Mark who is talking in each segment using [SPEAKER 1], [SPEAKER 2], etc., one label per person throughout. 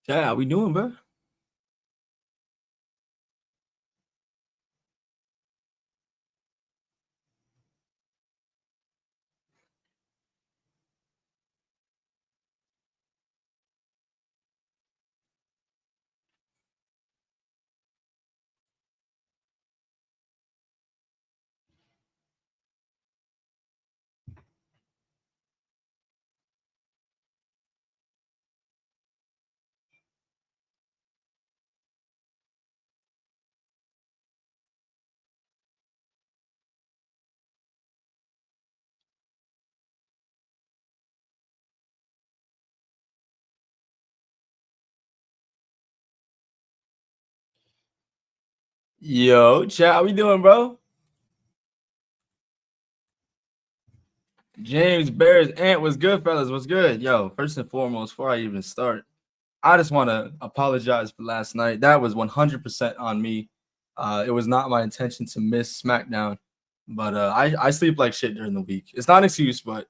[SPEAKER 1] Yeah, how we doing, bro? Yo, chat, how we doing, bro? James Bears Ant was good, fellas. What's good? Yo, first and foremost, before I even start, I just want to apologize for last night. That was 100% on me. It was not my intention to miss SmackDown, but I sleep like shit during the week. It's not an excuse, but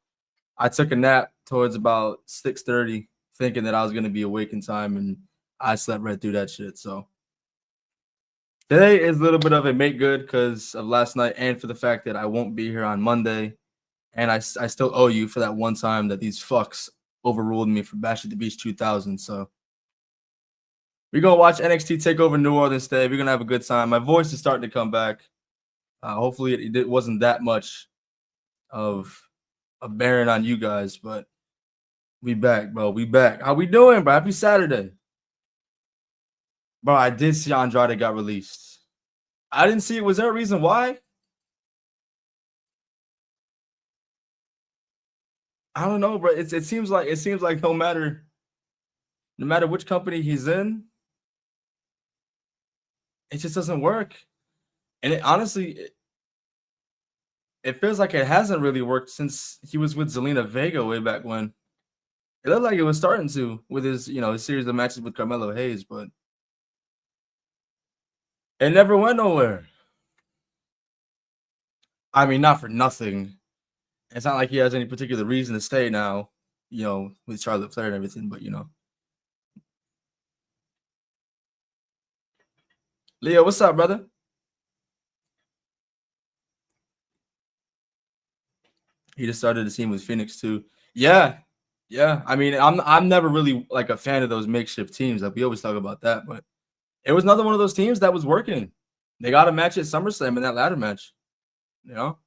[SPEAKER 1] I took a nap towards about 6:30, thinking that I was gonna be awake in time, and I slept right through that shit. So today is a little bit of a make good because of last night and for the fact that I won't be here on Monday. And I still owe you for that one time that these fucks overruled me for Bash at the Beach 2000. So we're going to watch NXT TakeOver New Orleans today. We're going to have a good time. My voice is starting to come back. Hopefully it wasn't that much of a bearing on you guys, but we back, bro. We back. How we doing, bro? Happy Saturday. Bro, I did see Andrade got released. I didn't see it. Was there a reason why? I don't know, bro. It seems like no matter which company he's in, it just doesn't work. And it honestly, it feels like it hasn't really worked since he was with Zelina Vega way back when. It looked like it was starting to with his, his series of matches with Carmelo Hayes, but it never went nowhere. I mean, not for nothing. It's not like he has any particular reason to stay now, with Charlotte Flair and everything, but Leo, what's up, brother? He just started the team with Phoenix too. Yeah. Yeah. I mean, I'm never really like a fan of those makeshift teams. Like we always talk about that, but it was another one of those teams that was working. They got a match at SummerSlam in that ladder match. You know?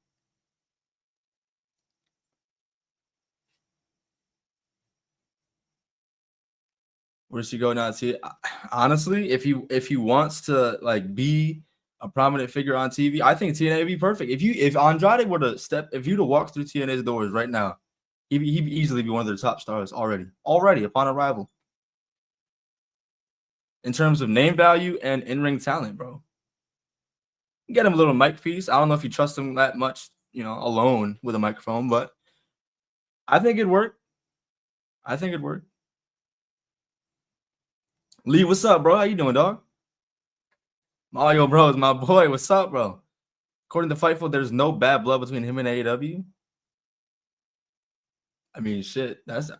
[SPEAKER 1] Where does he go now? See, honestly, if he wants to like be a prominent figure on TV, I think TNA would be perfect. If Andrade were to if you to walk through TNA's doors right now, he'd easily be one of their top stars already upon arrival. In terms of name value and in-ring talent, bro. Get him a little mic piece. I don't know if you trust him that much, alone with a microphone, but I think it'd work. Lee, what's up, bro? How you doing, dog? Mario Bros, my boy. What's up, bro? According to Fightful, there's no bad blood between him and AEW. I mean, shit. That's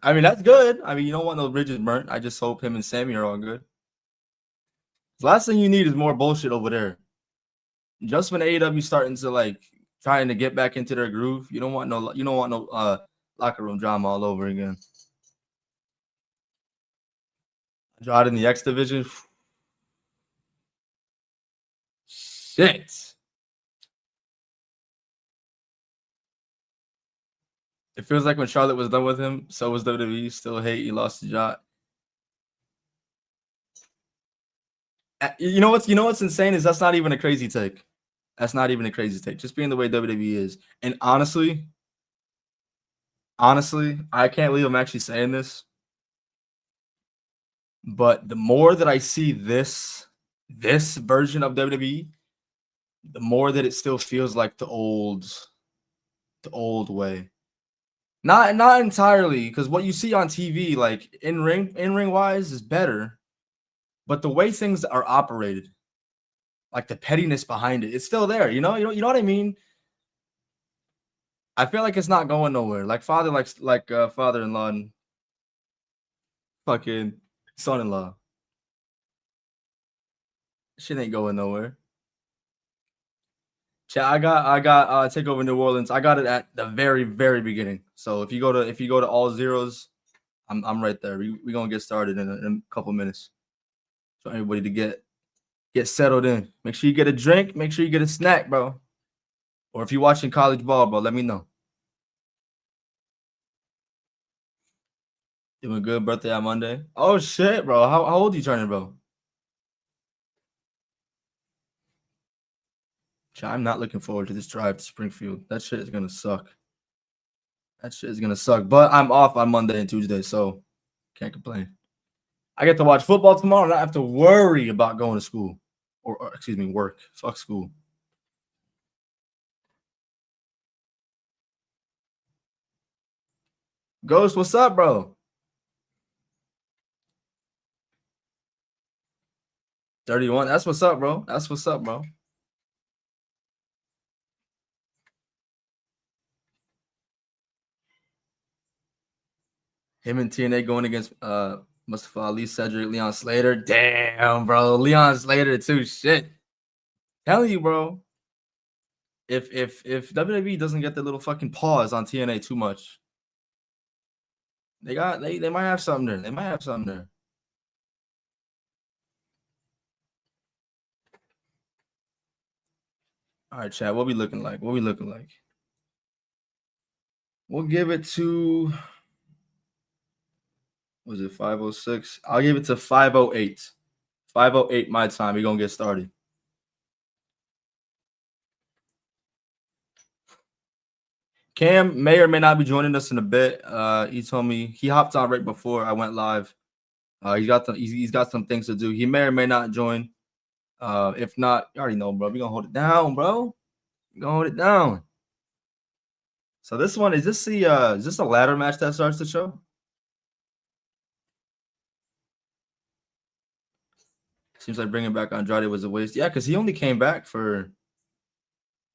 [SPEAKER 1] good. I mean, you don't want no bridges burnt. I just hope him and Sammy are all good. The last thing you need is more bullshit over there. Just when AEW starting to like trying to get back into their groove, you don't want no locker room drama all over again. Andrade in the X division. Shit. It feels like when Charlotte was done with him, so was WWE. Still hate he lost the job. You know what's insane is that's not even a crazy take. That's not even a crazy take. Just being the way WWE is. And honestly, I can't believe I'm actually saying this. But the more that I see this version of WWE, the more that it still feels like the old way. Not entirely, because what you see on TV, like in ring wise, is better. But the way things are operated, like the pettiness behind it, it's still there. You know what I mean? I feel like it's not going nowhere. Like father-in-law and fucking son-in-law. Shit ain't going nowhere. Chat, I got TakeOver New Orleans. I got it at the very, very beginning. So if you go to all zeros, I'm right there. We gonna get started in a couple minutes. So everybody to get settled in. Make sure you get a drink. Make sure you get a snack, bro. Or if you're watching college ball, bro, let me know. Doing good. Birthday on Monday. Oh shit, bro. How old are you turning, bro? I'm not looking forward to this drive to Springfield. That shit is gonna suck. That shit is gonna suck. But I'm off on Monday and Tuesday, so can't complain. I get to watch football tomorrow and I have to worry about going to school. Or excuse me, work. Fuck school. Ghost, what's up, bro? 31. That's what's up, bro. That's what's up, bro. Him and TNA going against Mustafa Ali, Cedric, Leon Slater. Damn, bro. Leon Slater too. Shit. Telling you, bro. If WWE doesn't get the little fucking pause on TNA too much, they might have something there. They might have something there. All right, chat. What we looking like? What we looking like? We'll give it to. Was it 5:06? I'll give it to 5:08. 5:08 my time. We're gonna get started. Cam may or may not be joining us in a bit. He told me he hopped on right before I went live. He's got some things to do. He may or may not join. If not, you already know, bro. We're gonna hold it down, bro. We're gonna hold it down. So this one is this a ladder match that starts the show? Seems like bringing back Andrade was a waste. Yeah, because he only came back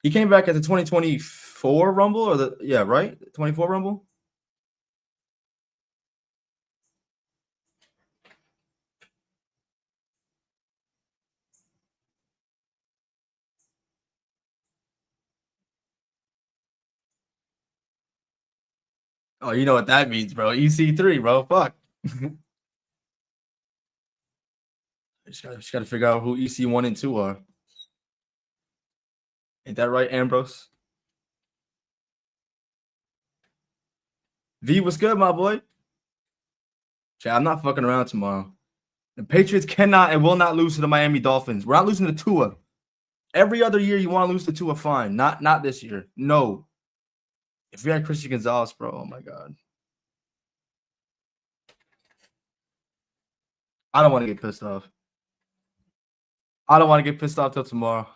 [SPEAKER 1] he came back at the 2024 Rumble or right? 24 Rumble. Oh, you know what that means, bro. EC3, bro. Fuck. Just gotta figure out who EC1 and 2 are. Ain't that right, Ambrose? V, what's good, my boy? Chat, I'm not fucking around tomorrow. The Patriots cannot and will not lose to the Miami Dolphins. We're not losing to Tua. Every other year you want to lose to Tua, fine. Not this year. No. If we had Christian Gonzalez, bro, oh my God. I don't want to get pissed off. I don't want to get pissed off till tomorrow.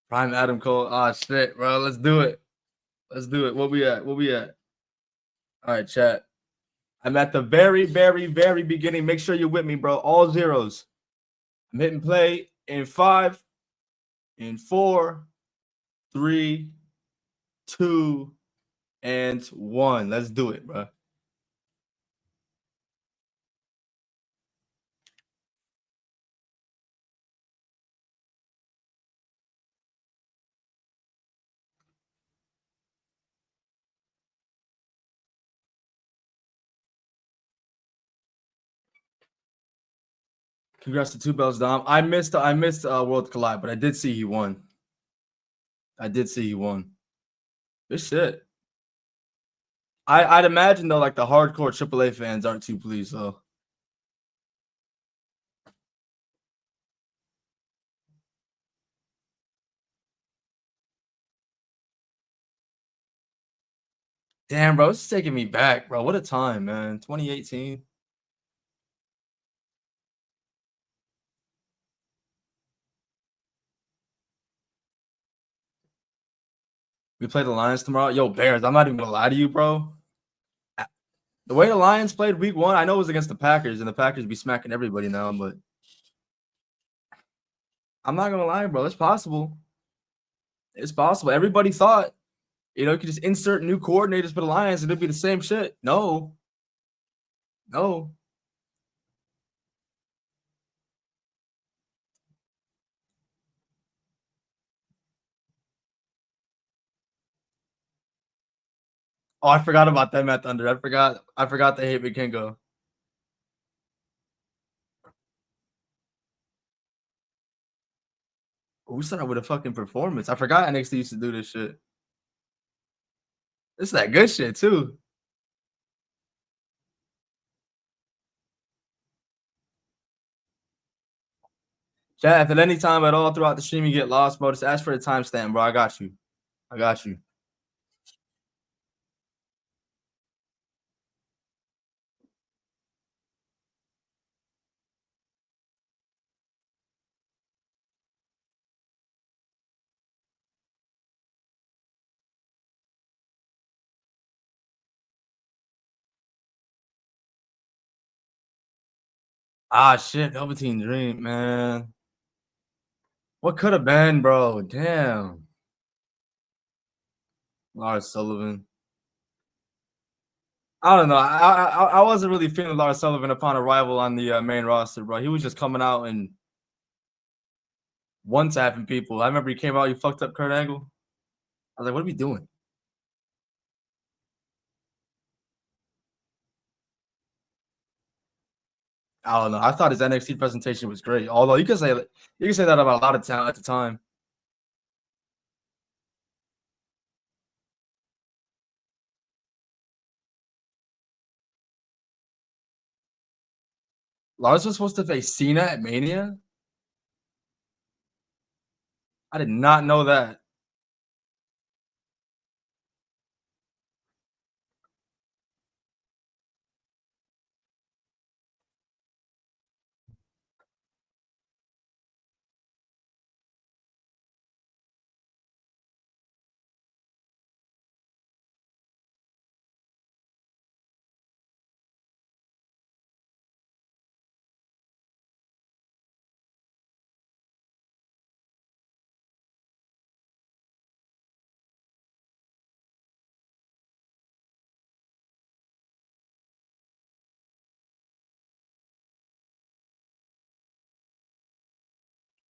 [SPEAKER 1] Prime Adam Cole. Ah, shit, bro. Let's do it. Let's do it. What we at? All right, chat. I'm at the very, very, very beginning. Make sure you're with me, bro. All zeros. I'm hitting play in 5, in 4, 3, 2, and 1. Let's do it, bro. Congrats to 2 belts, Dom. I missed World Collide, but I did see he won. Good shit. I'd imagine though, like the hardcore AAA fans aren't too pleased, so. Damn, bro, it's taking me back, bro. What a time, man. 2018. We play the Lions tomorrow. Yo, Bears, I'm not even gonna lie to you, bro. The way the Lions played week 1, I know it was against the Packers, and the Packers be smacking everybody now, but I'm not gonna lie, bro. It's possible. It's possible. Everybody thought, you could just insert new coordinators for the Lions and it'd be the same shit. No. Oh, I forgot about them at Thunder. I forgot they hate Vikingo. Who started with a fucking performance? I forgot NXT used to do this shit. It's that good shit too. Chat, if at any time at all throughout the stream you get lost, bro, just ask for the timestamp, bro. I got you. I got you. Ah, shit. Velveteen Dream, man. What could have been, bro? Damn. Lars Sullivan. I don't know. I wasn't really feeling Lars Sullivan upon arrival on the main roster, bro. He was just coming out and one tapping people. I remember he came out, he fucked up Kurt Angle. I was like, what are we doing? I don't know. I thought his NXT presentation was great. Although you can say that about a lot of talent at the time. Lars was supposed to face Cena at Mania. I did not know that.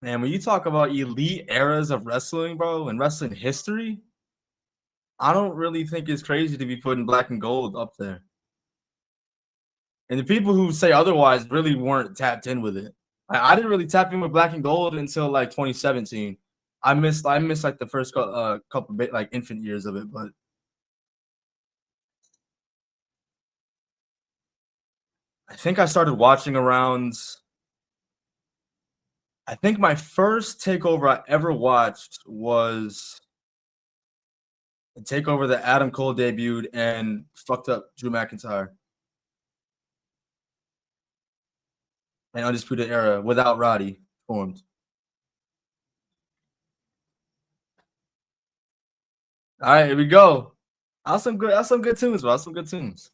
[SPEAKER 1] Man, when you talk about elite eras of wrestling, bro, and wrestling history, I don't really think it's crazy to be putting Black and Gold up there. And the people who say otherwise really weren't tapped in with it. I didn't really tap in with Black and Gold until like 2017. I missed like the first couple like infant years of it, but I think I started watching around. I think my first takeover I ever watched was the takeover that Adam Cole debuted and fucked up Drew McIntyre and Undisputed Era without Roddy formed. All right, here we go. That's some good tunes, bro. That's some good tunes.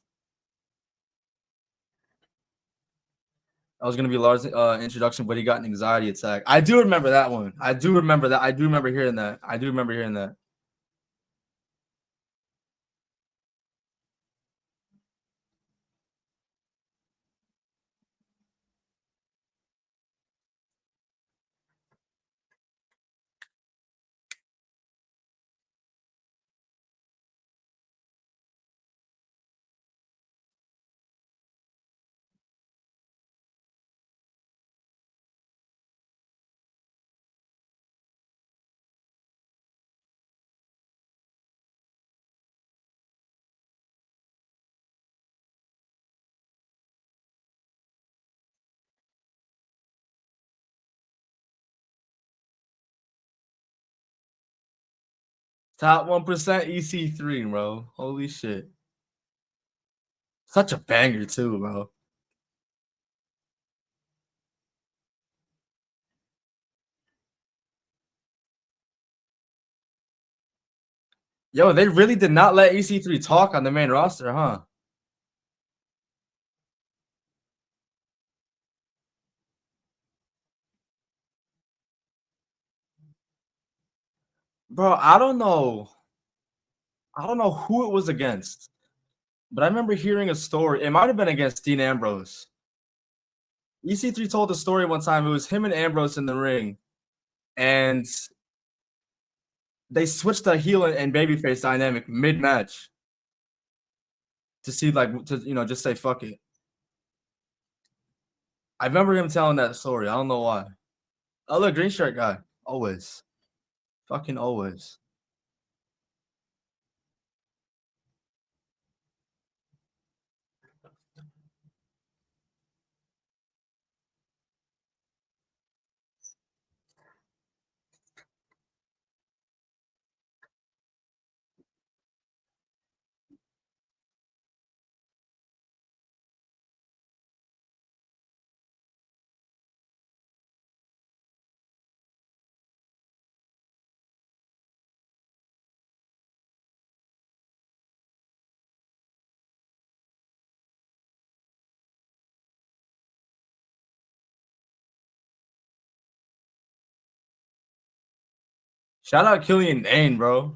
[SPEAKER 1] That was gonna be Lars' introduction, but he got an anxiety attack. I do remember that one. I do remember that. I do remember hearing that. I do remember hearing that. Top 1% EC3, bro. Holy shit. Such a banger, too, bro. Yo, they really did not let EC3 talk on the main roster, huh? Bro, I don't know. I don't know who it was against, but I remember hearing a story. It might have been against Dean Ambrose. EC3 told a story one time. It was him and Ambrose in the ring, and they switched the heel and babyface dynamic mid-match. to see like to just say fuck it. I remember him telling that story. I don't know why. Oh look, green shirt guy. Always. Fucking always. Shout out Killian Dane, bro.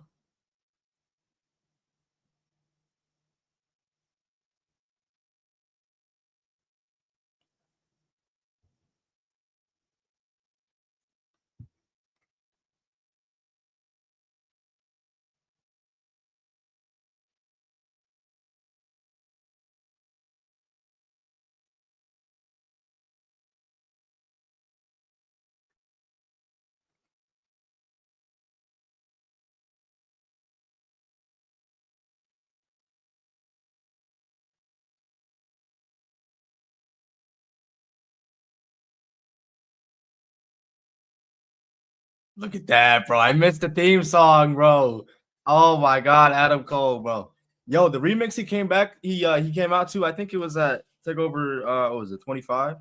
[SPEAKER 1] Look at that, bro. I missed the theme song, bro. Oh my god, Adam Cole, bro. Yo, the remix he came back, he came out to, I think it was at TakeOver, what was it, 25?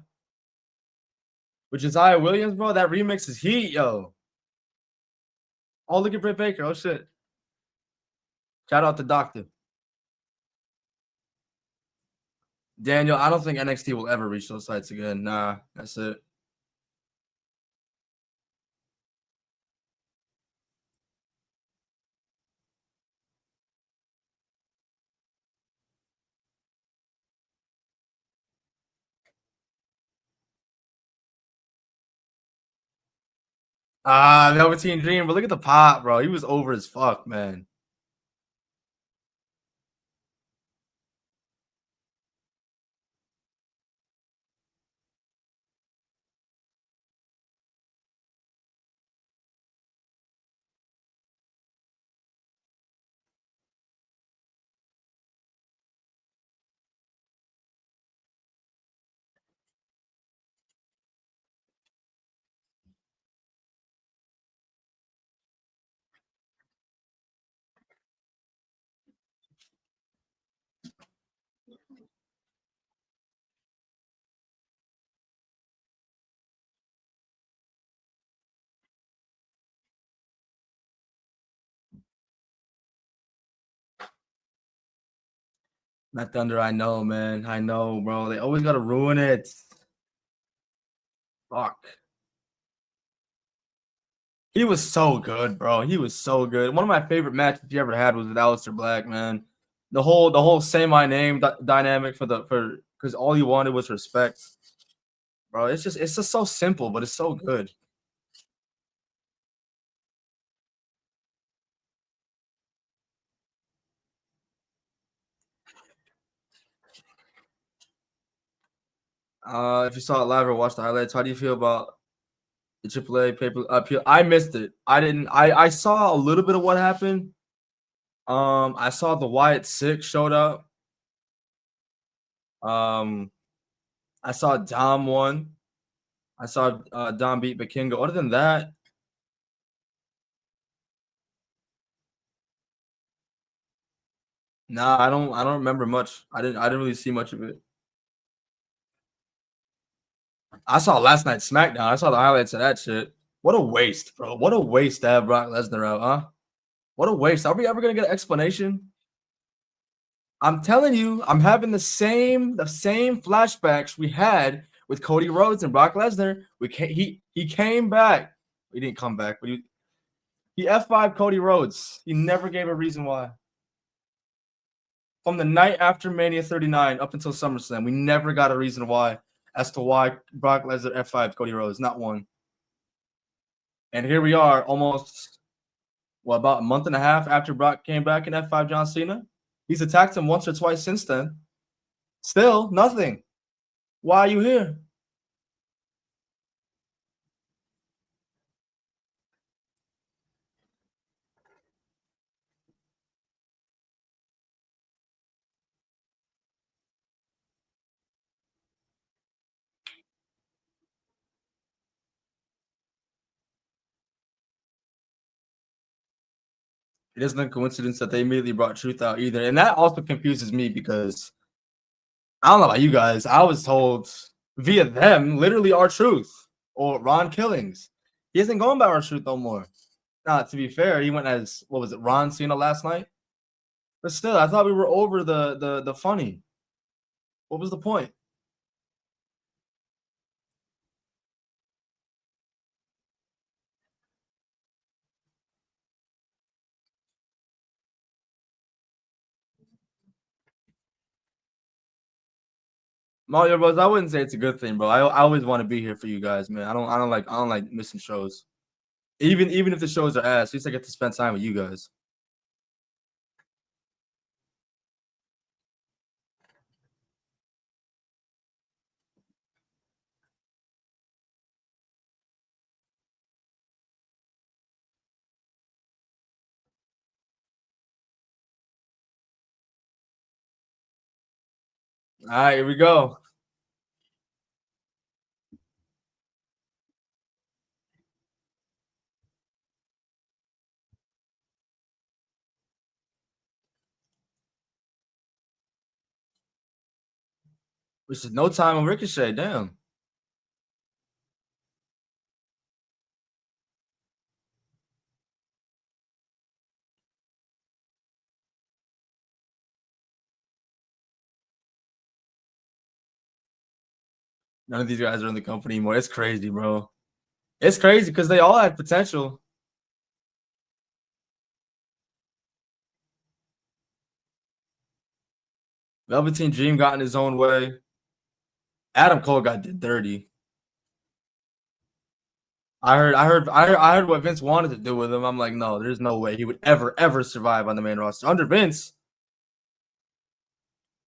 [SPEAKER 1] Which is Isaiah Williams, bro. That remix is heat, yo. Oh, look at Britt Baker. Oh shit. Shout out to Doctor. Daniel, I don't think NXT will ever reach those sites again. Nah, that's it. Velveteen Dream, but look at the pop, bro. He was over as fuck, man. That Thunder, I know, man. I know, bro. They always gotta ruin it. Fuck. He was so good, bro. He was so good. One of my favorite matches he ever had was with Aleister Black, man. The whole say my name dynamic for because all he wanted was respect, bro. It's just so simple, but it's so good. If you saw it live or watched the highlights, how do you feel about the AAA paper appeal? I missed it. I didn't. I saw a little bit of what happened. I saw the Wyatt Six showed up. Um, I saw Dom won. I saw Dom beat Vikingo. Other than that, nah, I don't. I don't remember much. I didn't really see much of it. I saw last night's SmackDown. I saw the highlights of that shit. What a waste, bro. What a waste to have Brock Lesnar out, huh? What a waste. Are we ever gonna get an explanation? I'm telling you, I'm having the same flashbacks we had with Cody Rhodes and Brock Lesnar. He came back. He didn't come back, but he F5 Cody Rhodes. He never gave a reason why. From the night after Mania 39 up until SummerSlam, we never got a reason why as to why Brock Lesnar F5 Cody Rhodes. Not one. And here we are, almost about a month and a half after Brock came back in F5 John Cena. He's attacked him once or twice since then. Still nothing. Why are you here? It isn't a coincidence that they immediately brought Truth out either. And that also confuses me because I don't know about you guys. I was told via them, literally our truth or Ron Killings. He isn't going by our truth no more. Now, to be fair, he went as what was it, Ron Cena last night? But still, I thought we were over the funny. What was the point? Mario Bros. I wouldn't say it's a good thing, bro. I always want to be here for you guys, man. I don't like missing shows. Even if the shows are ass, at least I get to spend time with you guys. All right, here we go. Which is no time on Ricochet. Damn. None of these guys are in the company anymore. It's crazy, bro. It's crazy because they all had potential. Velveteen Dream got in his own way. Adam Cole got did dirty. I heard what Vince wanted to do with him. I'm like, no, there's no way he would ever survive on the main roster under Vince,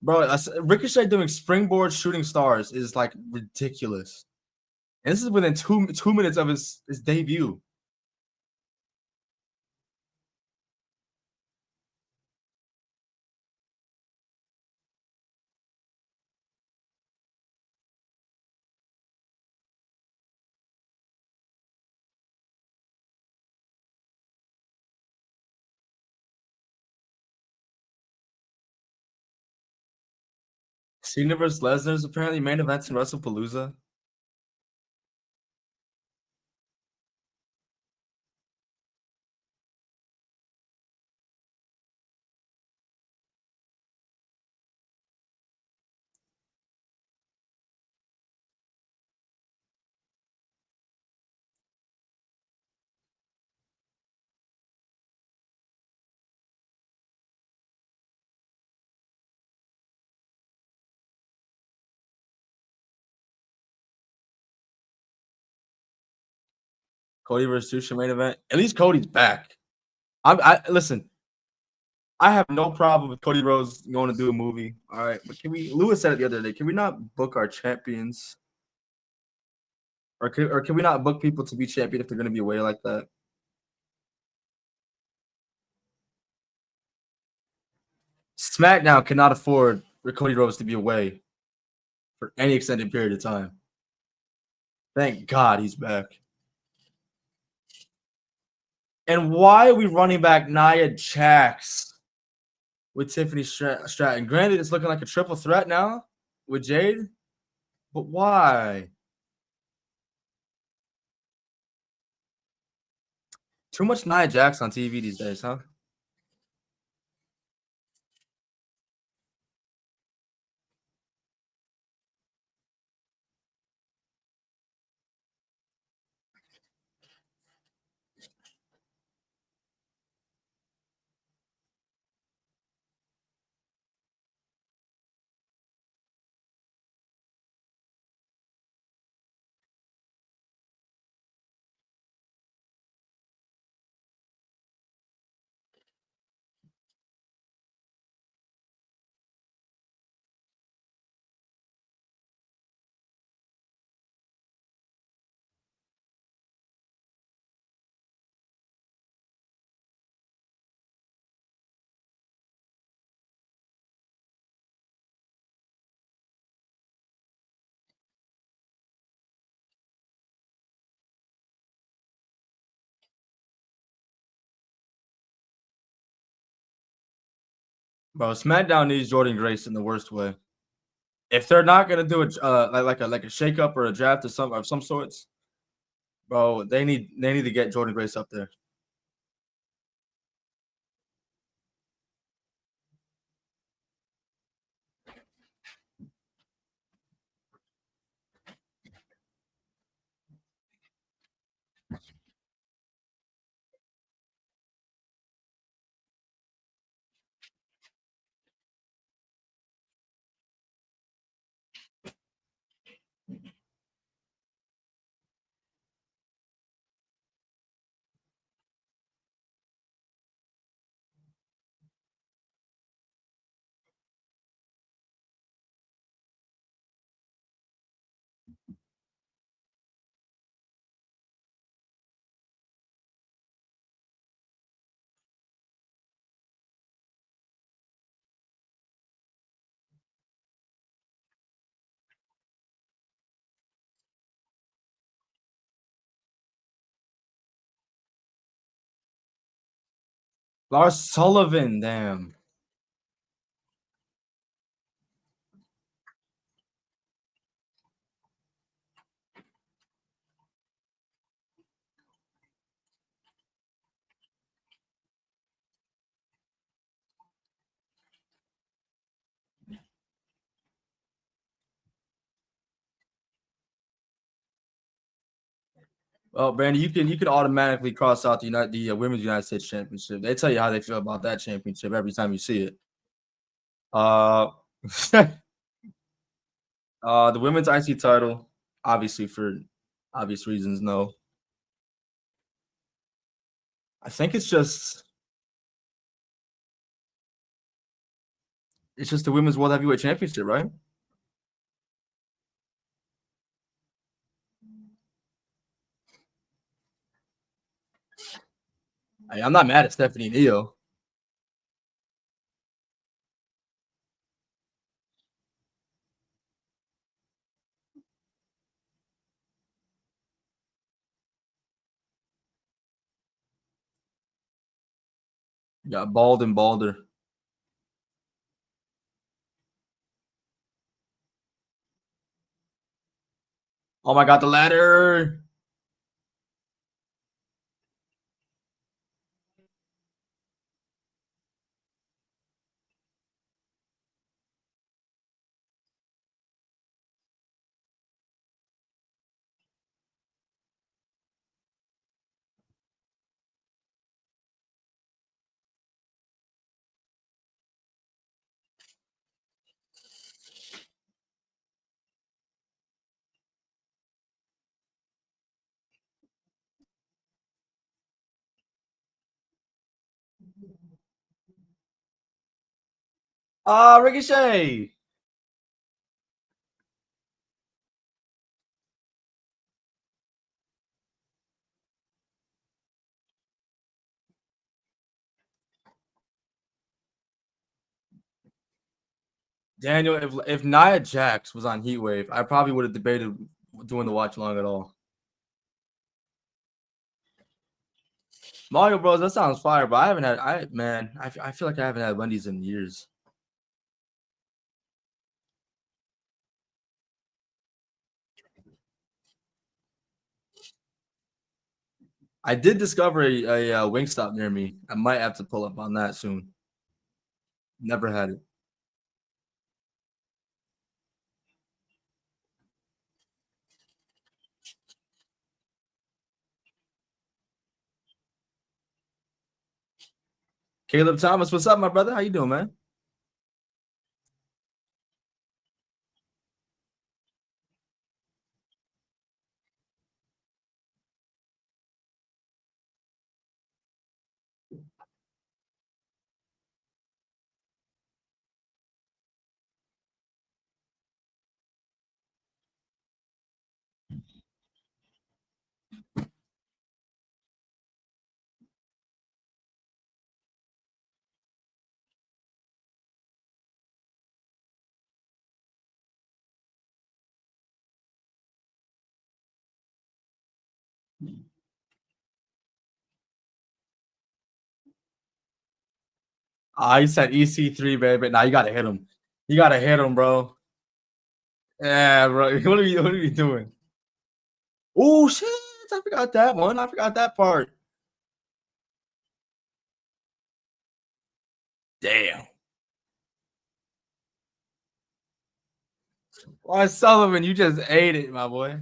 [SPEAKER 1] bro. Ricochet doing springboard shooting stars is like ridiculous. And this is within 2 minutes of his debut. Cena vs. Lesnar's apparently main events in WrestlePalooza. Cody versus Susha main event. At least Cody's back. I listen. I have no problem with Cody Rhodes going to do a movie. All right, but can we? Lewis said it the other day. Can we not book our champions, or can we not book people to be champion if they're going to be away like that? SmackDown cannot afford for Cody Rhodes to be away for any extended period of time. Thank God he's back. And why are we running back Nia Jax with Tiffany Stratton? Granted, it's looking like a triple threat now with Jade, but why? Too much Nia Jax on TV these days, huh? Bro, SmackDown needs Jordan Grace in the worst way. If they're not gonna do it, like a shake up or a draft of some sorts, bro, they need to get Jordan Grace up there. Lars Sullivan, damn. Well, Brandy, you can automatically cross out the Women's United States Championship. They tell you how they feel about that championship every time you see it. Uh, the women's IC title, obviously for obvious reasons, no. I think it's just the women's world heavyweight championship, right? I'm not mad at Stephanie Neo. Got bald and balder. Oh my god, the ladder. Ricochet. Daniel, if Nia Jax was on Heatwave, I probably would have debated doing the watch along at all. Mario Bros. That sounds fire, but I haven't had. I feel like I haven't had Wendy's in years. I did discover a Wingstop near me. I might have to pull up on that soon. Never had it. Caleb Thomas, what's up, my brother? How you doing, man? He said EC3, baby. Now you gotta hit him. You gotta hit him, bro. Yeah, bro. What are you doing? Oh shit! I forgot that one. I forgot that part. Damn. Why Sullivan? You just ate it, my boy.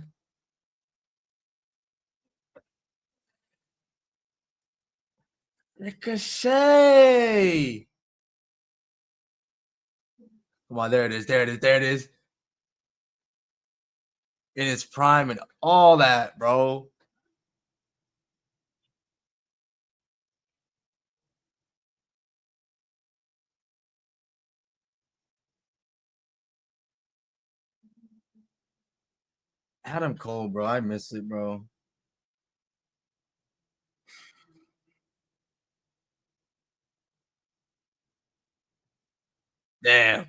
[SPEAKER 1] Ricochet. Come on, there it is. There it is. There it is. In its prime and all that, bro. Adam Cole, bro. I miss it, bro. Damn.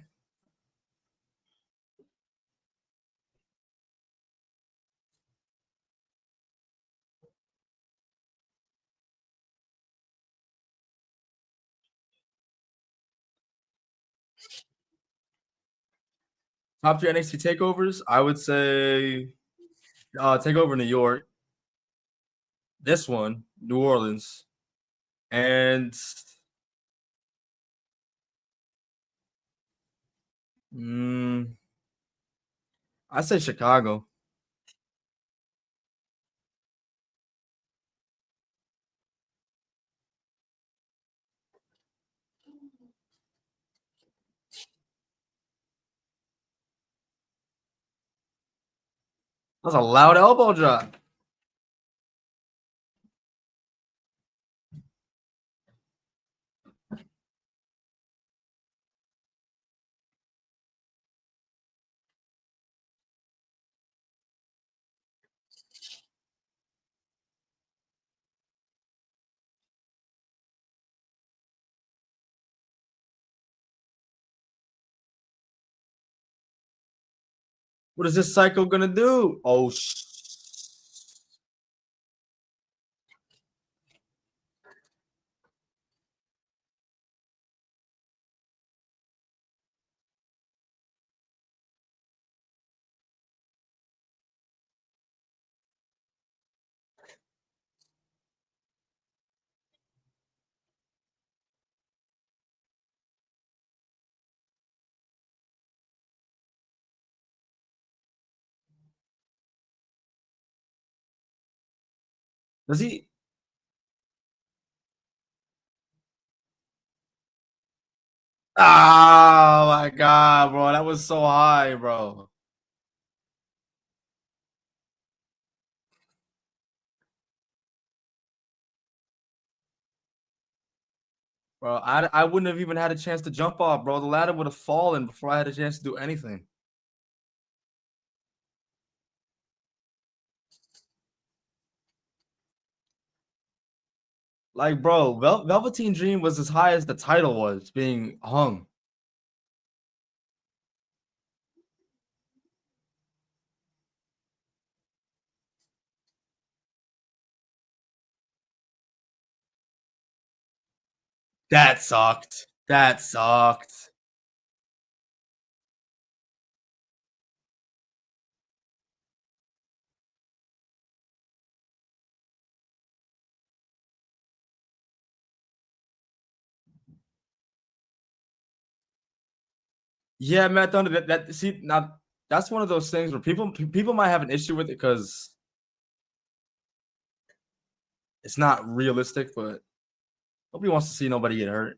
[SPEAKER 1] Top tier NXT takeovers, I would say takeover New York, this one, New Orleans, and mm, I say Chicago. That was a loud elbow drop. What is this psycho gonna do? Oh, does he? Oh my god, bro, that was so high, bro. Bro, I wouldn't have even had a chance to jump off, bro. The ladder would have fallen before I had a chance to do anything. Like, bro, Velveteen Dream was as high as the title was being hung. That sucked. That sucked. Yeah, Matt Thunder. That see now that's one of those things where people might have an issue with it because it's not realistic, but nobody wants to see nobody get hurt.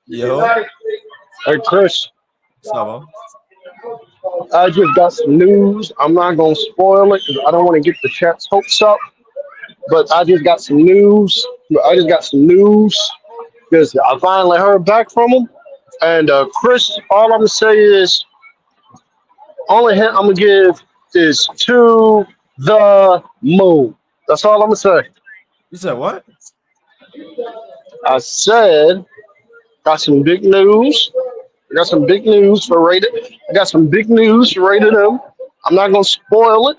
[SPEAKER 1] Yo,
[SPEAKER 2] Hey, Chris,
[SPEAKER 1] what's up, bro?
[SPEAKER 2] I just got some news. I'm not going to spoil it because I don't want to get the chat's hopes up. But I just got some news. I just got some news because I finally heard back from him. And Chris, all I'm going to say is only hint I'm going to give is to the moon. That's all I'm going to say.
[SPEAKER 1] You said what?
[SPEAKER 2] I said, got some big news. I got some big news for Rated. I got some big news for Rated M. I'm not gonna spoil it.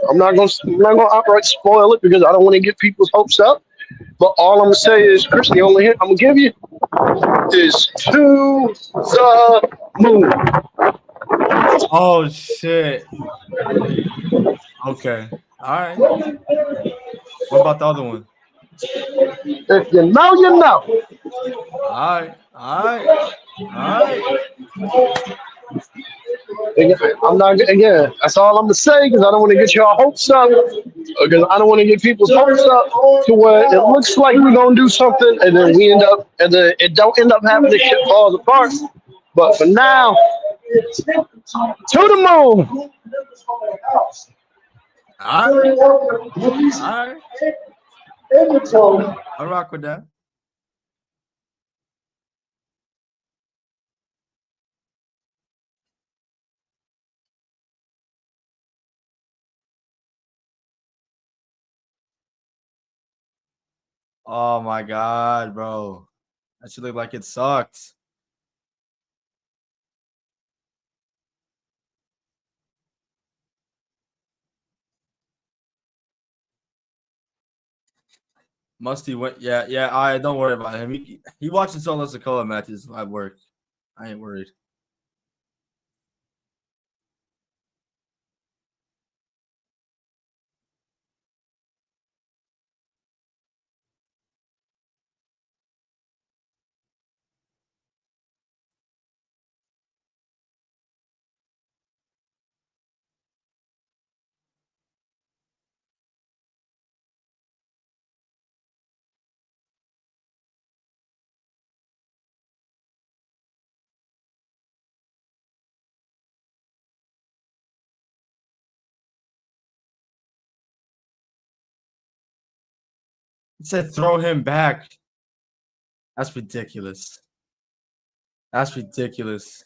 [SPEAKER 2] I'm not gonna outright spoil it because I don't want to get people's hopes up. But all I'm gonna say is, Chris, the only hint I'm gonna give you is to the moon.
[SPEAKER 1] Oh shit. Okay. All right. What about the other one?
[SPEAKER 2] If you know, you know.
[SPEAKER 1] All right. All right. All right.
[SPEAKER 2] I'm not again. That's all I'm gonna say because I don't want to get your hopes up. Because I don't want to get people's hopes up to where it looks like we're gonna do something and then we end up and then it don't end up happening. This shit falls apart. But for now, to the moon.
[SPEAKER 1] All right. All right. I rock with that. Oh my god, bro. That should look like it sucked. Musty went. Yeah, yeah. I don't worry about him. He watches Solo Sokola matches at work. I ain't worried. He said throw him back. That's ridiculous. That's ridiculous.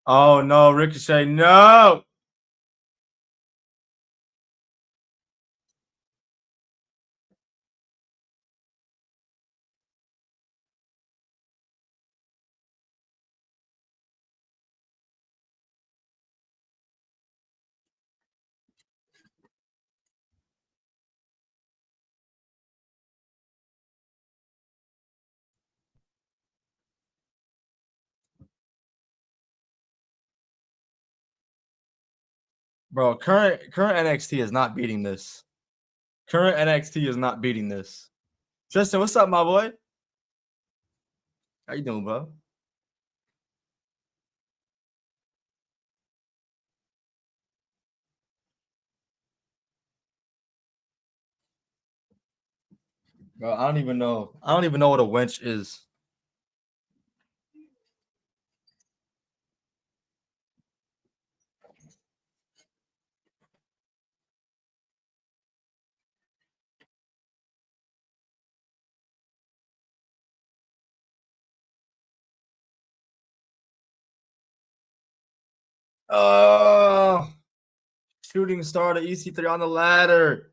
[SPEAKER 1] Oh no, Ricochet, no. Bro, current NXT is not beating this. Current NXT is not beating this. Tristan, what's up, my boy? How you doing, bro? Bro, I don't even know. I don't even know what a wench is. Oh, shooting star to EC3 on the ladder.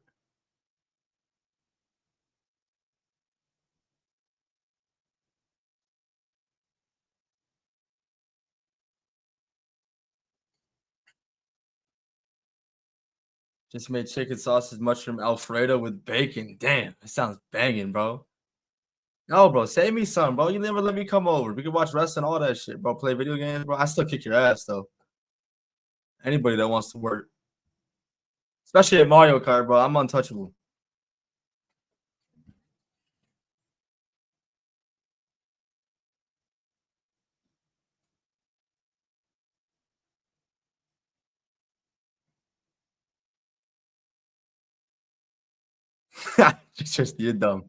[SPEAKER 1] Just made chicken sausage, mushroom Alfredo with bacon. Damn, it sounds banging, bro. No, bro, save me some, bro. You never let me come over. We can watch wrestling, all that shit, bro. Play video games, bro. I still kick your ass, though. Anybody that wants to work, especially at Mario Kart, bro. I'm untouchable. You're dumb.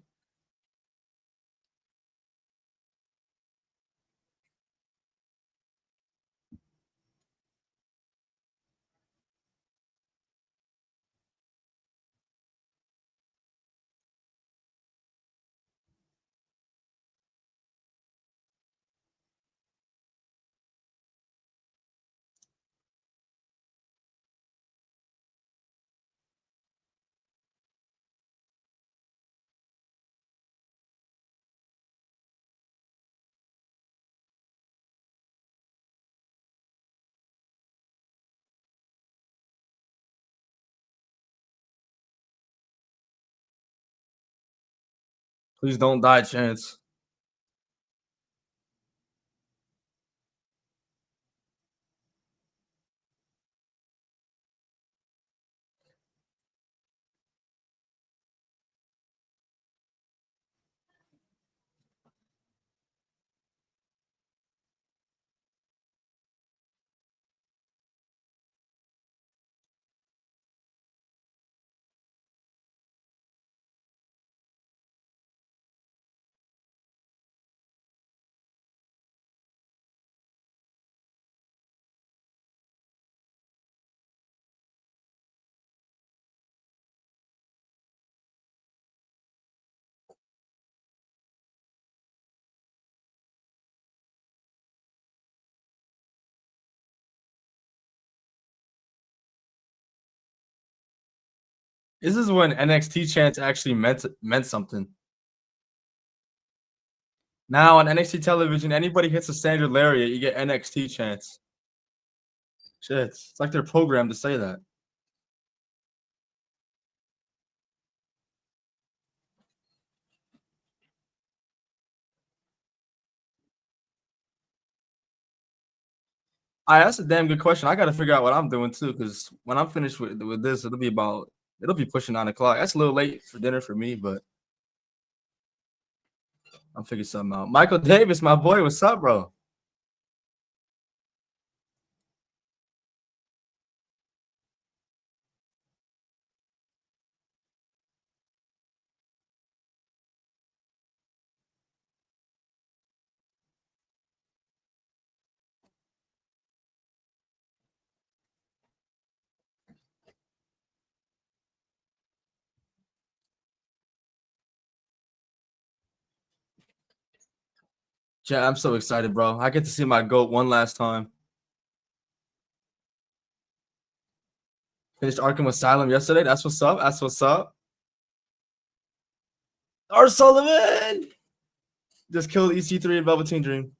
[SPEAKER 1] Please don't die, Chance. This is when NXT Chance actually meant something. Now on NXT television, anybody hits a standard lariat, you get NXT Chance. Shit, it's like they're programmed to say that. That's a damn good question. I got to figure out what I'm doing too, because when I'm finished with this, it'll be pushing 9 o'clock. That's a little late for dinner for me, but I'll figure something out. Michael Davis, my boy, what's up, bro? Yeah, I'm so excited, bro. I get to see my GOAT one last time. Finished Arkham Asylum yesterday. That's what's up. That's what's up. R. Sullivan just killed EC3 and Velveteen Dream.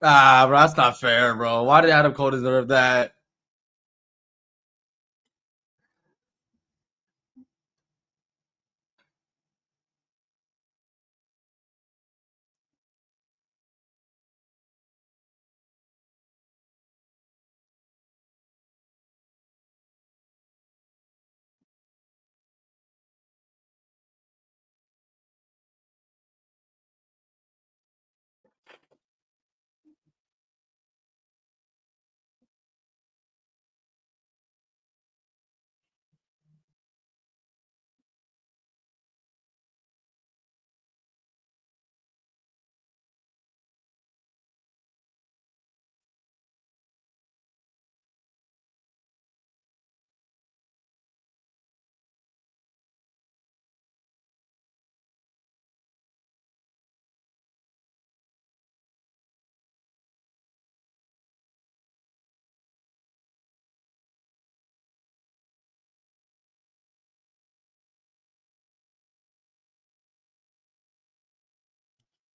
[SPEAKER 1] Ah, bro, that's not fair, bro. Why did Adam Cole deserve that?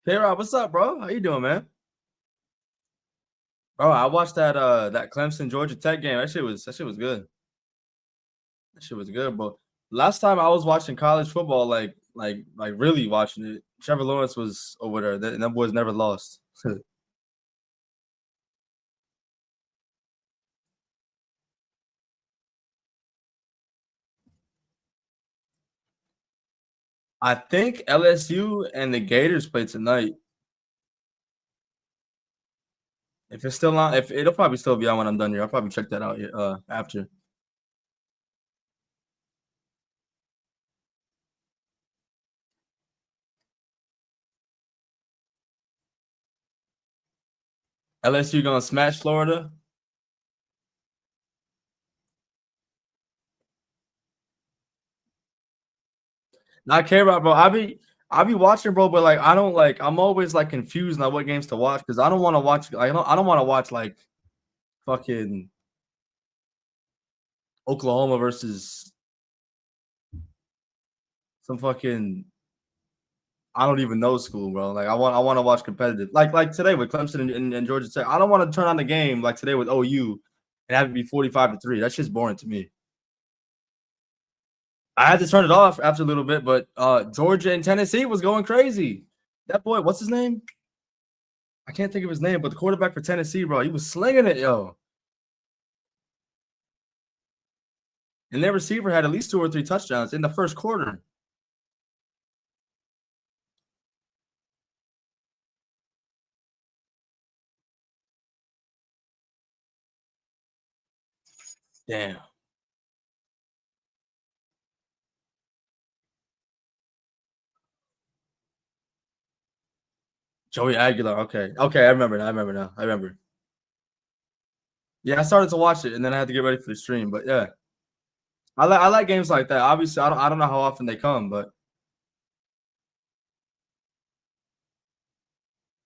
[SPEAKER 1] Hey, Rob, what's up, bro? How you doing, man? Bro, I watched that Clemson Georgia Tech game. That shit was good. That shit was good, bro. Last time I was watching college football, like really watching it, Trevor Lawrence was over there. That boys never lost. I think LSU and the Gators play tonight. If it's still on, if it'll probably still be on when I'm done here. I'll probably check that out after. LSU gonna smash Florida. Not care about, bro. I be watching, bro, but like I don't like. I'm always like confused on what games to watch because I don't want to watch. I don't want to watch like fucking Oklahoma versus some fucking I don't even know school, bro. Like I want to watch competitive. Like today with Clemson and Georgia Tech. I don't want to turn on the game like today with OU and have it be 45-3. That's just boring to me. I had to turn it off after a little bit, but Georgia and Tennessee was going crazy. That boy, what's his name? I can't think of his name, but the quarterback for Tennessee, bro, he was slinging it, yo. And their receiver had at least 2 or 3 touchdowns in the first quarter. Damn. Joey Aguilar. Okay. Okay, I remember now. I remember now. I remember. Yeah, I started to watch it and then I had to get ready for the stream. But yeah. I like games like that. Obviously, I don't know how often they come, but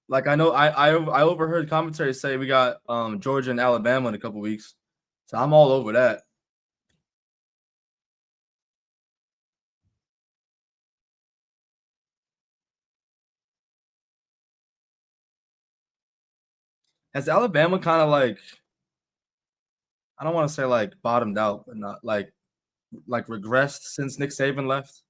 [SPEAKER 1] like I know I overheard commentary say we got Georgia and Alabama in a couple weeks. So I'm all over that. Has Alabama kind of like I don't want to say like bottomed out, but not like regressed since Nick Saban left?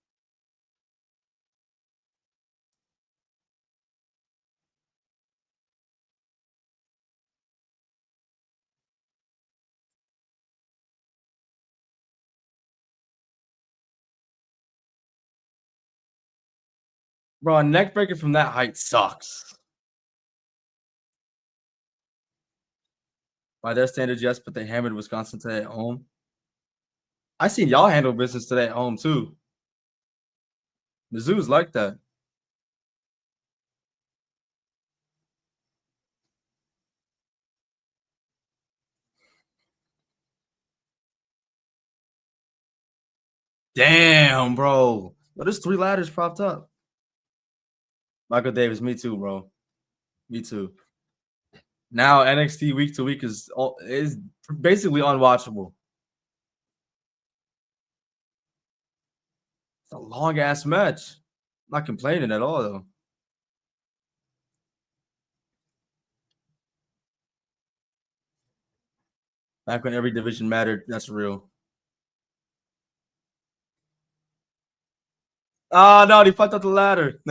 [SPEAKER 1] Bro, a neck breaker from that height sucks. By their standards, yes, but they hammered Wisconsin today at home. I seen y'all handle business today at home too. Mizzou's like that. Damn, bro. But there's 3 ladders propped up. Michael Davis, me too, bro. Me too. Now NXT week to week is basically unwatchable. It's a long ass match. I'm not complaining at all though. Back when every division mattered. That's real. Oh no, he fucked up the ladder.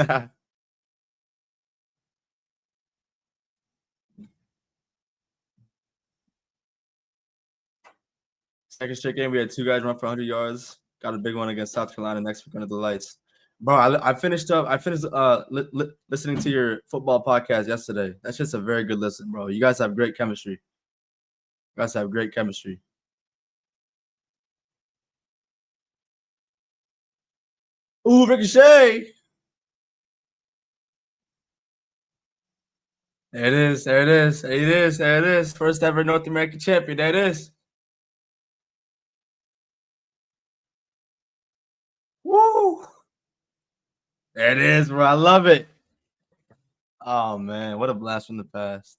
[SPEAKER 1] Second straight game, we had two guys run for 100 yards. Got a big one against South Carolina next week under the lights. Bro, I finished listening to your football podcast yesterday. That's just a very good listen, bro. You guys have great chemistry. You guys have great chemistry. Ooh, Ricochet. There it is. There it is. There it is. There it is. First ever North American champion. There it is. Woo. There it is, bro. I love it. Oh man, what a blast from the past.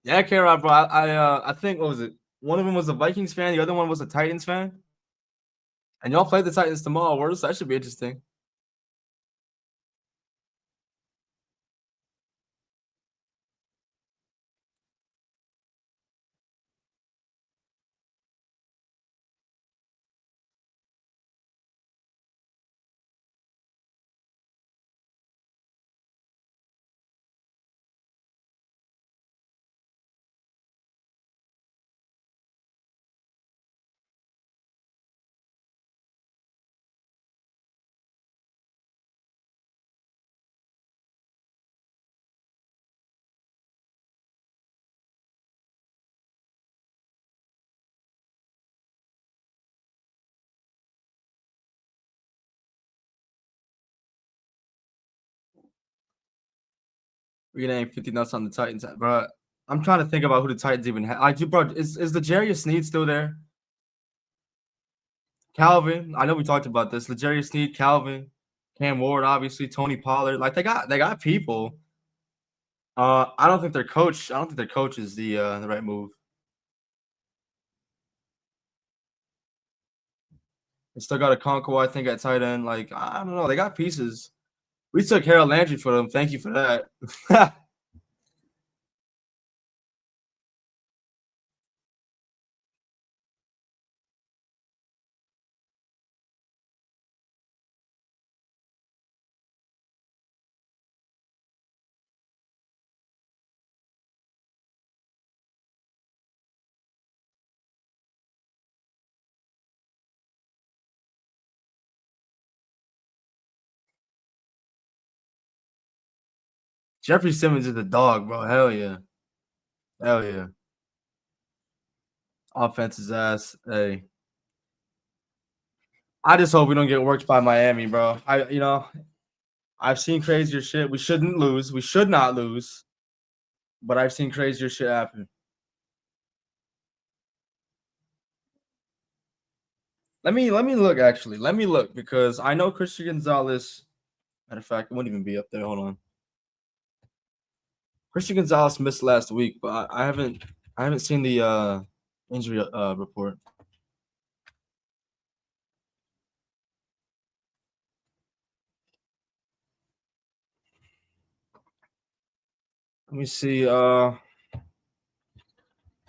[SPEAKER 1] Yeah, K-Rod, bro. I think what was it? One of them was a Vikings fan, the other one was a Titans fan. And y'all play the Titans tomorrow, worse. That should be interesting. We're gonna aim 50 nuts on the Titans, bro. I'm trying to think about who the Titans even have. Like, bro, is the Jarius Sneed still there? Calvin, I know we talked about this. L'Jarius Sneed, Calvin, Cam Ward, obviously, Tony Pollard. Like they got people. I don't think their coach. I don't think their coach is the right move. They still got a Conqueror, I think, at tight end. Like I don't know. They got pieces. We took Harold Landry for them. Thank you for that. Jeffrey Simmons is a dog, bro. Hell yeah. Hell yeah. Offense's ass. Hey. I just hope we don't get worked by Miami, bro. I've seen crazier shit. We shouldn't lose. We should not lose. But I've seen crazier shit happen. Let me look actually. Let me look because I know Christian Gonzalez. Matter of fact, it wouldn't even be up there. Hold on. Christian Gonzalez missed last week, but I haven't seen the injury report. Let me see.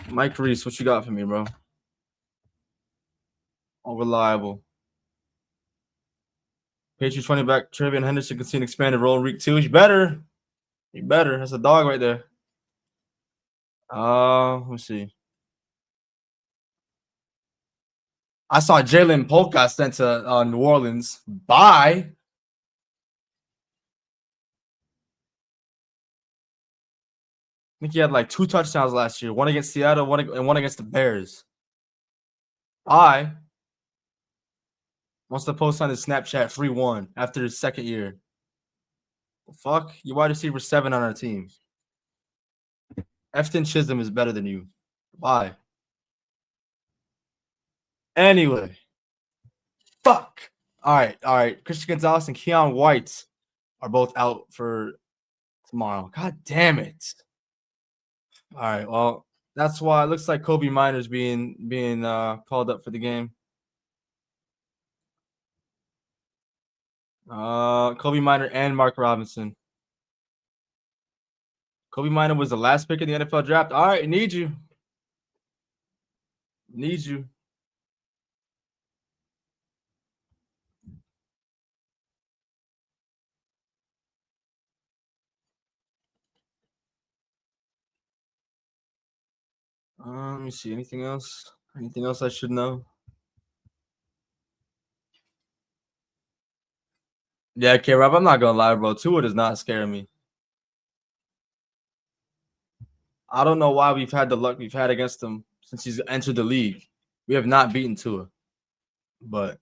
[SPEAKER 1] Mike Reese, what you got for me, bro? All reliable. Patriots running back Travion Henderson can see an expanded role in week 2. He's better. He better. That's a dog right there. Let me see. I saw Jalen Polk sent to New Orleans. Bye. I think he had like 2 touchdowns last year. One against Seattle, one against the Bears. Bye. Wants to post on his Snapchat 3-1 after his second year. The fuck? You wide receiver 7 on our team. Efton Chisholm is better than you. Bye. Anyway. Fuck. All right. Christian Gonzalez and Keon White are both out for tomorrow. God damn it. All right. Well, That's why it looks like Kobe Minor's being called up for the game. Kobe Minor and Mark Robinson. Kobe Minor was the last pick in the NFL draft. All right, need you. Need you. Let me see. Anything else? Anything else I should know? Yeah, K-Rob, I'm not gonna lie, bro. Tua does not scare me. I don't know why we've had the luck we've had against him since he's entered the league. We have not beaten Tua, but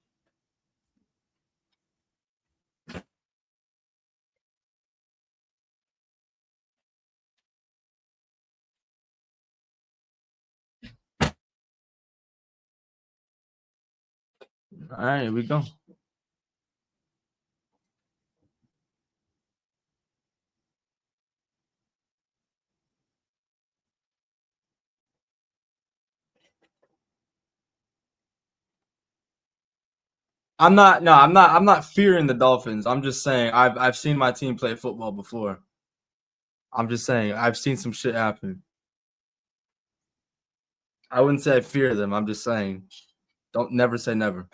[SPEAKER 1] all right, here we go. I'm not fearing the Dolphins. I'm just saying I've seen my team play football before. I'm just saying I've seen some shit happen. I wouldn't say I fear them. I'm just saying don't never say never.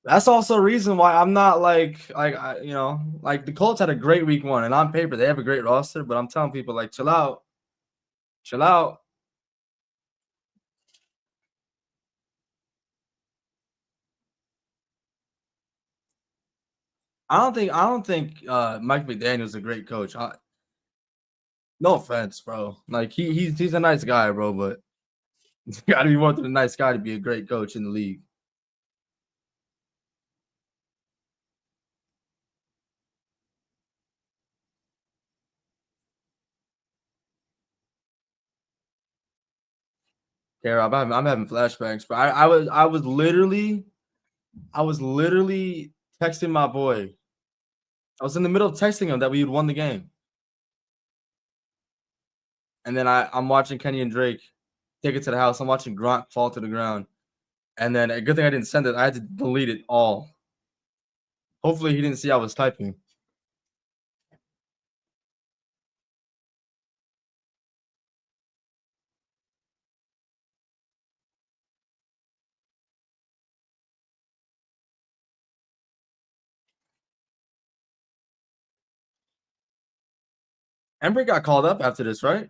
[SPEAKER 1] That's also a reason why I'm not like the Colts had a great week 1 and on paper they have a great roster, but I'm telling people like chill out. Chill out. I don't think Mike McDaniel's a great coach. No offense, bro. Like he's a nice guy, bro, but you gotta be more than a nice guy to be a great coach in the league. Yeah, I'm having flashbacks, but I was literally texting my boy. I was in the middle of texting him that we had won the game. And then I'm watching Kenny and Drake take it to the house. I'm watching Gronk fall to the ground. And then a good thing I didn't send it. I had to delete it all. Hopefully he didn't see I was typing. Ember got called up after this, right?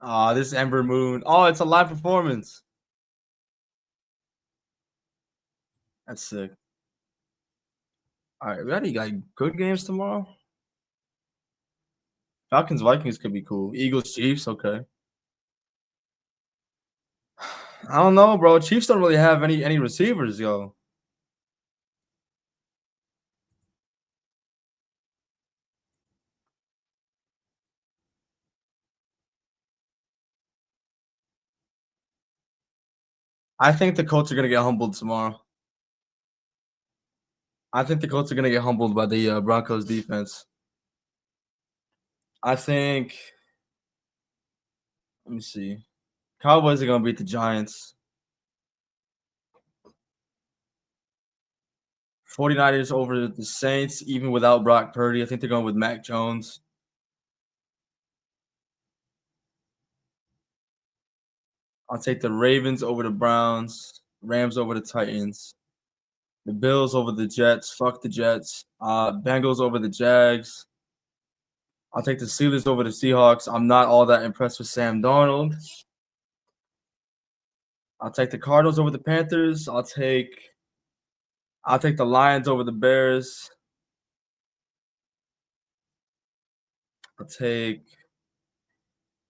[SPEAKER 1] Oh, this Ember Moon. Oh, it's a live performance. That's sick. All right, we got any like good games tomorrow? Falcons Vikings could be cool. Eagles Chiefs, okay. I don't know, bro. Chiefs don't really have any receivers, yo. I think the Colts are gonna get humbled tomorrow. I think the Colts are gonna get humbled by the Broncos defense. I think. Let me see. Cowboys are gonna beat the Giants. 49ers over the Saints, even without Brock Purdy. I think they're going with Mac Jones. I'll take the Ravens over the Browns, Rams over the Titans, the Bills over the Jets. Fuck the Jets. Bengals over the Jags. I'll take the Steelers over the Seahawks. I'm not all that impressed with Sam Darnold. I'll take the Cardinals over the Panthers. I'll take the Lions over the Bears. It's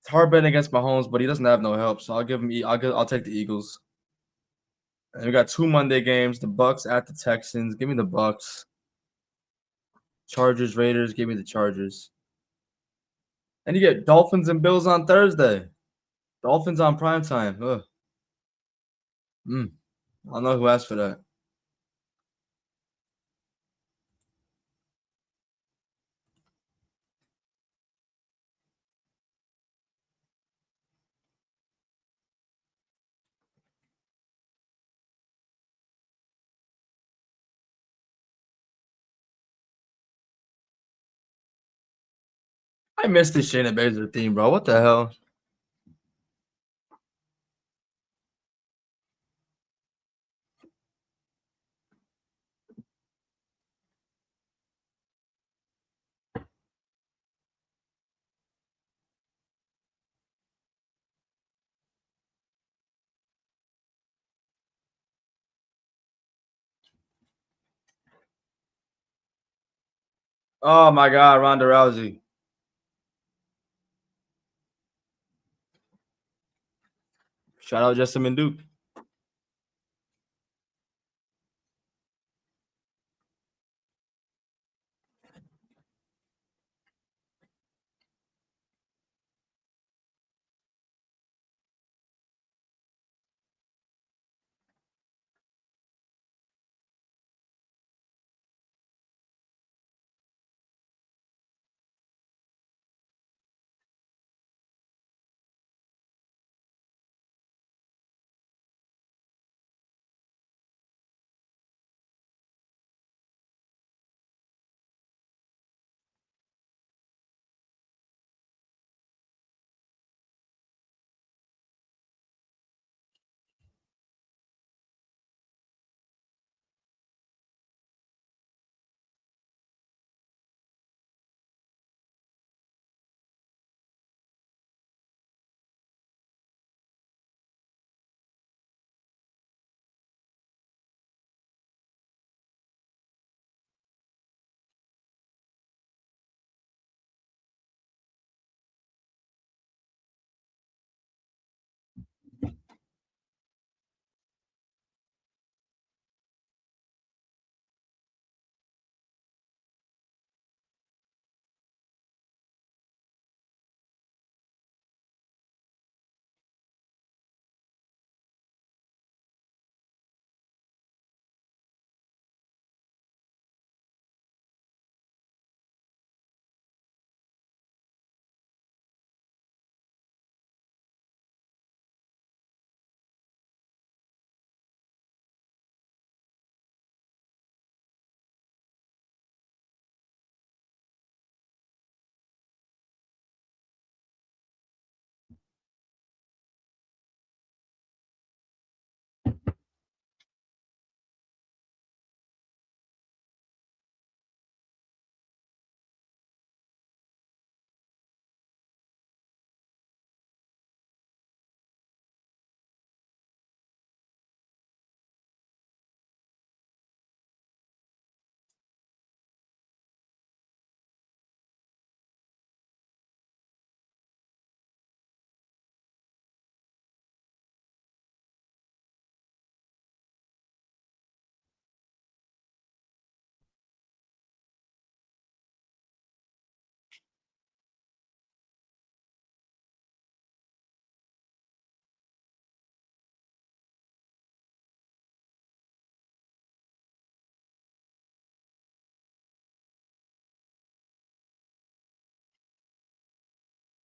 [SPEAKER 1] hard betting against Mahomes, but he doesn't have no help, so I'll take the Eagles. And we got 2 Monday games: the Bucks at the Texans. Give me the Bucks. Chargers, Raiders. Give me the Chargers. And you get Dolphins and Bills on Thursday. Dolphins on primetime. Ugh. I don't know who asked for that. I missed this Shayna Baszler theme, bro. What the hell? Oh my God, Ronda Rousey. Shout out Jessamine Duke.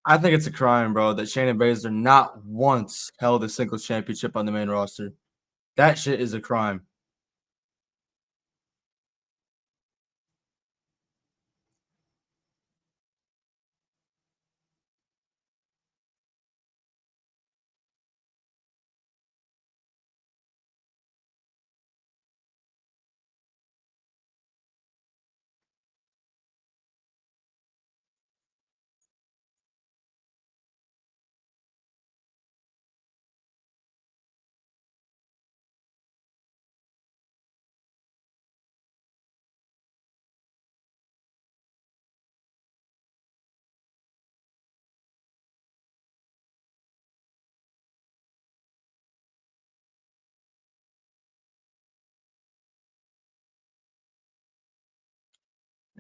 [SPEAKER 1] I think it's a crime, bro, that Shayna Baszler not once held a single championship on the main roster. That shit is a crime.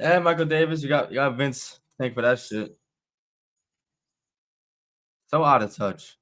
[SPEAKER 1] Yeah, Michael Davis, you got Vince. Thank for that shit. So out of touch.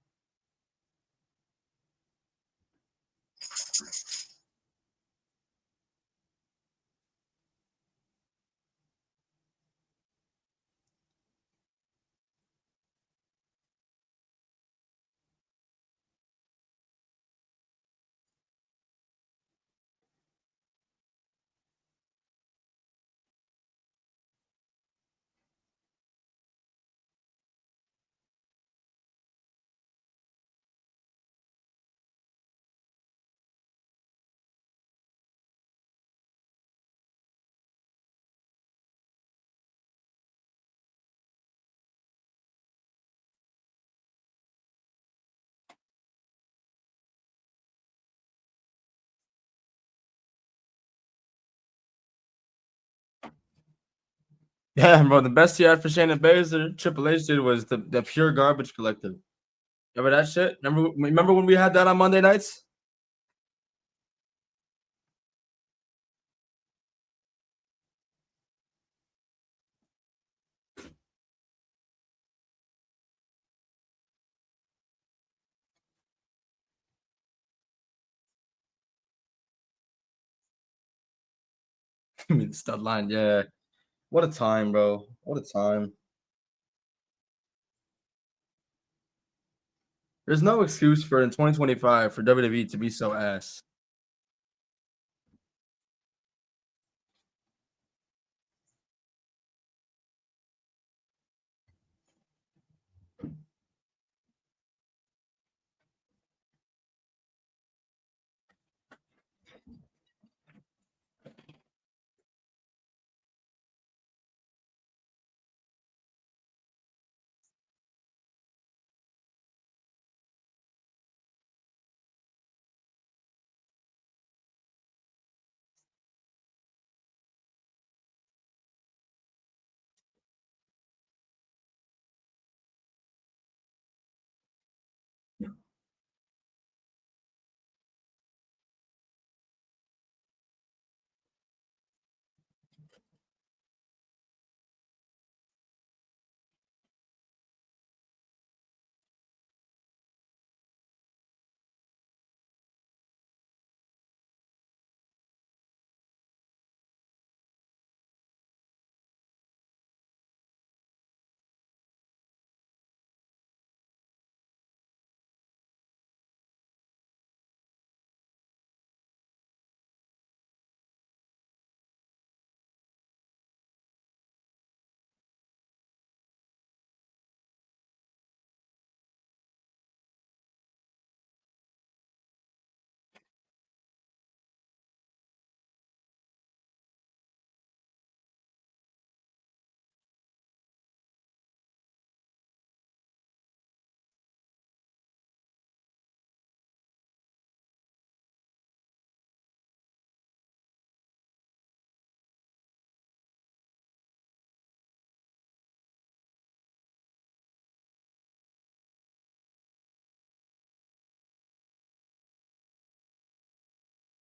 [SPEAKER 1] Yeah, bro. The best he had for Shayna Baszler, Triple H did was the pure garbage collective. Remember that shit? Remember when we had that on Monday nights? I mean, stud line. Yeah. What a time, bro. What a time. There's no excuse for in 2025 for WWE to be so ass.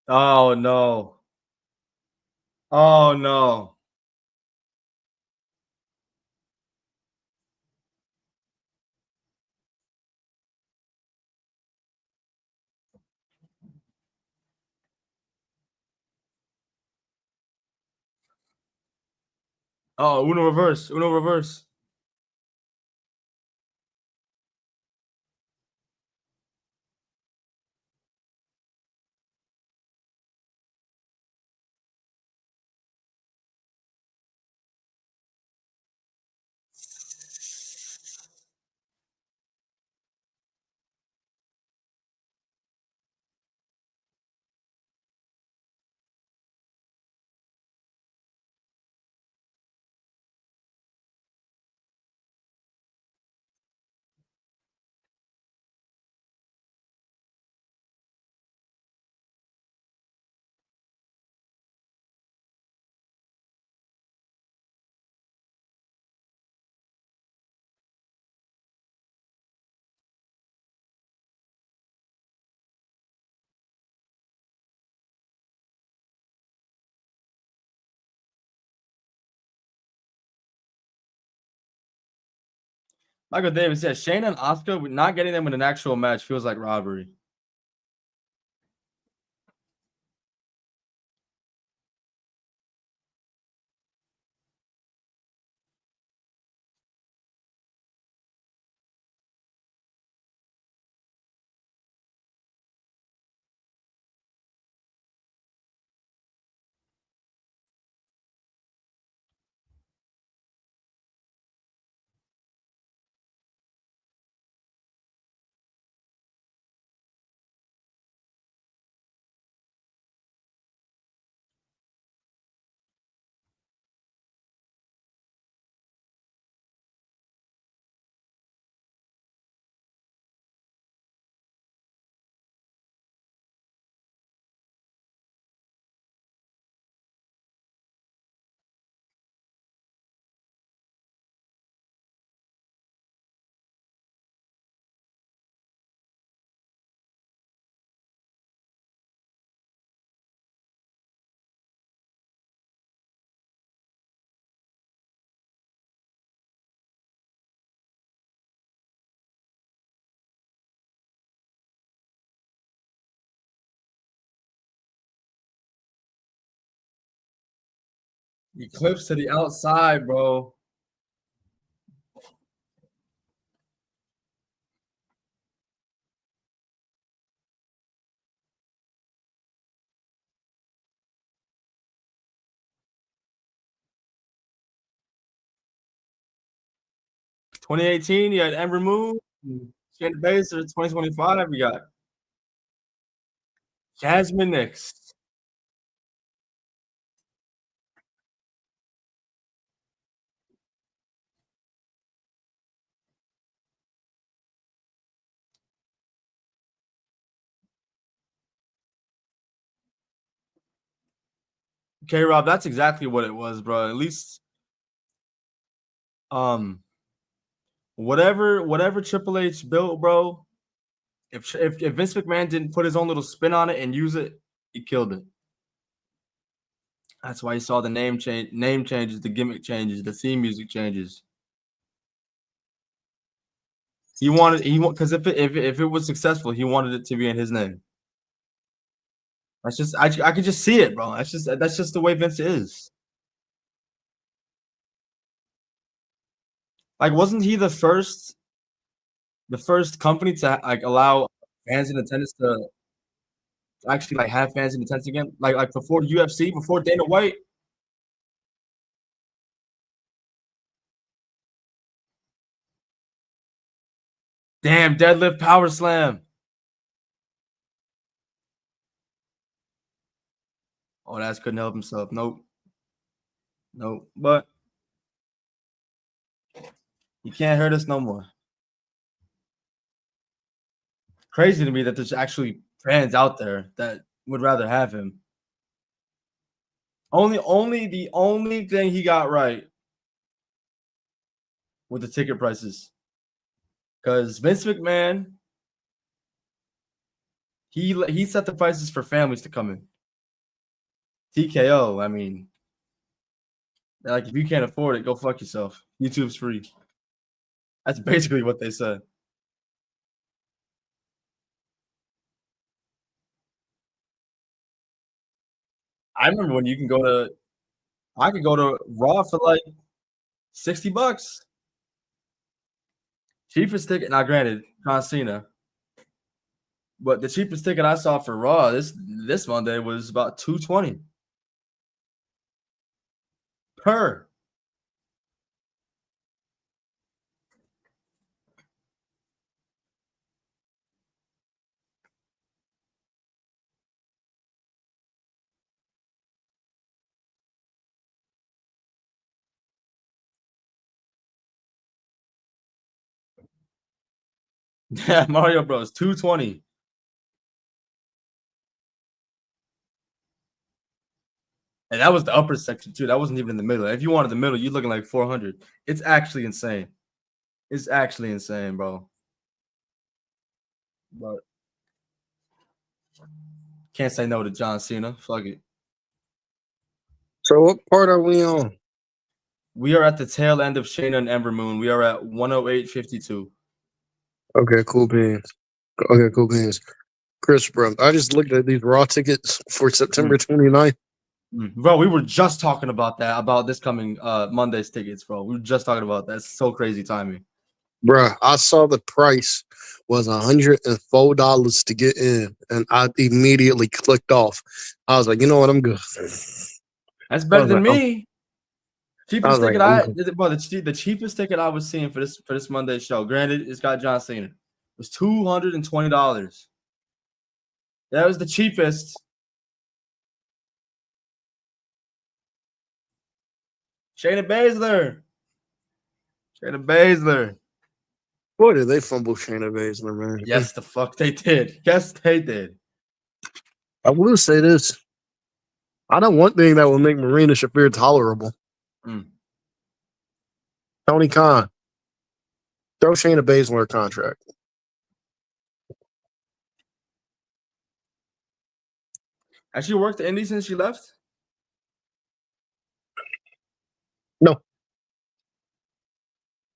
[SPEAKER 1] Oh no. Oh no. Oh, Uno reverse. Uno reverse. Michael Davis said Shayna and Asuka not getting them in an actual match feels like robbery. Eclipse to the outside, bro. (2018) you had Ember Moon. Shayna Baszler. 2025 we got Jasmine next. Okay, Rob, that's exactly what it was, bro. At least, whatever Triple H built, bro. If Vince McMahon didn't put his own little spin on it and use it, he killed it. That's why you saw the name changes, the gimmick changes, the theme music changes. He because if it was successful, he wanted it to be in his name. That's just I could just see it, bro. That's just the way Vince is. Like, wasn't he the first company to like allow fans in attendance to actually like have fans in attendance again? Like before UFC, before Dana White. Damn, deadlift power slam. Oh, that's couldn't help himself. Nope. Nope. But he can't hurt us no more. Crazy to me that there's actually fans out there that would rather have him. The only thing he got right with the ticket prices. Because Vince McMahon, he set the prices for families to come in. TKO, I mean, like if you can't afford it, go fuck yourself. YouTube's free. That's basically what they said. I remember when I could go to Raw for like $60. Cheapest ticket, now granted, John Cena. But the cheapest ticket I saw for Raw this Monday was about $220 per. Yeah, Mario Bros. $220. And that was the upper section too. That wasn't even in the middle. If you wanted the middle, you're looking like 400. It's actually insane. It's actually insane, bro. But can't say no to John Cena. Fuck it.
[SPEAKER 3] So what part are we on?
[SPEAKER 1] We are at the tail end of Shayna and Ember Moon. We are at 108.52.
[SPEAKER 2] Okay, cool beans. Okay, cool beans. Chris, bro, I just looked at these Raw tickets for September 29th.
[SPEAKER 1] Bro, we were just talking about that, about this coming Monday's tickets, bro. We were just talking about that. It's so crazy timing.
[SPEAKER 2] Bruh, I saw the price was $104 to get in, and I immediately clicked off. I was like, you know what, I'm good.
[SPEAKER 1] That's better than me.
[SPEAKER 2] I
[SPEAKER 1] Cheapest
[SPEAKER 2] was
[SPEAKER 1] ticket
[SPEAKER 2] like,
[SPEAKER 1] bro, the cheapest ticket I was seeing for this Monday show. Granted, it's got John Cena. It was $220. That was the cheapest. Shayna Baszler. Shayna Baszler.
[SPEAKER 2] boy, did they fumble Shayna Baszler, man.
[SPEAKER 1] Yes, the fuck they did. Yes, they did.
[SPEAKER 2] I will say this. I know one thing that will make Marina Shafir tolerable. Tony Khan. Throw Shayna Baszler a contract.
[SPEAKER 1] Has she worked the Indies since she left?
[SPEAKER 2] No.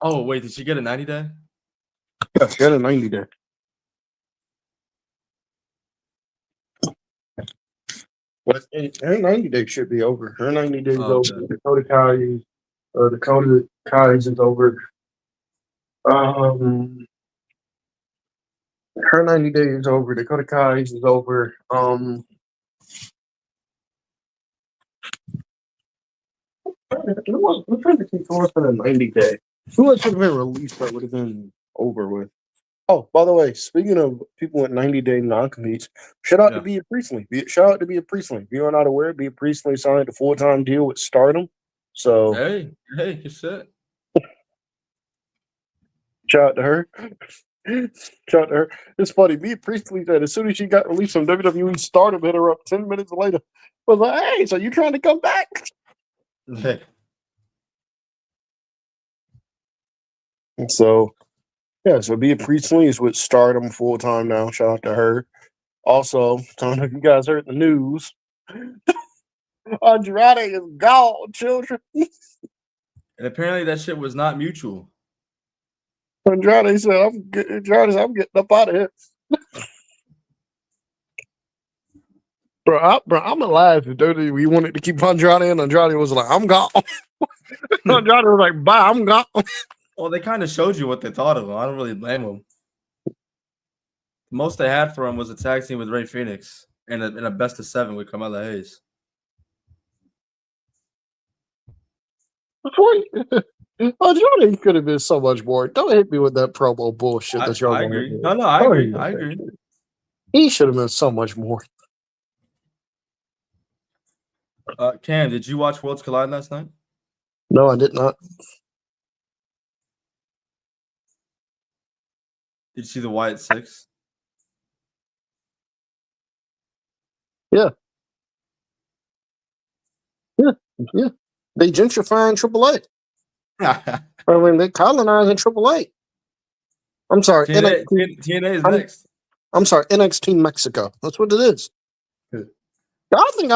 [SPEAKER 1] Oh, wait, did she get a 90-day?
[SPEAKER 2] Yeah, she had a 90-day. But her 90-day should be over. Her 90 days over. Dakota Kai's is over. Her 90 days is over. Dakota Kai's is over. I'm trying to think who was for the 90-day. Who else should have been released that would have been over with? Oh, by the way, speaking of people with 90-day non-competes, shout out to Bea Priestley. Shout out to Bea Priestley. If you're not aware, Bea Priestley signed a full-time deal with Stardom. So
[SPEAKER 1] hey, good shit.
[SPEAKER 2] Shout out to her. Shout out to her. It's funny. Bea Priestley said as soon as she got released from WWE, Stardom hit her up 10 minutes later. Was like, hey, so you trying to come back? So, yeah, so Bea Priestley is with Stardom full time now. Shout out to her. Also, I don't know if you guys heard the news. Andrade is gone, children.
[SPEAKER 1] And apparently that shit was not mutual.
[SPEAKER 2] Andrade said, I'm getting up out of here. Bro, I'm alive. If WWE wanted to keep Andrade in, Andrade was like, I'm gone. Andrade was like, bye, I'm gone.
[SPEAKER 1] Well, they kind of showed you what they thought of him. I don't really blame them. The most they had for him was a tag team with Rey Fenix and a best of 7 with Carmella Hayes.
[SPEAKER 2] Andrade could have been so much more. Don't hit me with that promo bullshit that y'all want to do.
[SPEAKER 1] No, I agree.
[SPEAKER 2] He should have been so much more.
[SPEAKER 1] Cam, did you watch Worlds Collide last night?
[SPEAKER 2] No, I did not.
[SPEAKER 1] Did you see the Wyatt 6?
[SPEAKER 2] Yeah. They gentrifying AAA. I mean, they colonizing AAA. I'm sorry.
[SPEAKER 1] TNA is next.
[SPEAKER 2] I'm sorry, NXT Mexico. That's what it is. Y'all think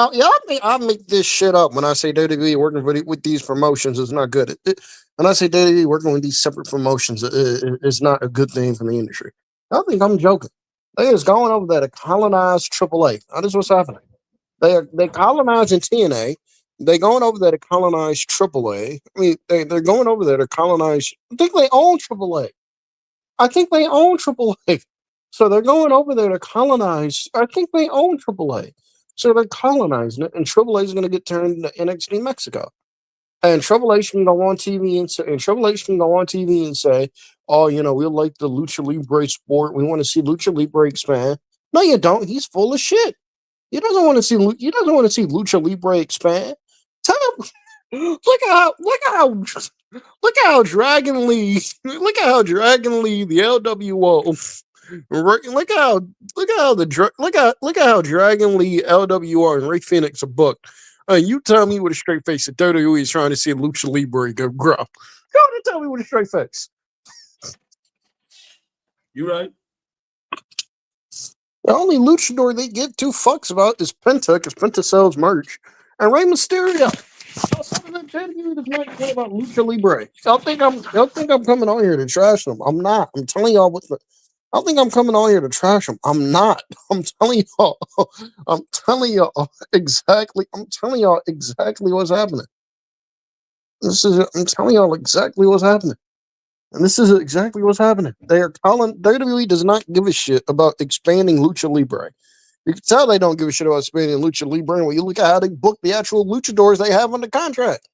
[SPEAKER 2] I make this shit up when I say WWE working with these promotions is not good. When I say WWE working with these separate promotions is not a good thing for the industry. I think I'm joking. They is going over there to colonize AAA. That is what's happening. They colonizing TNA. They going over there to colonize AAA. I mean, they're going over there to colonize. I think they own AAA. So they're going over there to colonize. I think they own AAA. So they're colonizing it, and AAA is going to get turned into NXT Mexico. And AAA can go on TV and say, "Oh, we like the Lucha Libre sport. We want to see Lucha Libre expand." No, you don't. He's full of shit. He doesn't want to see Lucha Libre expand. Tell him, look at how Dragon Lee, the LWO. Look at how Dragon Lee, LWR, and Ray Phoenix are booked. You tell me with a straight face that WWE is trying to see Lucha Libre grow. Go on and tell me with a straight face.
[SPEAKER 1] You right.
[SPEAKER 2] The only luchador they give two fucks about is Penta, because Penta sells merch, and Rey Mysterio. WWE does not care about Lucha Libre. Y'all think I'm coming on here to trash them? I'm not. I'm telling y'all what the. I think I'm coming on here to trash them. I'm not. I'm telling y'all. I'm telling y'all exactly. I'm telling y'all exactly what's happening. I'm telling y'all exactly what's happening. And this is exactly what's happening. They are telling WWE does not give a shit about expanding Lucha Libre. You can tell they don't give a shit about expanding Lucha Libre when you look at how they book the actual luchadors they have under contract.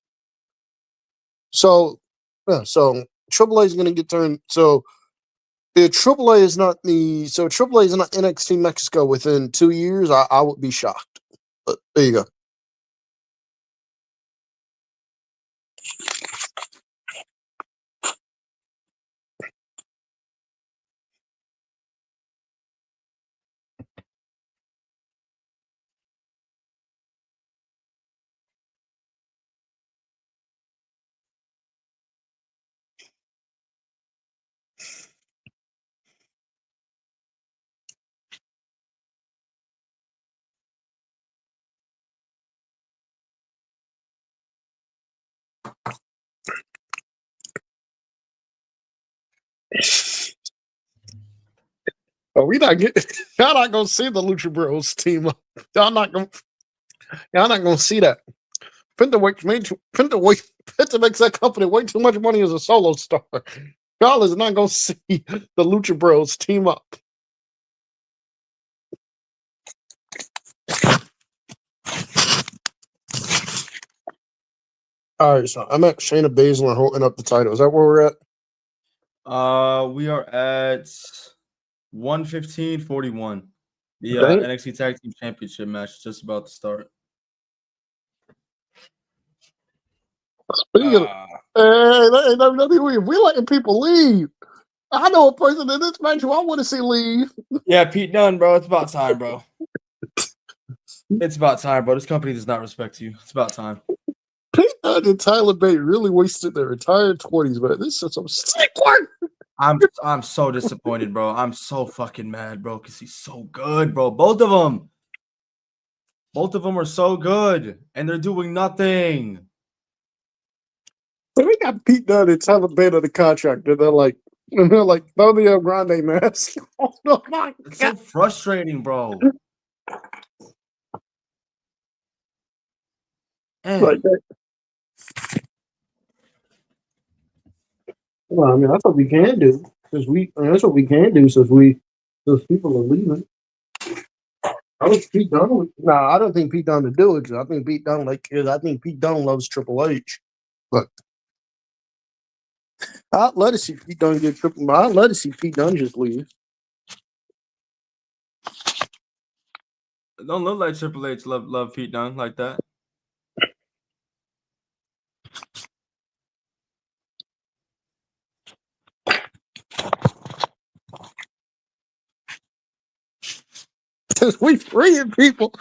[SPEAKER 2] So, yeah, so AAA is going to get turned. So, if AAA is not NXT Mexico within 2 years, I would be shocked. But there you go. Oh, we not getting. Y'all not gonna see the Lucha Bros team up. Y'all not gonna see that. Penta makes that company way too much money as a solo star. Y'all is not gonna see the Lucha Bros team up. All right, so I'm at Shayna Baszler holding up the title. Is that where we're at?
[SPEAKER 1] We are at 115.41. The
[SPEAKER 2] Dang.
[SPEAKER 1] NXT Tag Team Championship match is just about to start.
[SPEAKER 2] Speaking of, hey, WWE, we letting people leave. I know a person in this match who I want to see leave.
[SPEAKER 1] Yeah, Pete Dunne, bro. It's about time, bro. It's about time, bro. This company does not respect you. It's about time.
[SPEAKER 2] Pete Dunne and Tyler Bate really wasted their entire 20s, man. This is some sick work.
[SPEAKER 1] I'm so disappointed, bro. I'm so fucking mad, bro, because he's so good, bro. Both of them are so good, and they're doing nothing.
[SPEAKER 2] So we got Pete Dunne and Tyler Bate on the contract, and they're like, throw the El Grande mask. Oh no, my
[SPEAKER 1] It's
[SPEAKER 2] God.
[SPEAKER 1] so frustrating, bro.
[SPEAKER 2] Like that. Well, I mean, that's what we can do because that's what we can do since people are leaving. I think Pete Dunne. I don't think Pete Dunne would do it because I think Pete Dunne loves Triple H. But I'd love to see Pete Dunne get Triple. I'd love to see Pete Dunne just leave.
[SPEAKER 1] It don't look like Triple H love Pete Dunne like that.
[SPEAKER 2] Since we freeing people.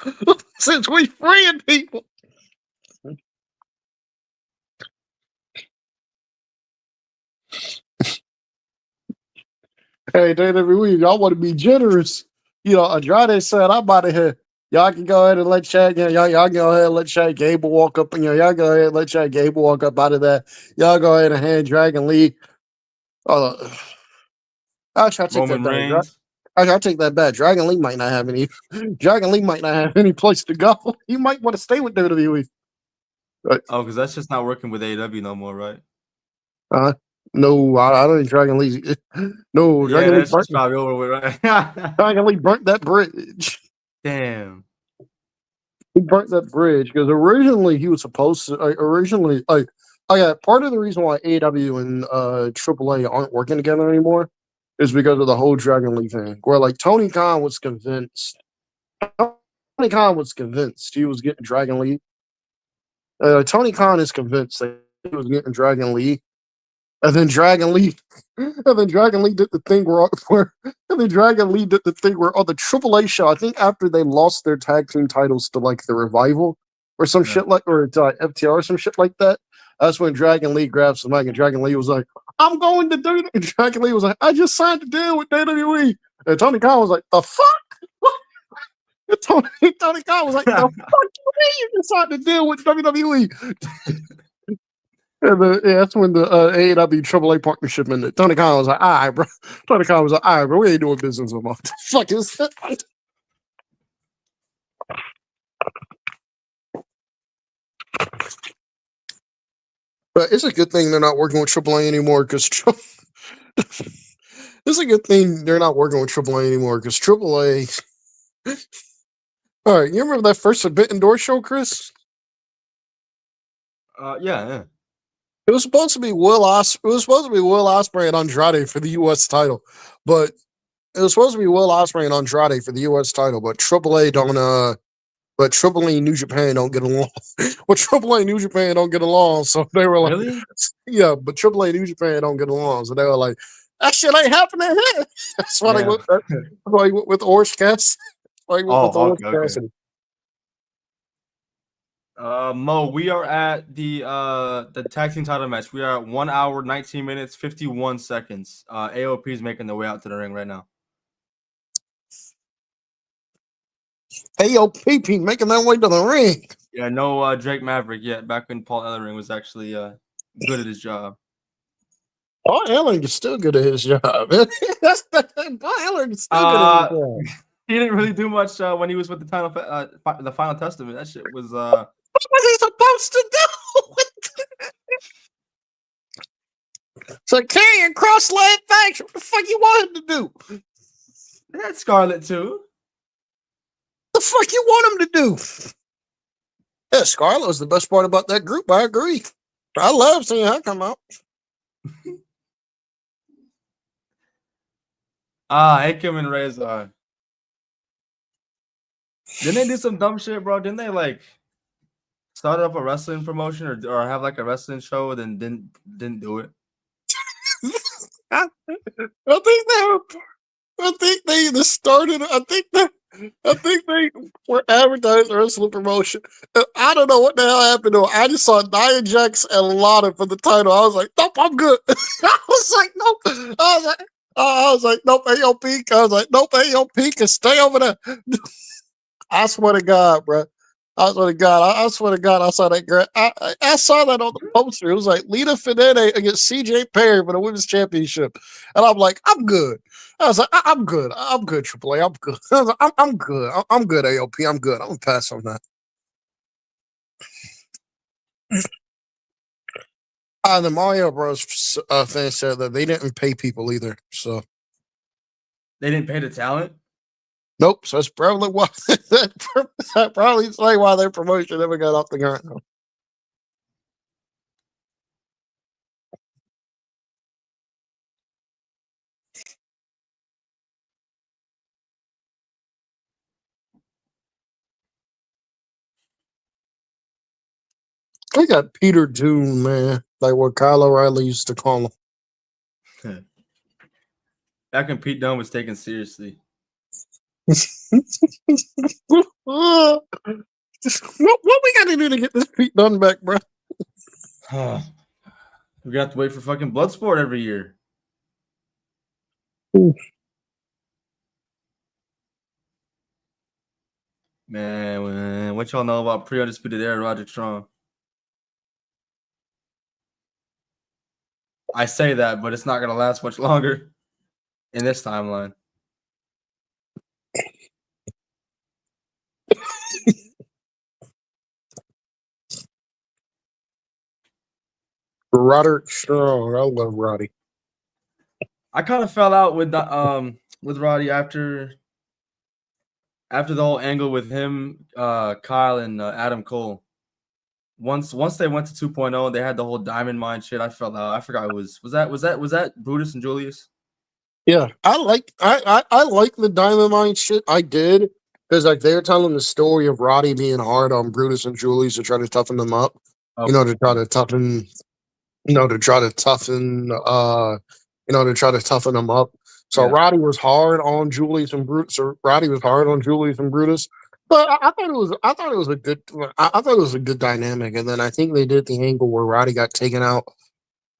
[SPEAKER 2] Hey, every week, y'all want to be generous. Andrade said, I'm out of here. Y'all can go ahead and let Chad, y'all go ahead and let Chad Gable walk up, and y'all go ahead and let Chad Gable walk up out of that. Y'all go ahead and hand Dragon Lee. I'll try to take
[SPEAKER 1] Roman
[SPEAKER 2] that back.
[SPEAKER 1] Reigns.
[SPEAKER 2] I'll take that back. Dragon Lee might not have any. Dragon Lee might not have any place to go. He might want to stay with WWE. Right.
[SPEAKER 1] Oh, because that's just not working with AEW no more, right?
[SPEAKER 2] No, I don't think Dragon Lee. No,
[SPEAKER 1] Yeah,
[SPEAKER 2] Dragon Lee
[SPEAKER 1] that's just probably over with, right?
[SPEAKER 2] Dragon Lee burnt that bridge.
[SPEAKER 1] Damn.
[SPEAKER 2] He burnt that bridge because originally he was supposed to. Part of the reason why AEW and AAA aren't working together anymore is because of the whole Dragon Lee thing. Where like Tony Khan was convinced he was getting Dragon Lee. Tony Khan is convinced that he was getting Dragon Lee. And then Dragon Lee did the thing where on the AAA show, I think after they lost their tag team titles to like the Revival or some shit like, or to FTR or some shit like that. That's when Dragon Lee grabs the mic and Dragon Lee was like, I'm going to do it. And Dragon Lee was like, I just signed a deal with WWE. And Tony Khan was like, the fuck?
[SPEAKER 3] Tony Khan was like, "The fuck you decided to deal with WWE?" And that's when the AEW AAA partnership ended. Tony Khan was like, "All right, bro." Tony Khan was like, "All right, bro, we ain't doing business no more." What the fuck is that? But it's a good thing they're not working with AAA anymore because it's a good thing they're not working with AAA anymore because AAA. All right, you remember that first Forbidden Door show, Chris?
[SPEAKER 1] Yeah.
[SPEAKER 3] It was supposed to be Will Ospreay and Andrade for the U.S. title, but it was supposed to be Will Ospreay and Andrade for the U.S. title, but AAA don't. But AAA and New Japan don't get along. Well, AAA and New Japan don't get along, so they were like,
[SPEAKER 1] Really?
[SPEAKER 3] "Yeah," but AAA and New Japan don't get along, so they were like, "That shit ain't happening here." That's why they
[SPEAKER 1] Yeah.
[SPEAKER 3] went. That's why he went with Orange Cassidy. Why he went with
[SPEAKER 1] Oh,
[SPEAKER 3] Orange
[SPEAKER 1] okay.
[SPEAKER 3] Cassidy.
[SPEAKER 1] Mo, we are at the tag team title match. We are at 1 hour, 19 minutes, 51 seconds. AOP is making their way out to the ring right now.
[SPEAKER 3] AOP making their way to the ring.
[SPEAKER 1] Yeah, no Drake Maverick yet. Back when Paul Ellering was actually good at his job.
[SPEAKER 3] Paul Ellering is still good at his job. Paul Ellering is still good at his job.
[SPEAKER 1] He didn't really do much when he was with the Final Testament. That shit was
[SPEAKER 3] What was he supposed to do? So carrying cross-leg faction. What the fuck you want him to do?
[SPEAKER 1] They had Scarlett too.
[SPEAKER 3] The fuck you want him to do? Yeah, Scarlett was the best part about that group. I agree. I love seeing her come out.
[SPEAKER 1] Akim and Razor. Didn't they do some dumb shit, bro? Didn't they like start up a wrestling promotion or have like a wrestling show and then didn't do it?
[SPEAKER 3] I think they either started. I think they were advertising wrestling promotion. I don't know what the hell happened to it. I just saw Nia Jax and Lana for the title. I was like, nope, I'm good. I was like, nope. I was like, nope, AOP. I was like, nope, AOP can stay over there. I swear to God, bro. I swear to God, I saw that. I saw that on the poster. It was like Lita Finette against CJ Perry for the women's championship, and I'm like, I'm good. I was like, I'm good. I'm good, AAA. I'm good. I was like, I'm good. I'm good, AOP. I'm good. I'm gonna pass on that. The Mario Bros. Fan said that they didn't pay people either. So
[SPEAKER 1] they didn't pay the talent.
[SPEAKER 3] Nope. So that's probably why that probably explains why their promotion never got off the ground. I got Peter Doom, man, like what Kyle O'Reilly used to call him.
[SPEAKER 1] Back when Pete Dunne was taken seriously.
[SPEAKER 3] What we got to do to get this Pete Dunne back, bro?
[SPEAKER 1] We got to wait for fucking Bloodsport every year.
[SPEAKER 3] Ooh.
[SPEAKER 1] Man, what y'all know about pre-undisputed era Roderick Strong? I say that, but it's not gonna last much longer in this timeline.
[SPEAKER 3] Roderick Strong, I love Roddy.
[SPEAKER 1] I kind of fell out with Roddy after the whole angle with him, Kyle, and Adam Cole. Once they went to 2.0, they had the whole Diamond Mine shit. I fell out. I forgot it was that Brutus and Julius?
[SPEAKER 3] Yeah, I like the Diamond Mine shit. I did because like they were telling the story of Roddy being hard on Brutus and Julius to try to toughen them up.
[SPEAKER 1] Okay.
[SPEAKER 3] To try to toughen them up. So yeah. Roddy was hard on Julius and Brutus. But I thought it was a good dynamic. And then I think they did the angle where Roddy got taken out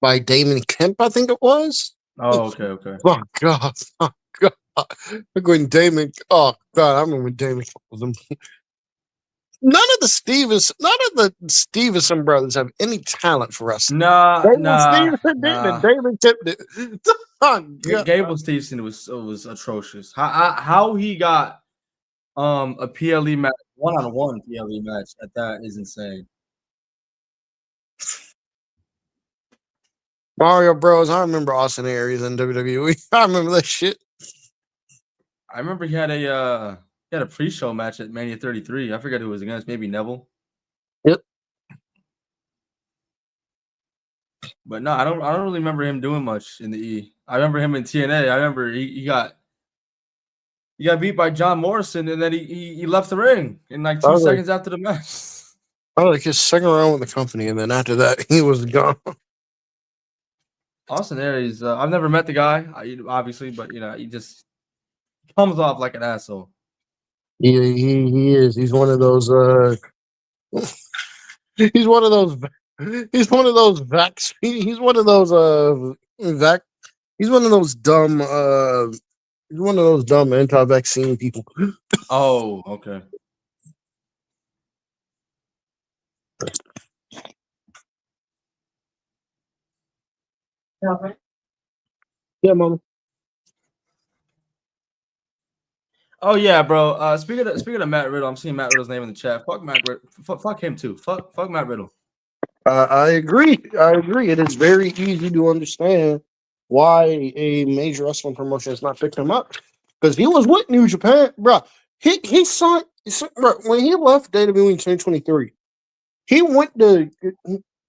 [SPEAKER 3] by Damon Kemp, I think it was.
[SPEAKER 1] Oh, okay.
[SPEAKER 3] Oh God. Look when Damon. Oh God, I remember when Damon was them. None of the Stevenson brothers have any talent for wrestling.
[SPEAKER 1] Nah,
[SPEAKER 3] Damon
[SPEAKER 1] nah,
[SPEAKER 3] Stevenson did it.
[SPEAKER 1] nah.
[SPEAKER 3] Damon tipped it. Oh, God.
[SPEAKER 1] Gable Stevenson was atrocious. How he got a PLE match, 1-on-1 PLE match at that is insane.
[SPEAKER 3] Mario Bros. I remember Austin Aries in WWE. I remember that shit.
[SPEAKER 1] I remember he had a pre-show match at Mania 33. I forget who it was against, maybe Neville.
[SPEAKER 3] Yep.
[SPEAKER 1] But no, I don't really remember him doing much in the E. I remember him in TNA. I remember he got beat by John Morrison, and then he left the ring in like 2 seconds after the match.
[SPEAKER 3] I like his second round with the company, and then after that, he was gone.
[SPEAKER 1] Austin Aries, I've never met the guy, obviously, but he just comes off like an asshole.
[SPEAKER 3] He is. He's one of those. He's one of those. He's one of those vaccine. He's one of those He's one of those dumb. He's one of those dumb anti-vaccine people.
[SPEAKER 1] Oh, okay.
[SPEAKER 3] Yeah, mama.
[SPEAKER 1] Oh yeah, bro. Speaking of Matt Riddle, I'm seeing Matt Riddle's name in the chat. Fuck Matt Riddle. Fuck him too. Fuck Matt Riddle.
[SPEAKER 3] I agree. It is very easy to understand why a major wrestling promotion has not picked him up, because he was with New Japan, bro. He signed, bro, when he left WWE in 2023. He went to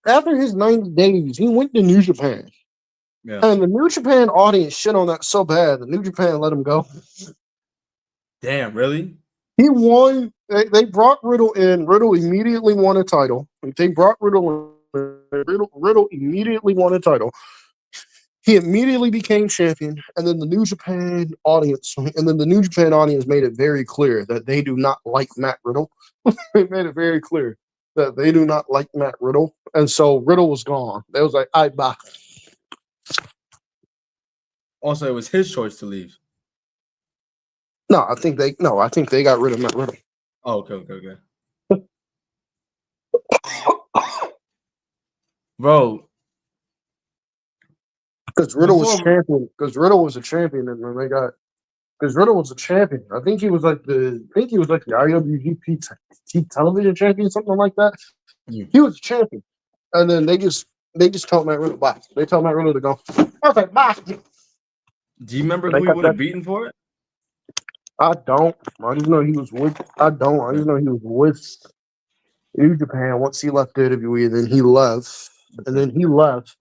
[SPEAKER 3] after his 90 days. He went to New Japan, and the New Japan audience shit on that so bad. The New Japan let him go.
[SPEAKER 1] Damn, really?
[SPEAKER 3] He won. They brought Riddle in. Riddle immediately won a title. They brought Riddle in. Riddle immediately won a title. He immediately became champion, and then the New Japan audience made it very clear that they do not like Matt Riddle. They made it very clear that they do not like Matt Riddle, and so Riddle was gone. They was like, "I bye."
[SPEAKER 1] Also, it was his choice to leave.
[SPEAKER 3] No, I think they got rid of Matt Riddle.
[SPEAKER 1] Oh, okay. Bro,
[SPEAKER 3] because Riddle was champion. Because Riddle was a champion, and then they got. Because Riddle was a champion. I think he was like the IWGP television champion, something like that. He was a champion, and then they just told Matt Riddle bye. They told Matt Riddle to go. Okay, bye.
[SPEAKER 1] Do you remember who he would have beaten for it?
[SPEAKER 3] I don't. I just know he was with. I don't. I just know he was with New Japan once he left WWE, and then he left, and then he left.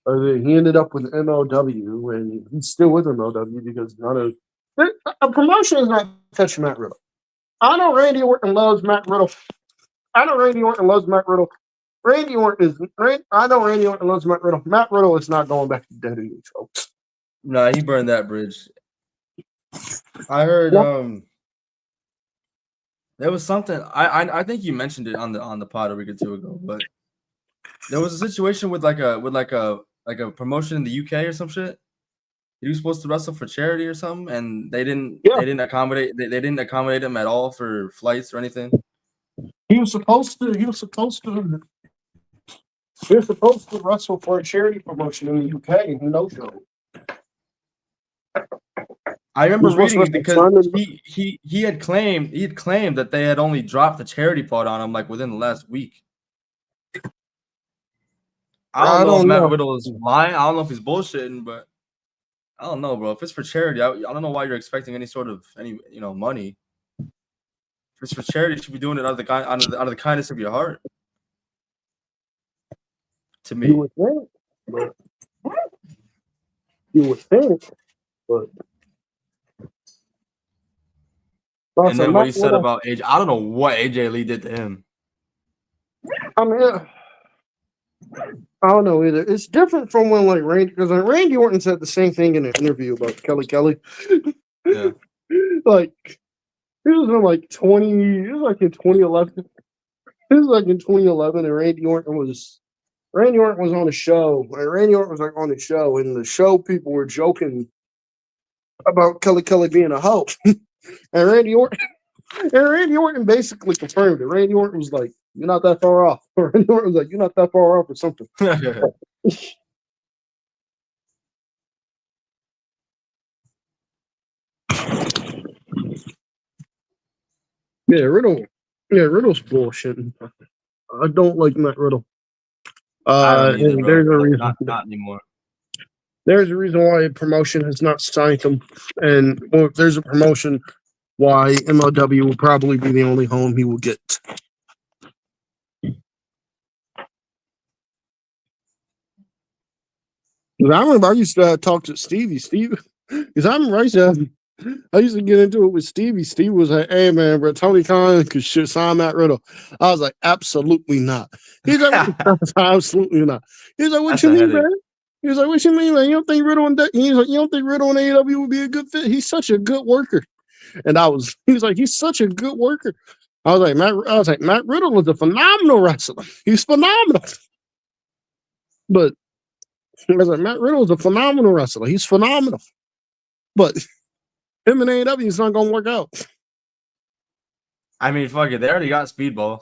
[SPEAKER 3] He ended up with MLW, and he's still with MLW because a promotion is not touching Matt Riddle. I know Randy Orton loves Matt Riddle. I know Randy Orton loves Matt Riddle. I know Randy Orton loves Matt Riddle. Matt Riddle is not going back to WWE, folks.
[SPEAKER 1] Nah, he burned that bridge. I heard there was something. I think you mentioned it on the pod a week or two ago, but there was a situation with a promotion in the UK or some shit. He was supposed to wrestle for charity or something, and they didn't accommodate him at all for flights or anything.
[SPEAKER 3] He was supposed to wrestle for a charity promotion in the UK, and he no-showed.
[SPEAKER 1] I remember reading it because he had claimed that they had only dropped the charity part on him like within the last week. I don't know if Matt Riddle is lying. I don't know if he's bullshitting, but I don't know, bro. If it's for charity, I don't know why you're expecting any money. If it's for charity, you should be doing it out of the kindness of your heart. To me,
[SPEAKER 3] you would think, but.
[SPEAKER 1] And then what he said about AJ, I don't know what AJ Lee did to him.
[SPEAKER 3] I mean, I don't know either. It's different from when Randy Orton said the same thing in an interview about Kelly.
[SPEAKER 1] Yeah.
[SPEAKER 3] Like it was in like 2011. It was like in 2011, and Randy Orton was on a show. Randy Orton was like on the show, and the show people were joking about Kelly being a hoe. and Randy Orton basically confirmed it. Randy Orton was like, "You're not that far off." Or Randy Orton was like, "You're not that far off," or something. Yeah, Riddle. Yeah, Riddle's bullshit. I don't like Matt Riddle.
[SPEAKER 1] I don't either,
[SPEAKER 3] And
[SPEAKER 1] bro.
[SPEAKER 3] there's a reason.
[SPEAKER 1] Not anymore.
[SPEAKER 3] There's a reason why a promotion has not signed him, and well, there's a promotion why MLW will probably be the only home he will get. I remember I used to talk to Stevie, because I remember I used to get into it with Stevie. Steve was like, "Hey man, bro, Tony Khan could shit sign Matt Riddle." I was like, "Absolutely not." He's like, "Absolutely not." He's like, "What
[SPEAKER 1] That's
[SPEAKER 3] you
[SPEAKER 1] a
[SPEAKER 3] mean,
[SPEAKER 1] headache.
[SPEAKER 3] man?" He was like, "What you mean, man? You don't think Riddle and he's like, you don't think Riddle and AEW would be a good fit? He's such a good worker." And he was like, "He's such a good worker." I was like, Matt Riddle is a phenomenal wrestler. He's phenomenal. But I was like, Matt Riddle is a phenomenal wrestler. He's phenomenal. But him and AEW is not gonna work out.
[SPEAKER 1] I mean, fuck it. They already got Speedball.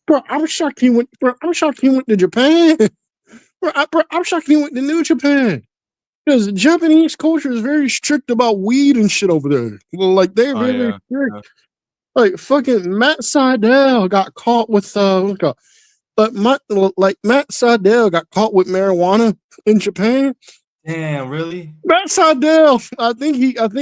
[SPEAKER 3] Bro, I'm shocked he went. Bro, I'm shocked he went to Japan. I'm shocked he went to New Japan. Because the Japanese culture is very strict about weed and shit over there. Well, like they're very, very strict.
[SPEAKER 1] Yeah.
[SPEAKER 3] Like fucking Matt Sydal got caught with but Matt Sydal got caught with marijuana in Japan.
[SPEAKER 1] Damn, really?
[SPEAKER 3] Matt Sydal, I think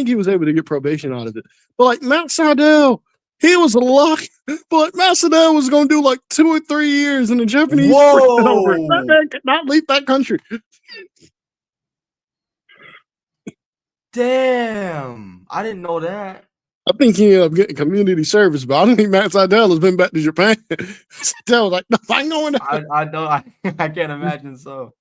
[SPEAKER 3] he was able to get probation out of it. But like Matt Sydal, he was lucky. But Matt Sydal was gonna do like 2 or 3 years in the Japanese prison over. That man could not leave that country.
[SPEAKER 1] Damn, I didn't know that.
[SPEAKER 3] I think he ended up getting community service, but I don't think Matt Sydal has been back to Japan. Sydal was like, "No, I ain't going there."
[SPEAKER 1] I don't. I can't imagine so.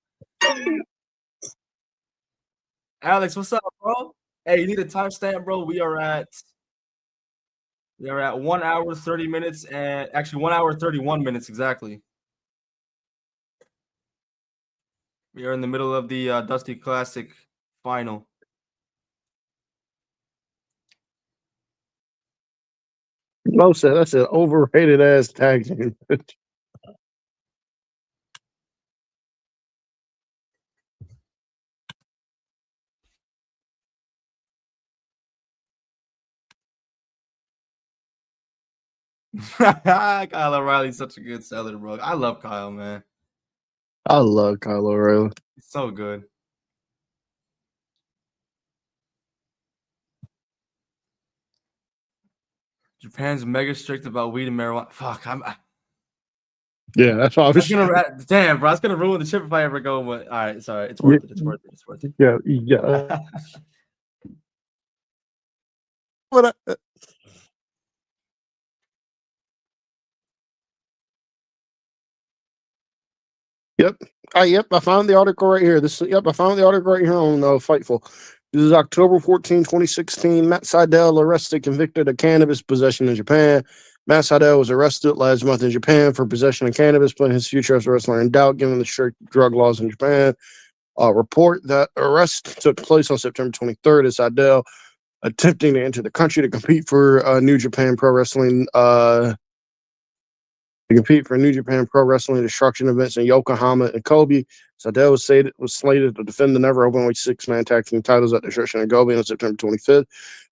[SPEAKER 1] Alex, what's up, bro? Hey, you need a timestamp, bro? We are at 1 hour 30 minutes and actually 1 hour 31 minutes exactly. We are in the middle of the Dusty Classic final.
[SPEAKER 3] Mo said that's an overrated ass tag team.
[SPEAKER 1] Kyle O'Reilly's such a good seller, bro. I love Kyle, man.
[SPEAKER 3] I love Kyle O'Reilly.
[SPEAKER 1] He's so good. Japan's mega strict about weed and marijuana. Fuck,
[SPEAKER 3] Yeah, that's why I was
[SPEAKER 1] gonna damn, bro. It's gonna ruin the trip if I ever go. But all right, sorry, it's worth it. It's worth it. It's worth it.
[SPEAKER 3] Yeah. But yep. I found the article right here. I found the article right here on Fightful. This is October 14, 2016. Matt Sydal arrested, convicted of cannabis possession in Japan. Matt Sydal was arrested last month in Japan for possession of cannabis, putting his future as a wrestler in doubt given the strict drug laws in Japan. Report that arrest took place on September 23rd as Sydal attempting to enter the country to compete for New Japan Pro Wrestling destruction events in Yokohama and Kobe. Sydal was slated to defend the never openweight 6-man tag team titles at the Destruction in Kobe on September 25th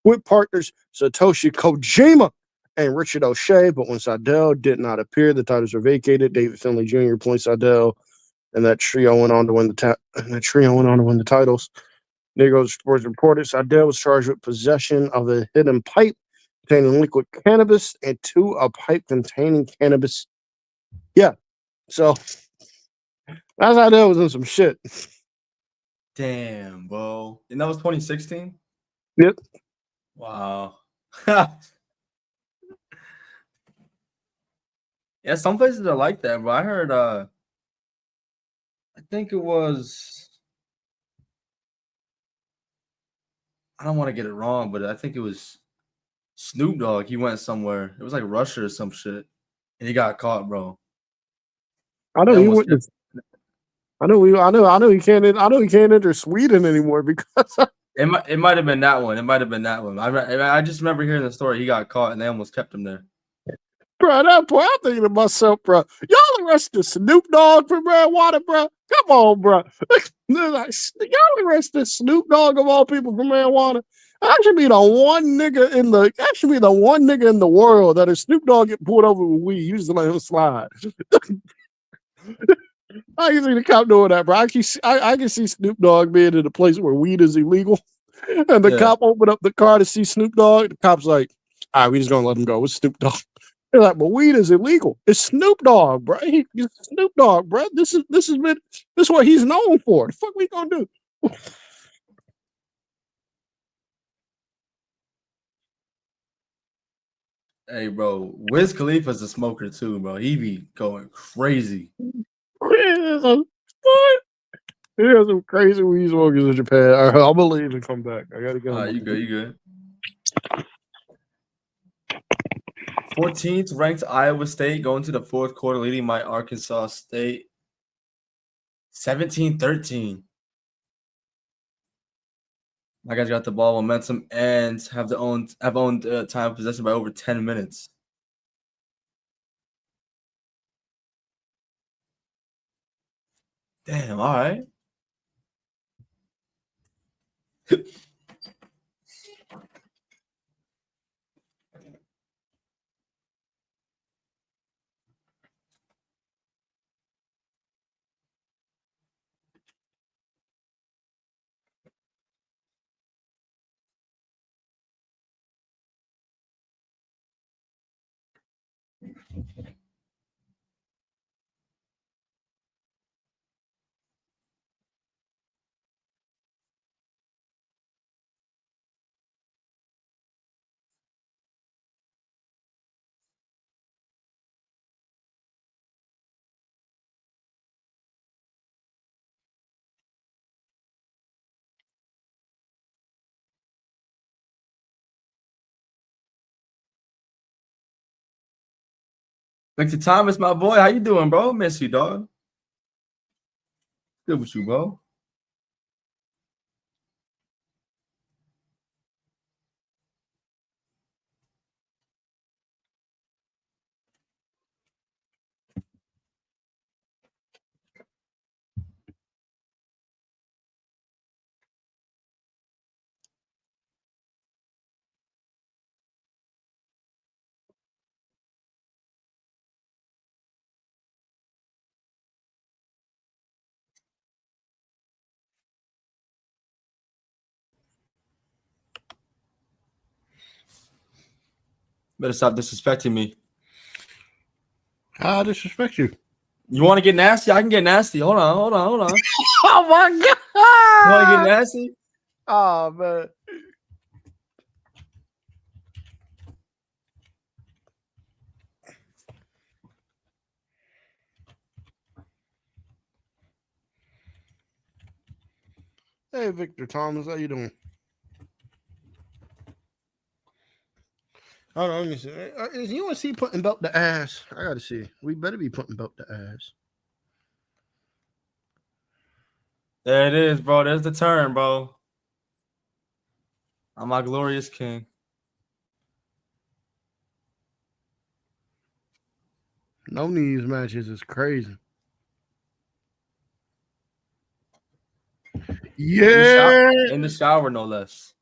[SPEAKER 3] with partners Satoshi Kojima and Richard O'Shea. But when Sydal did not appear, the titles were vacated. David Finlay Jr. replaced Sydal, and that trio went on to win the titles. Negro Sports reported Sydal was charged with possession of a hidden pipe containing liquid cannabis and a pipe containing cannabis. Yeah, so that's how that was in some shit.
[SPEAKER 1] Damn, bro. And that was 2016?
[SPEAKER 3] Yep.
[SPEAKER 1] Wow. Yeah, some places are like that, bro. I heard I think it was, I don't want to get it wrong, but I think it was Snoop Dogg. He went somewhere. It was like Russia or some shit. And he got caught, bro.
[SPEAKER 3] I know he went to, I know he can't enter Sweden anymore because
[SPEAKER 1] It might have been that one. It might have been that one. I just remember hearing the story. He got caught and they almost kept him there.
[SPEAKER 3] Bro, at that point, I'm thinking to myself, bro, y'all arrested Snoop Dogg for marijuana, bro. Come on, bro. Like, y'all arrested Snoop Dogg of all people for marijuana. I should be the one nigga in the world that if Snoop Dogg get pulled over with weed, you just let him slide. I can see the cop doing that, bro. I can see Snoop Dogg being in a place where weed is illegal, and the cop opened up the car to see Snoop Dogg. The cop's like, "All right, we just gonna let him go. It's Snoop Dogg." They're like, "But weed is illegal. It's Snoop Dogg, bro. It's Snoop Dogg, bro. This is what he's known for. The fuck we gonna do?"
[SPEAKER 1] Hey, bro, Wiz Khalifa's a smoker too, bro. He be going crazy.
[SPEAKER 3] What? There's some crazy weed smokers in Japan. All right, I'll believe and come back. I gotta go.
[SPEAKER 1] All right, you good. 14th ranked Iowa State going to the fourth quarter, leading by Arkansas State 17-13. My guys got the ball momentum and have owned time of possession by over 10 minutes. Damn, all right. Victor Thomas, my boy, how you doing, bro? Miss you, dog. Good with you, bro. Better stop disrespecting me.
[SPEAKER 3] How disrespect you?
[SPEAKER 1] You want to get nasty? I can get nasty. Hold on.
[SPEAKER 3] Oh my god!
[SPEAKER 1] You want to get nasty?
[SPEAKER 3] Oh man. Hey, Victor Thomas, how you doing? Hold on, let me see. Is UNC putting belt to ass? I gotta see. We better be putting belt to ass.
[SPEAKER 1] There it is, bro. There's the turn, bro. I'm my glorious king.
[SPEAKER 3] No knees matches is crazy. Yeah.
[SPEAKER 1] In the shower, no less.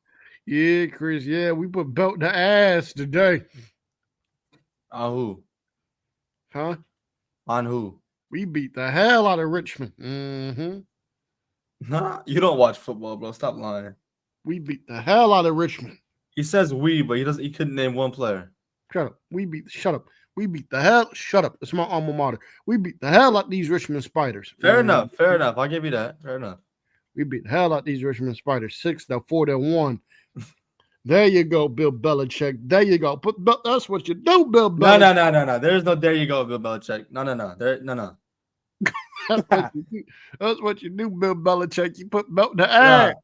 [SPEAKER 3] Yeah, Chris. Yeah, we put belt to ass today.
[SPEAKER 1] On who?
[SPEAKER 3] Huh?
[SPEAKER 1] On who?
[SPEAKER 3] We beat the hell out of Richmond. Mm-hmm.
[SPEAKER 1] Nah, you don't watch football, bro. Stop lying.
[SPEAKER 3] We beat the hell out of Richmond.
[SPEAKER 1] He says we, but he couldn't name one player.
[SPEAKER 3] Shut up. Shut up. We beat the hell. Shut up. It's my alma mater. We beat the hell out these Richmond Spiders.
[SPEAKER 1] Fair enough. I'll give you that. Fair enough.
[SPEAKER 3] We beat the hell out these Richmond Spiders. 6-4-1. There you go, Bill Belichick. There you go. That's what you do, Bill Belichick.
[SPEAKER 1] No. There's no there you go, Bill Belichick. No.
[SPEAKER 3] That's what you do, Bill Belichick. You put belt in the ass.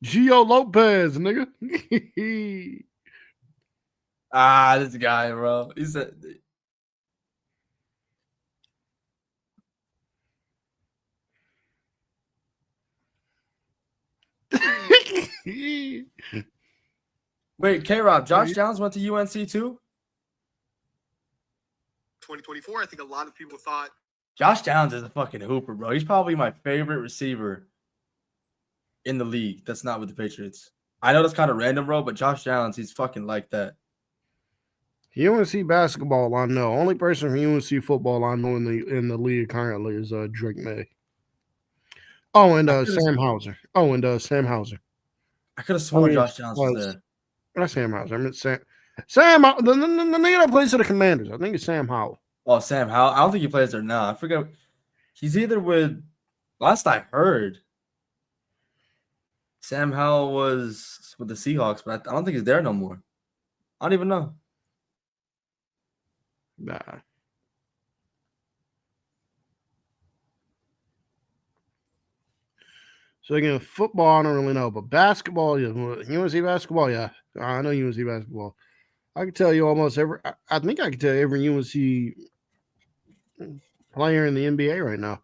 [SPEAKER 3] Gio Lopez, nigga.
[SPEAKER 1] This guy, bro. He said. Wait, K-Rob, Josh Downs went to UNC too?
[SPEAKER 3] 2024, I think a lot of people thought.
[SPEAKER 1] Josh Downs is a fucking hooper, bro. He's probably my favorite receiver in the league. That's not with the Patriots. I know that's kind of random, bro, but Josh Downs, he's fucking like that.
[SPEAKER 3] UNC basketball, I know. Only person from UNC football I know in the league currently is Drake May. Oh, and Sam Hauser. Sam Hauser.
[SPEAKER 1] I could have sworn Josh Downs was there.
[SPEAKER 3] Not Sam Hauser. I meant Sam. Sam, the nigga that plays for the Commanders. I think it's Sam Howell.
[SPEAKER 1] Oh, Sam Howell. I don't think he plays there now. I forget. He's either with. Last I heard, Sam Howell was with the Seahawks, but I don't think he's there no more. I don't even know.
[SPEAKER 3] Nah. So again, football, I don't really know, but basketball, yeah, UNC basketball, yeah, I know UNC basketball. I can tell you almost every. I think I can tell you every UNC player in the NBA right now.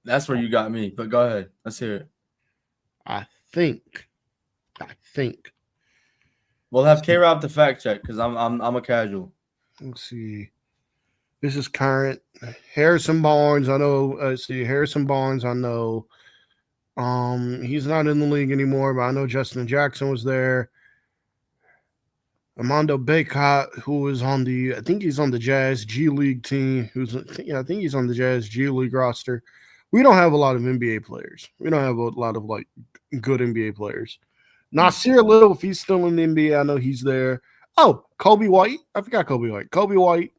[SPEAKER 1] That's where you got me. But go ahead, let's hear it.
[SPEAKER 3] I think.
[SPEAKER 1] We'll have K-Rob to fact check because I'm a casual.
[SPEAKER 3] Let's see. This is current. Harrison Barnes, I know. Let's see. Harrison Barnes, I know. He's not in the league anymore, but I know Justin Jackson was there. Armando Bacot, who is on the, I think he's on the Jazz G League team. I think he's on the Jazz G League roster. We don't have a lot of NBA players. We don't have a lot of like good NBA players. Nasir Little, if he's still in the NBA, I know he's there. Oh, Kobe White. I forgot Kobe White. Kobe White.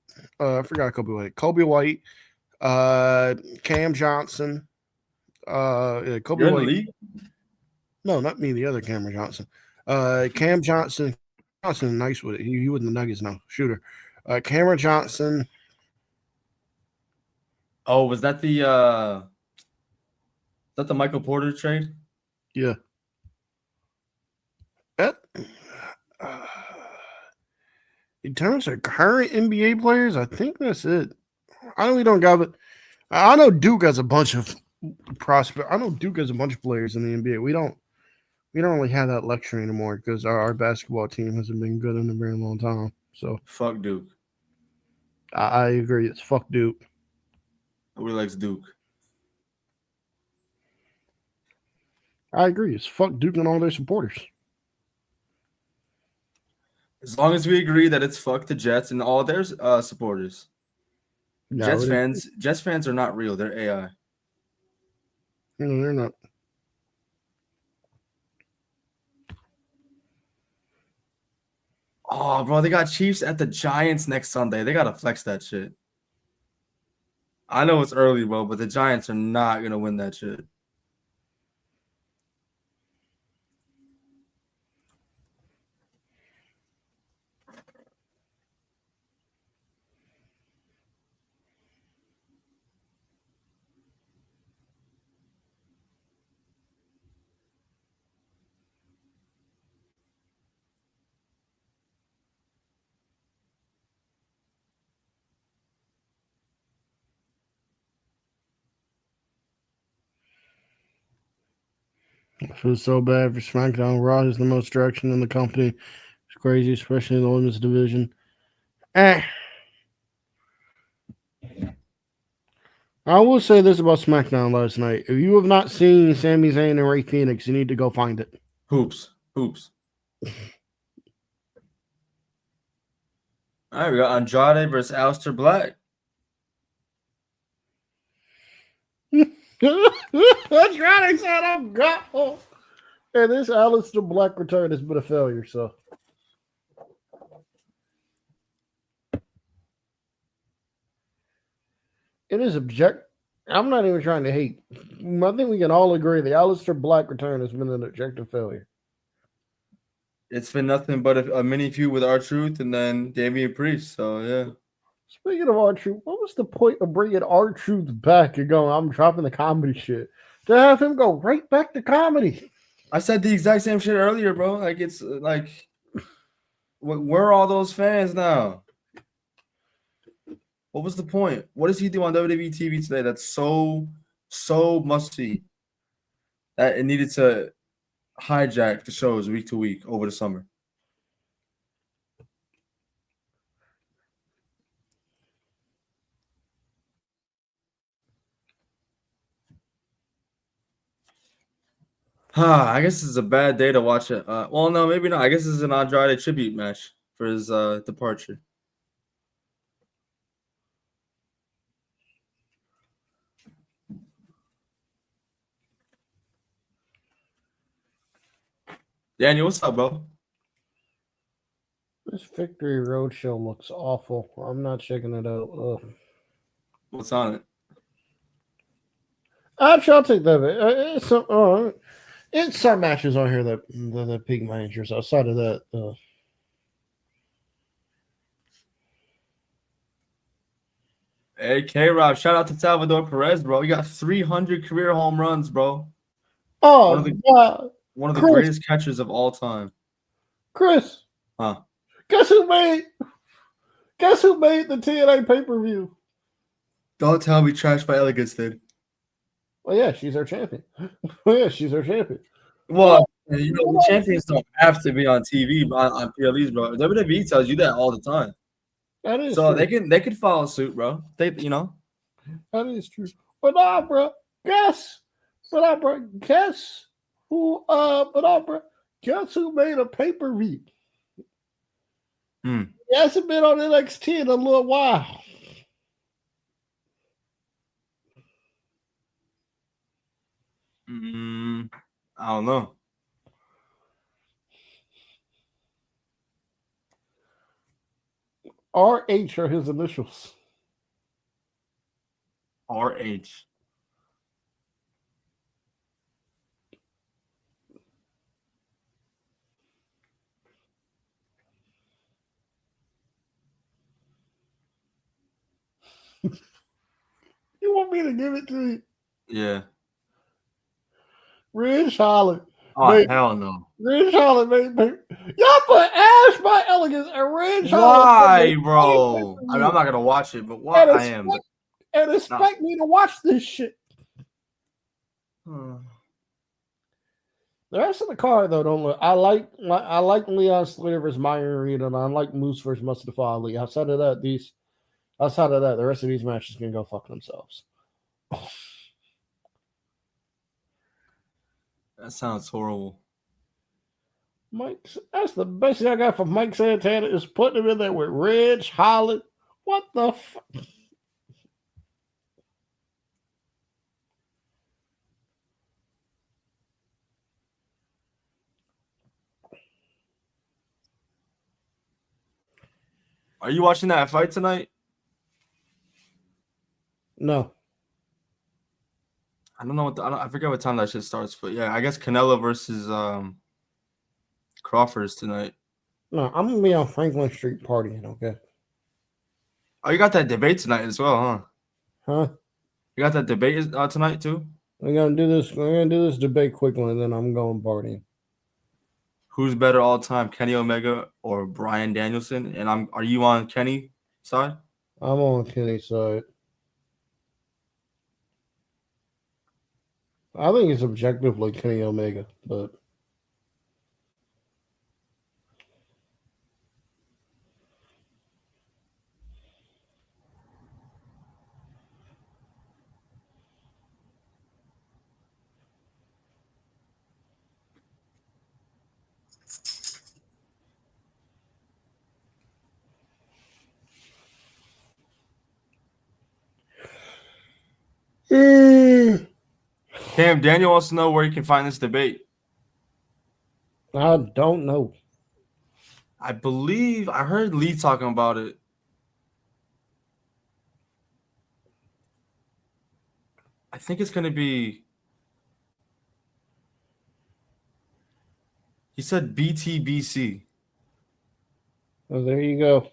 [SPEAKER 3] Cam Johnson. Kobe
[SPEAKER 1] You're in
[SPEAKER 3] White.
[SPEAKER 1] the league?
[SPEAKER 3] No, not me. The other Cameron Johnson. Cam Johnson. Johnson nice with it. He with the Nuggets now. Shooter. Cameron Johnson.
[SPEAKER 1] Oh, was that the Michael Porter trade?
[SPEAKER 3] Yeah. In terms of current NBA players, I think that's it. I know we don't got it. I know Duke has a bunch of prospects. I know Duke has a bunch of players in the NBA. We don't really have that luxury anymore because our basketball team hasn't been good in a very long time. So
[SPEAKER 1] fuck Duke.
[SPEAKER 3] I agree. It's fuck Duke.
[SPEAKER 1] Nobody likes Duke.
[SPEAKER 3] I agree. It's fuck Duke and all their supporters.
[SPEAKER 1] As long as we agree that it's fuck the Jets and all their supporters. No, Jets fans are not real. They're AI.
[SPEAKER 3] No, they're not.
[SPEAKER 1] Oh, bro, they got Chiefs at the Giants next Sunday. They got to flex that shit. I know it's early, bro, but the Giants are not going to win that shit.
[SPEAKER 3] I feel so bad for SmackDown. Raw is the most direction in the company. It's crazy, especially in the women's division. I will say this about SmackDown last night. If you have not seen Sami Zayn and Rey Fenix, you need to go find it.
[SPEAKER 1] Hoops. All right, we got Andrade versus Aleister Black.
[SPEAKER 3] Andrade said I'm gone. And this Aleister Black return has been a failure, so. It is I'm not even trying to hate. I think we can all agree the Aleister Black return has been an objective failure.
[SPEAKER 1] It's been nothing but a mini feud with R-Truth and then Damian Priest. So, yeah.
[SPEAKER 3] Speaking of R-Truth, what was the point of bringing R-Truth back and going, I'm dropping the comedy shit? To have him go right back to comedy.
[SPEAKER 1] I said the exact same shit earlier, bro. Like, it's like Where are all those fans now? What was the point? What does he do on WWE TV today that's so must see that it needed to hijack the shows week to week over the summer? I guess this is a bad day to watch it. Well, no, maybe not. I guess this is an Andrade tribute match for his departure. Daniel, what's up, bro?
[SPEAKER 3] This Victory Roadshow looks awful. I'm not checking it out. Ugh.
[SPEAKER 1] What's on it?
[SPEAKER 3] I'll take that. It's some matches on here that pique my interest. Outside of that,
[SPEAKER 1] Hey, K-Rob, shout out to Salvador Perez, bro. You got 300 career home runs, bro.
[SPEAKER 3] oh,
[SPEAKER 1] One of the
[SPEAKER 3] Khris.
[SPEAKER 1] greatest catchers of all time.
[SPEAKER 3] Khris,
[SPEAKER 1] Huh?
[SPEAKER 3] guess who made the TNA pay-per-view?
[SPEAKER 1] Don't tell me Trash by Elegance did.
[SPEAKER 3] Well, yeah, she's our champion. Well,
[SPEAKER 1] the champions don't have to be on TV on PLEs, bro. WWE tells you that all the time.
[SPEAKER 3] That is
[SPEAKER 1] so
[SPEAKER 3] true.
[SPEAKER 1] they can follow suit, bro.
[SPEAKER 3] That is true. But nah, bro. Guess who? Guess who made a pay-per-view? He hasn't been on NXT in a little while.
[SPEAKER 1] I don't know.
[SPEAKER 3] RH are his initials.
[SPEAKER 1] RH.
[SPEAKER 3] You want me to give it to you?
[SPEAKER 1] Yeah.
[SPEAKER 3] Ridge Holland.
[SPEAKER 1] Oh, hell no.
[SPEAKER 3] Ridge Holland made y'all put Ash by Elegance and Ridge Holland.
[SPEAKER 1] Why, bro? I'm not gonna watch it, but why I am.
[SPEAKER 3] And expect me to watch this shit. The rest of the card though don't look. I like Leon Slater versus Meyer Reed, and I like Moose versus Mustafa Ali. Outside of that, the rest of these matches can go fuck themselves.
[SPEAKER 1] That sounds horrible.
[SPEAKER 3] That's the best thing I got from Mike Santana is putting him in there with Ridge Holland. What the fuck?
[SPEAKER 1] Are you watching that fight tonight?
[SPEAKER 3] No.
[SPEAKER 1] I don't know I forget what time that shit starts, but yeah, I guess Canelo versus Crawford is tonight.
[SPEAKER 3] No, I'm gonna be on Franklin Street partying, okay?
[SPEAKER 1] Oh, you got that debate tonight as well, huh?
[SPEAKER 3] Huh?
[SPEAKER 1] You got that debate tonight too?
[SPEAKER 3] We're gonna do this debate quickly, and then I'm going partying.
[SPEAKER 1] Who's better all time, Kenny Omega or Bryan Danielson? And are you on Kenny side?
[SPEAKER 3] I'm on Kenny's side. I think it's objectively Kenny Omega, but
[SPEAKER 1] Cam, Daniel wants to know where you can find this debate.
[SPEAKER 3] I don't know.
[SPEAKER 1] I believe I heard Lee talking about it. I think it's going to be. He said BTBC.
[SPEAKER 3] Well, there you go.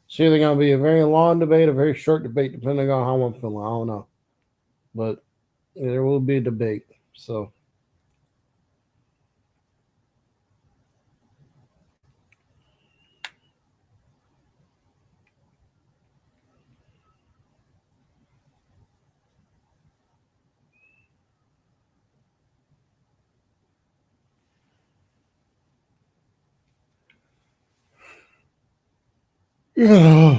[SPEAKER 3] It's either going to be a very long debate, a very short debate, depending on how I'm feeling. I don't know. But there will be a debate. So Y'all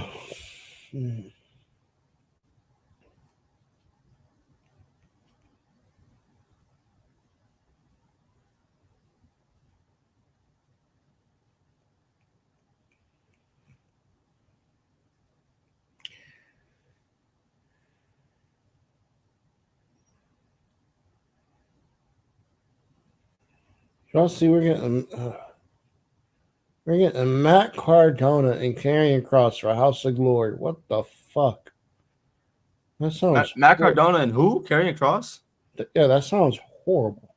[SPEAKER 3] see, we're getting Matt Cardona and Karrion Cross for House of Glory. What the fuck? That sounds
[SPEAKER 1] Matt
[SPEAKER 3] horrible.
[SPEAKER 1] Cardona and who? Karrion Cross?
[SPEAKER 3] Yeah, that sounds horrible.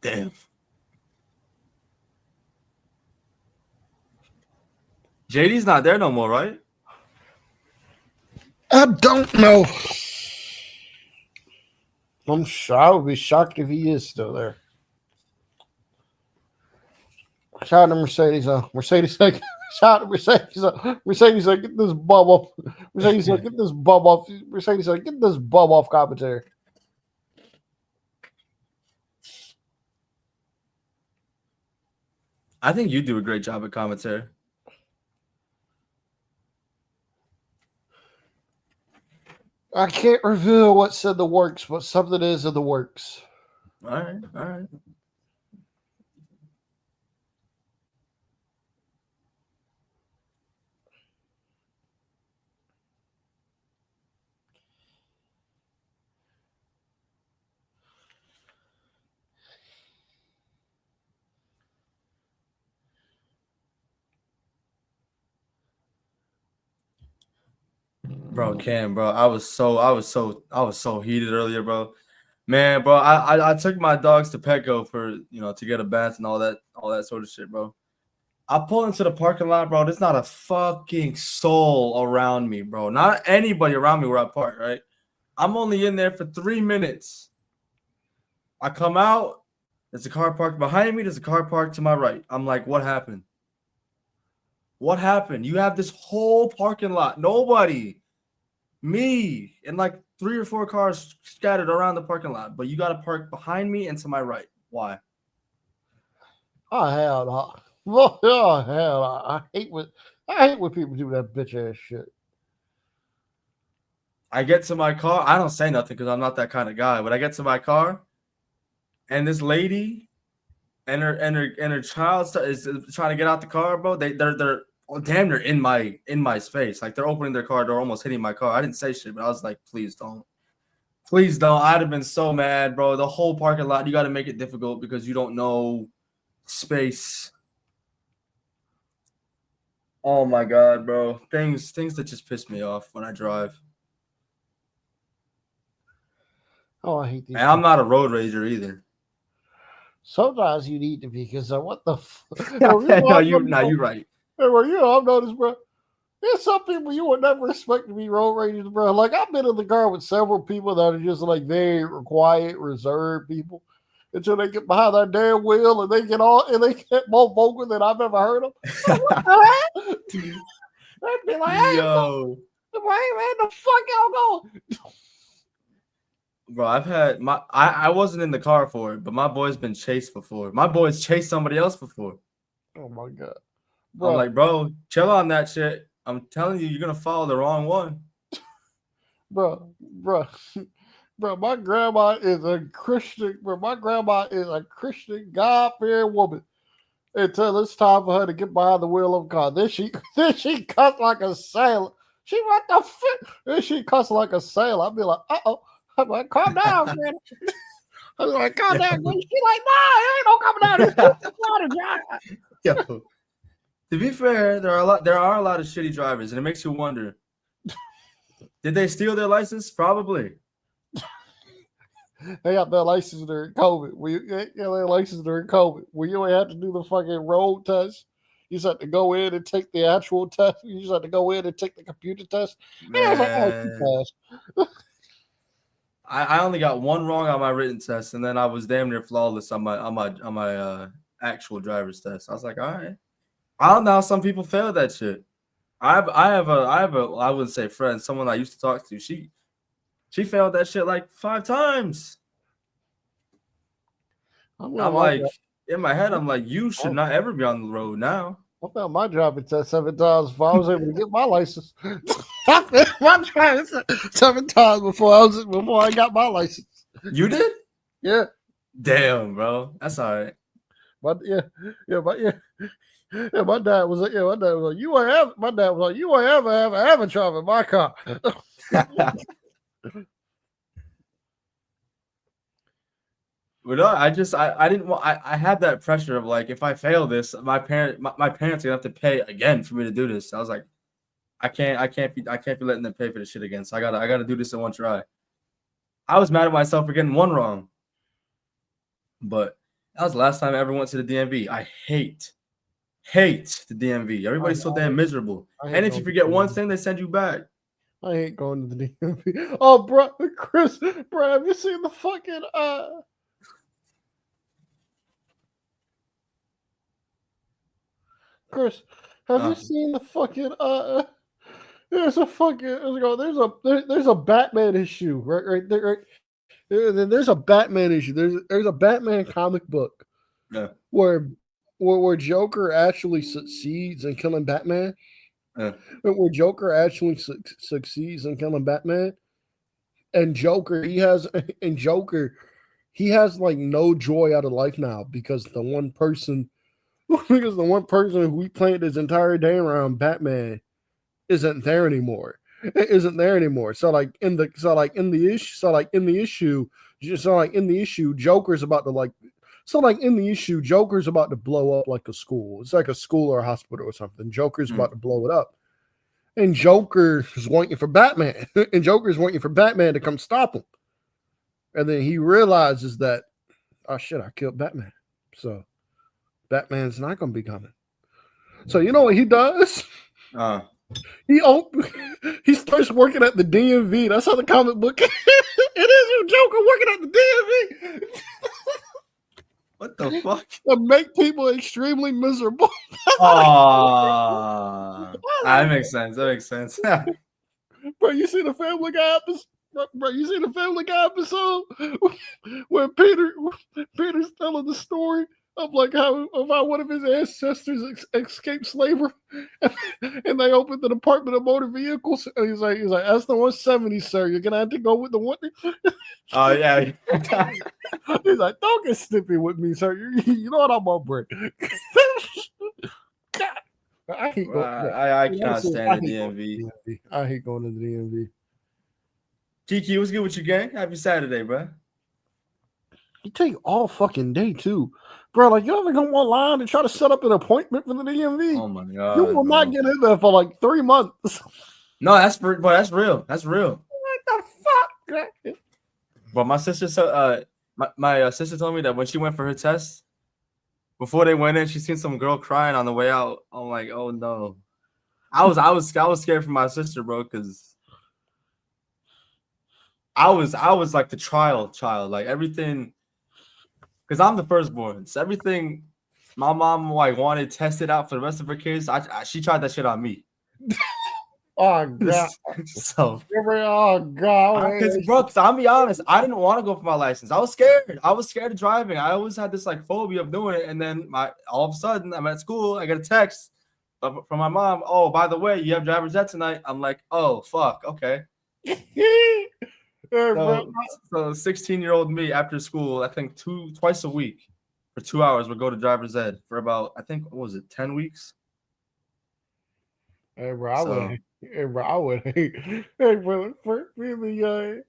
[SPEAKER 1] Damn. JD's not there no more, right?
[SPEAKER 3] I don't know. I would be shocked if he is still there. Shout out to Mercedes. Mercedes, shout out to Mercedes. Mercedes, get this bum off. Mercedes, get this bum off. Mercedes, get this bum off commentary.
[SPEAKER 1] I think you do a great job at commentary.
[SPEAKER 3] I can't reveal what's in the works, but something is in the works.
[SPEAKER 1] All right. Bro, Cam, bro, I was so heated earlier, bro. Man, bro, I took my dogs to Petco for to get a bath and all that sort of shit, bro. I pull into the parking lot, bro. There's not a fucking soul around me, bro. Not anybody around me where I park, right? I'm only in there for 3 minutes. I come out, there's a car parked behind me, there's a car parked to my right. I'm like, what happened? What happened? You have this whole parking lot, nobody. Me and like 3 or 4 cars scattered around the parking lot, but you got to park behind me and to my right. Why?
[SPEAKER 3] Oh hell no! Oh hell no. I hate when people do that bitch ass shit.
[SPEAKER 1] I get to my car. I don't say nothing because I'm not that kind of guy. But I get to my car, and this lady and her child is trying to get out the car, bro. They're damn near in my space. Like they're opening their car door, almost hitting my car. I didn't say shit, but I was like, please don't. Please don't. I'd have been so mad, bro. The whole parking lot, you got to make it difficult because you don't know space. Oh my god, bro. Things that just piss me off when I drive.
[SPEAKER 3] Oh, I hate these.
[SPEAKER 1] And I'm not a road rager either.
[SPEAKER 3] Sometimes you need to be because what the fuck?
[SPEAKER 1] No, you're right.
[SPEAKER 3] I've noticed, bro. There's some people you would never expect to be road ragers, bro. Like I've been in the car with several people that are just like very quiet, reserved people until they get behind that damn wheel and they get more vocal than I've ever heard them. What the heck? They'd be like, hey,
[SPEAKER 1] yo,
[SPEAKER 3] man, the fuck y'all going?
[SPEAKER 1] Bro, I've had I wasn't in the car for it, but my boy's been chased before. My boy's chased somebody else before.
[SPEAKER 3] Oh my god. Bro.
[SPEAKER 1] I'm like, bro, chill on that shit. I'm telling you, you're gonna follow the wrong one.
[SPEAKER 3] Bro, my grandma is a Christian. Bro, my grandma is a Christian, God-fearing woman. Until it's time for her to get behind the wheel of a car. Then she cuss like a sailor. She what the fuck? Then she cuss like a sailor. I'd be like, uh-oh. I'm like, calm down, man. I was like, calm down. She like, nah, it ain't no calm down.
[SPEAKER 1] Yo, to be fair, there are a lot of shitty drivers, and it makes you wonder. Did they steal their license? Probably.
[SPEAKER 3] They got their license during COVID. Their license during COVID. We only had to do the fucking road test. You just had to go in and take the actual test. You just had to go in and take the computer test.
[SPEAKER 1] I only got one wrong on my written test, and then I was damn near flawless on my actual driver's test. I was like, all right. I don't know how some people fail that shit. I have a I wouldn't say friend, someone I used to talk to. She failed that shit like 5 times. I'm like, in my head, I'm like, you should not ever be on the road now.
[SPEAKER 3] I failed my driving test 7 times before I was able to get my license. I failed my driving test 7 times before I got my license.
[SPEAKER 1] You did?
[SPEAKER 3] Yeah.
[SPEAKER 1] Damn, bro. That's all right.
[SPEAKER 3] But my dad was like, you ain't ever. My dad was like, you ain't ever driving my car.
[SPEAKER 1] But no, I didn't want. I had that pressure of like, if I fail this, my parents are gonna have to pay again for me to do this. I was like, I can't be letting them pay for this shit again. So I gotta do this in one try. I was mad at myself for getting one wrong, but that was the last time I ever went to the DMV. I hate the DMV. Everybody's so damn miserable. And if you forget one thing, they send you back.
[SPEAKER 3] I hate going to the DMV. Oh, bro, Chris, bro, have you seen the fucking Chris, have you seen the fucking there's a Batman issue right there, right? There's a Batman issue. There's a Batman comic book where Joker actually succeeds in killing Batman. Where Joker actually succeeds in killing Batman, and Joker he has like no joy out of life now because the one person who he planned his entire day around, Batman, isn't there anymore. So like in the issue, Joker's about to blow up like a school. It's like a school or a hospital or something. Joker's about to blow it up. And Joker's waiting for Batman. And Joker's waiting for Batman to come stop him. And then he realizes that, oh shit, I killed Batman. So Batman's not going to be coming. So you know what he does? He starts working at the DMV. That's how the comic book it is. Joker working at the DMV.
[SPEAKER 1] What the fuck?
[SPEAKER 3] To make people extremely miserable.
[SPEAKER 1] That makes sense.
[SPEAKER 3] Bro, you see the Family Guy episode? Bro, you see the Family Guy episode where Peter's telling the story of like how one of his ancestors escaped slavery, and they opened the Department of Motor Vehicles. And he's like, that's the 170, sir. You're gonna have to go with the one.
[SPEAKER 1] Oh yeah.
[SPEAKER 3] He's like, don't get snippy with me, sir. You know what I'm on break. I
[SPEAKER 1] cannot stand the DMV.
[SPEAKER 3] I hate going to the DMV.
[SPEAKER 1] Kiki, what's good with you, gang? Happy Saturday, bro.
[SPEAKER 3] You take all fucking day too, bro. Like you ever go online and try to set up an appointment for the DMV?
[SPEAKER 1] Oh my god,
[SPEAKER 3] you will not get in there for like 3 months.
[SPEAKER 1] No, that's real. That's real. What
[SPEAKER 3] the fuck?
[SPEAKER 1] But my sister, my sister told me that when she went for her test, before they went in, she seen some girl crying on the way out. I'm like, oh no. I was scared for my sister, bro, because I was like the trial child, like everything. Because I'm the firstborn, so everything my mom like wanted tested out for the rest of her kids, she tried that shit on me.
[SPEAKER 3] Oh god!
[SPEAKER 1] So
[SPEAKER 3] oh god!
[SPEAKER 1] Because I'll be honest, I didn't want to go for my license. I was scared. I was scared of driving. I always had this like phobia of doing it. And then all of a sudden, I'm at school. I get a text from my mom. Oh, by the way, you have driver's ed tonight. I'm like, oh fuck, okay. So 16-year-old me after school, I think twice a week for 2 hours would go to driver's ed for about, I think, what was it, 10 weeks?
[SPEAKER 3] Hey bro, I would hate. Hey bro, for being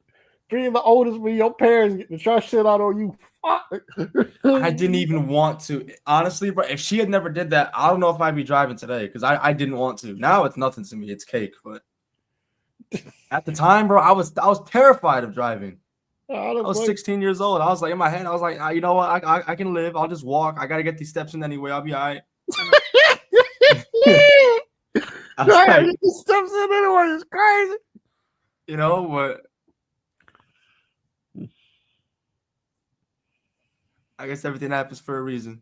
[SPEAKER 3] the oldest, when your parents get to try shit out on you.
[SPEAKER 1] I didn't even want to. Honestly, bro, if she had never did that, I don't know if I'd be driving today because I didn't want to. Now it's nothing to me. It's cake, but at the time, bro, I was terrified of driving. I was 16 years old. I was like, in my head, I was like, you know what? I can live. I'll just walk. I got to get these steps in anyway. I'll be all right.
[SPEAKER 3] Get these steps in anyway. It's crazy.
[SPEAKER 1] You know, but I guess everything happens for a reason.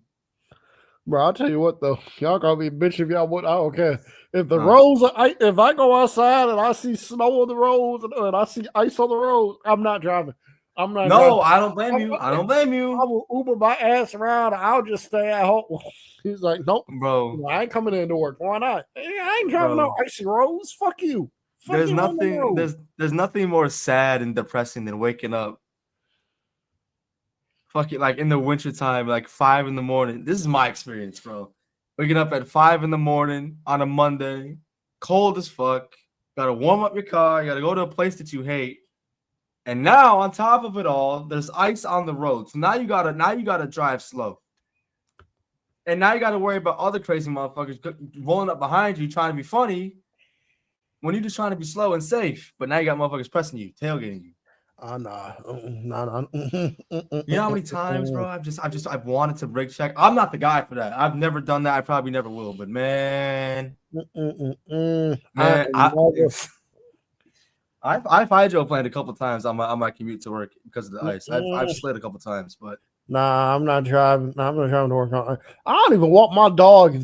[SPEAKER 3] Bro, I'll tell you what though, y'all gonna be bitch if y'all would. I don't care if the roads. If I go outside and I see snow on the roads and I see ice on the road, I'm not driving. I'm not
[SPEAKER 1] No,
[SPEAKER 3] driving.
[SPEAKER 1] I don't blame you. I don't blame
[SPEAKER 3] I
[SPEAKER 1] you,
[SPEAKER 3] will Uber my ass around. I'll just stay at home. He's like, nope,
[SPEAKER 1] bro.
[SPEAKER 3] I ain't coming into work. Why not? Hey, I ain't driving no
[SPEAKER 1] Bro,
[SPEAKER 3] icy roads. Fuck you. Fuck
[SPEAKER 1] there's
[SPEAKER 3] you on the
[SPEAKER 1] nothing.
[SPEAKER 3] road.
[SPEAKER 1] There's nothing more sad and depressing than waking up fucking like in the wintertime, like 5 in the morning. This is my experience, bro. Waking up at 5 in the morning on a Monday, cold as fuck. Gotta warm up your car. You gotta go to a place that you hate. And now, on top of it all, there's ice on the road. So now you gotta drive slow. And now you gotta worry about other crazy motherfuckers rolling up behind you trying to be funny when you're just trying to be slow and safe. But now you got motherfuckers pressing you, tailgating you.
[SPEAKER 3] Nah.
[SPEAKER 1] You know how many times, bro? I've wanted to brake check. I'm not the guy for that. I've never done that. I probably never will. But man, I've hydroplaned a couple times on my commute to work because of the ice. I've slid a couple times, but
[SPEAKER 3] nah, I'm not driving. I'm not driving to work on. I don't even walk my dog if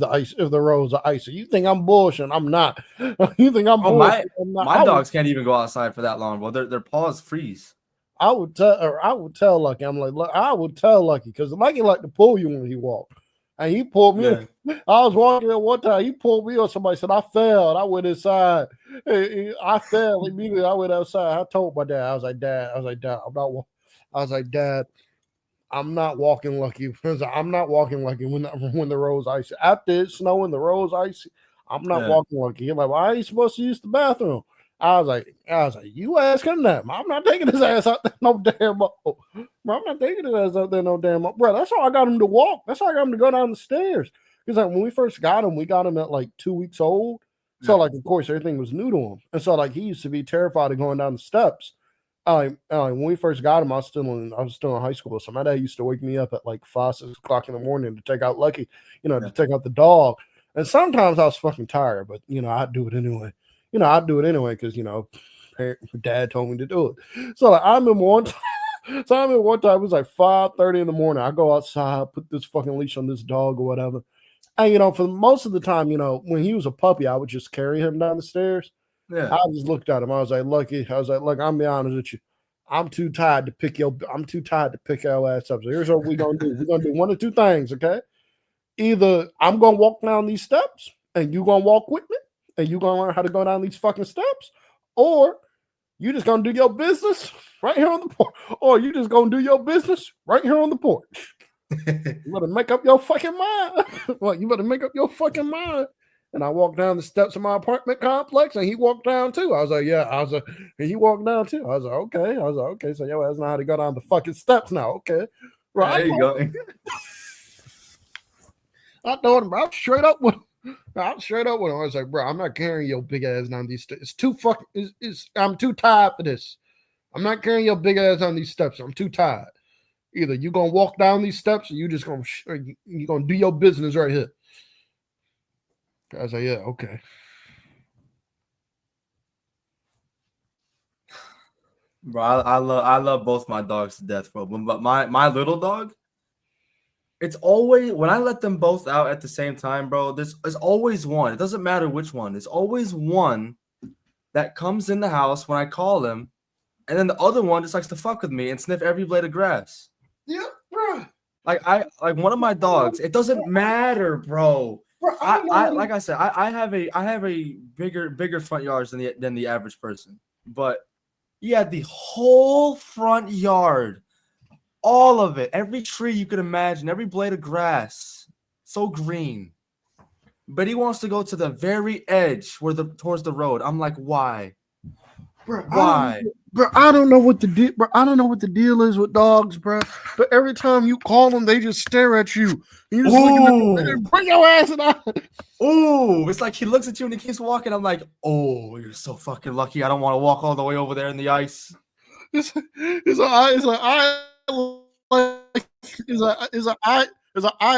[SPEAKER 3] the roads are icy. You think I'm bullshitting? I'm not. You think I'm bullshitting? I'm not.
[SPEAKER 1] My dogs can't even go outside for that long, bro. Their paws freeze.
[SPEAKER 3] I would tell Lucky. I'm like, look, I would tell Lucky because Lucky like to pull you when he walked. And he pulled me.
[SPEAKER 1] Yeah.
[SPEAKER 3] I was walking there one time. He pulled me, or somebody said I fell. I went inside. I fell immediately. I went outside. I told my dad. I was like, Dad. I'm not. I was like, Dad. I'm not walking Lucky. I'm not walking Lucky when the road's icy. After it's snowing, the road's icy. I'm not walking Lucky. He's like, why are you supposed to use the bathroom? I was like, you ask him that. I'm not taking his ass out there no damn more. Bro, I'm not taking his ass out there no damn more. Bro, that's how I got him to walk. That's how I got him to go down the stairs. Because like when we first got him, we got him at like 2 weeks old. So like, of course, everything was new to him. And so like he used to be terrified of going down the steps. When we first got him, I was still in high school. So my dad used to wake me up at like 5, 6 o'clock in the morning to take out Lucky, to take out the dog. And sometimes I was fucking tired, but I'd do it anyway. I'd do it anyway because dad told me to do it. So like, I remember one time. It was like 5:30 in the morning. I go outside, put this fucking leash on this dog or whatever. And for most of the time, when he was a puppy, I would just carry him down the stairs.
[SPEAKER 1] Yeah.
[SPEAKER 3] I just looked at him. I was like, Lucky. I was like, look, I'm be honest with you. I'm too tired to pick your ass up. So here's what we're gonna do. We're gonna do one of two things, okay? Either I'm gonna walk down these steps and you're gonna walk with me, and you're gonna learn how to go down these fucking steps, or you just gonna do your business right here on the porch, or you just gonna do your business right here on the porch. You better make up your fucking mind. Well, you better make up your fucking mind. And I walked down the steps of my apartment complex, and he walked down too. I was like, yeah. I was like, and he walked down too. I was like, okay. Okay. So yo, that's not how to go down the fucking steps now. Okay. Right.
[SPEAKER 1] There you go.
[SPEAKER 3] I told him, bro, I'm straight up with him. I was like, bro, I'm not carrying your big ass down these steps. It's too fucking. I'm too tired for this. I'm not carrying your big ass down these steps. I'm too tired. Either you gonna walk down these steps, or you just gonna do your business right here. I was like, yeah, okay.
[SPEAKER 1] Bro, I love both my dogs to death, bro. But my little dog, it's always when I let them both out at the same time, bro. There's always one. It doesn't matter which one. There's always one that comes in the house when I call him, and then the other one just likes to fuck with me and sniff every blade of grass.
[SPEAKER 3] Yeah, bro.
[SPEAKER 1] Like one of my dogs. It doesn't matter, bro.
[SPEAKER 3] Bro,
[SPEAKER 1] like I said, I have a bigger front yards than the average person, but he had the whole front yard, all of it, every tree you could imagine, every blade of grass, so green. But he wants to go to the very edge towards the road. I'm like, why?
[SPEAKER 3] Bro,
[SPEAKER 1] why?
[SPEAKER 3] I don't know what the deal. Bro, I don't know what the deal is with dogs, bro. But every time you call them, they just stare at you. You just look at them, bring your ass out.
[SPEAKER 1] Ooh, it's like he looks at you and he keeps walking. I'm like, oh, you're so fucking lucky. I don't want to walk all the way over there in the ice.
[SPEAKER 3] It's an eye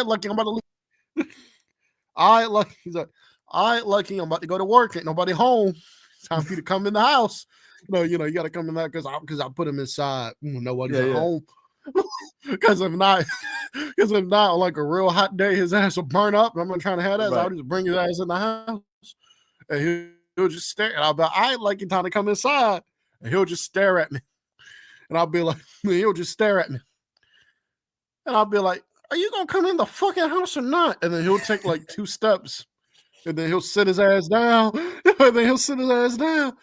[SPEAKER 3] lucky I'm about to leave. I lucky he's like, I lucky I'm about to go to work. Ain't nobody home. It's time for you to come in the house. You got to come in there because I put him inside. Nobody's at home. Because if not, on like a real hot day, his ass will burn up. I'm not trying to have that. Right. So I'll just bring his ass in the house, and he'll just stare. And I'll be like, I like him time to come inside, and he'll just stare at me. and I'll be like, he'll just stare at me, and I'll be like, "Are you gonna come in the fucking house or not?" And then he'll take like 2 steps, and then he'll sit his ass down, and then he'll sit his ass down.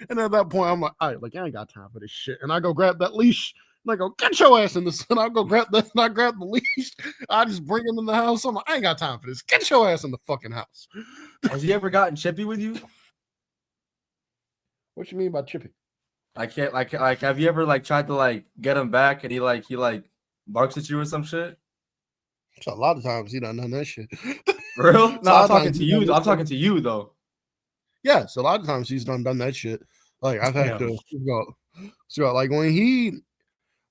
[SPEAKER 3] And at that point, I'm like, all right, like, I ain't got time for this shit. And I go grab that leash, and I go, get your ass in this. And I go grab that, and I grab the leash. I just bring him in the house. I'm like, I ain't got time for this. Get your ass in the fucking house.
[SPEAKER 1] Has he ever gotten chippy with you?
[SPEAKER 3] What you mean by chippy?
[SPEAKER 1] I can't like have you ever like tried to like get him back and he barks at you or some shit?
[SPEAKER 3] So a lot of times he done that shit.
[SPEAKER 1] For real? No,
[SPEAKER 3] So
[SPEAKER 1] I'm talking to you. I'm talking to you though.
[SPEAKER 3] Yeah, so a lot of times he's done that shit. Like I've had to go. So like when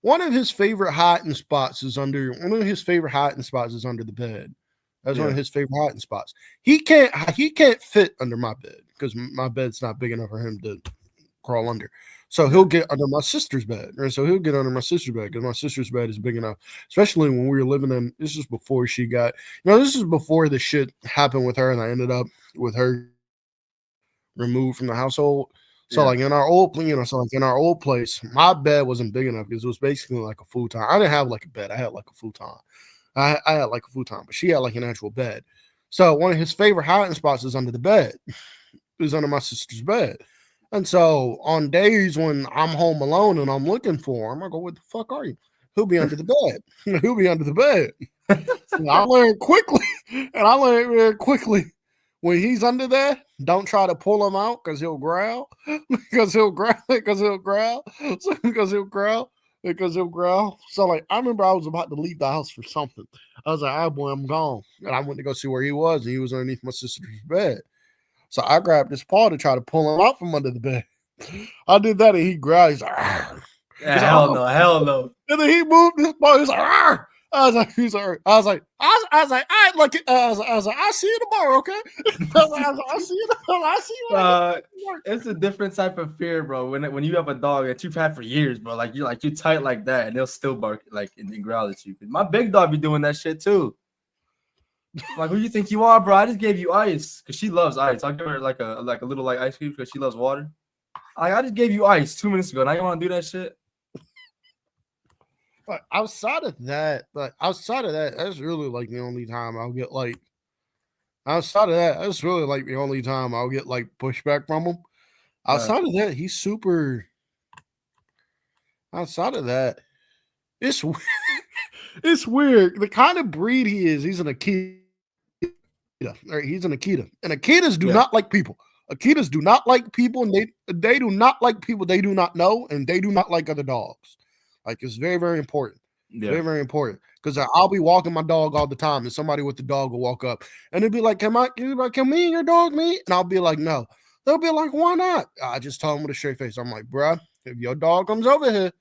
[SPEAKER 3] one of his favorite hiding spots is under the bed. That's one of his favorite hiding spots. He can't fit under my bed because my bed's not big enough for him to crawl under. So he'll get under my sister's bed. Right? So he'll get under my sister's bed because my sister's bed is big enough. Especially when we were living in. This is before she got. This is before the shit happened with her, and I ended up with her removed from the household. So like in our old, in our old place, my bed wasn't big enough because it was basically like a futon. I didn't have like a bed. I had like a futon. I had like a futon, but she had like an actual bed. So one of his favorite hiding spots is under the bed. Is under my sister's bed. And so on days when I'm home alone and I'm looking for him, I go, "What the fuck are you?" He'll be under the bed. He'll be under the bed. And I learned very quickly. When he's under there, don't try to pull him out because he'll growl. Because he'll growl. So like I remember I was about to leave the house for something. I was like, "Oh boy, I'm gone." And I went to go see where he was, and he was underneath my sister's bed. So I grabbed his paw to try to pull him out from under the bed. I did that, and he growled. He's like, "Argh."
[SPEAKER 1] Hell no.
[SPEAKER 3] And then he moved his paw. He's like, "Argh." I was like, I see you tomorrow, okay? I see you.
[SPEAKER 1] It's a different type of fear, bro. When you have a dog that you've had for years, bro, like you're tight like that, and they'll still bark like and growl at you. My big dog be doing that shit too. Like, who you think you are, bro? I just gave you ice because she loves ice. I'll give her like a little like ice cube because she loves water. I just gave you ice 2 minutes ago. Now you want to do that shit?
[SPEAKER 3] But outside of that, that's really like the only time I'll get like. Outside of that, that's really like the only time I'll get like pushback from him. Outside of that, he's super. Outside of that, it's it's weird. The kind of breed he is, he's an Akita. Right? He's an Akita, and Akitas do not like people. Akitas do not like people, and they do not like people they do not know, and they do not like other dogs. Like it's very, very important. Yeah. Very, very important. Because I'll be walking my dog all the time, and somebody with the dog will walk up, and they'll be like, "Can me and your dog meet?" And I'll be like, "No." They'll be like, "Why not?" I just tell them with a straight face. I'm like, "Bruh, if your dog comes over here,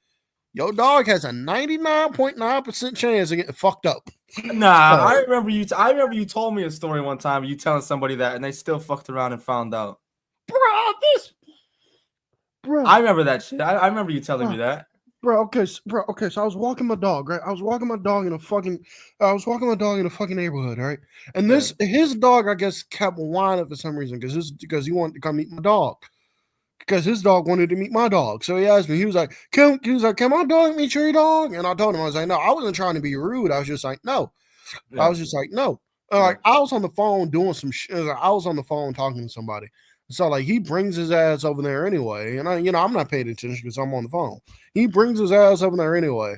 [SPEAKER 3] your dog has a 99.9% chance of getting fucked up."
[SPEAKER 1] Nah, I remember you told me a story one time. You telling somebody that, and they still fucked around and found out.
[SPEAKER 3] Bro,
[SPEAKER 1] I remember that shit. I remember you telling me that.
[SPEAKER 3] Bro, okay. So I was walking my dog, right? I was walking my dog in a fucking neighborhood, right? And his dog, I guess, kept whining for some reason because he wanted to come meet my dog. Because his dog wanted to meet my dog. So he asked me, he was like, can my dog meet your dog? And I told him, I was like, no, I wasn't trying to be rude. I was just like, no. Yeah. I was just like, no. Like I was on the phone doing some shit. I was on the phone talking to somebody. So like he brings his ass over there anyway. And I'm not paying attention because I'm on the phone. He brings his ass over there anyway.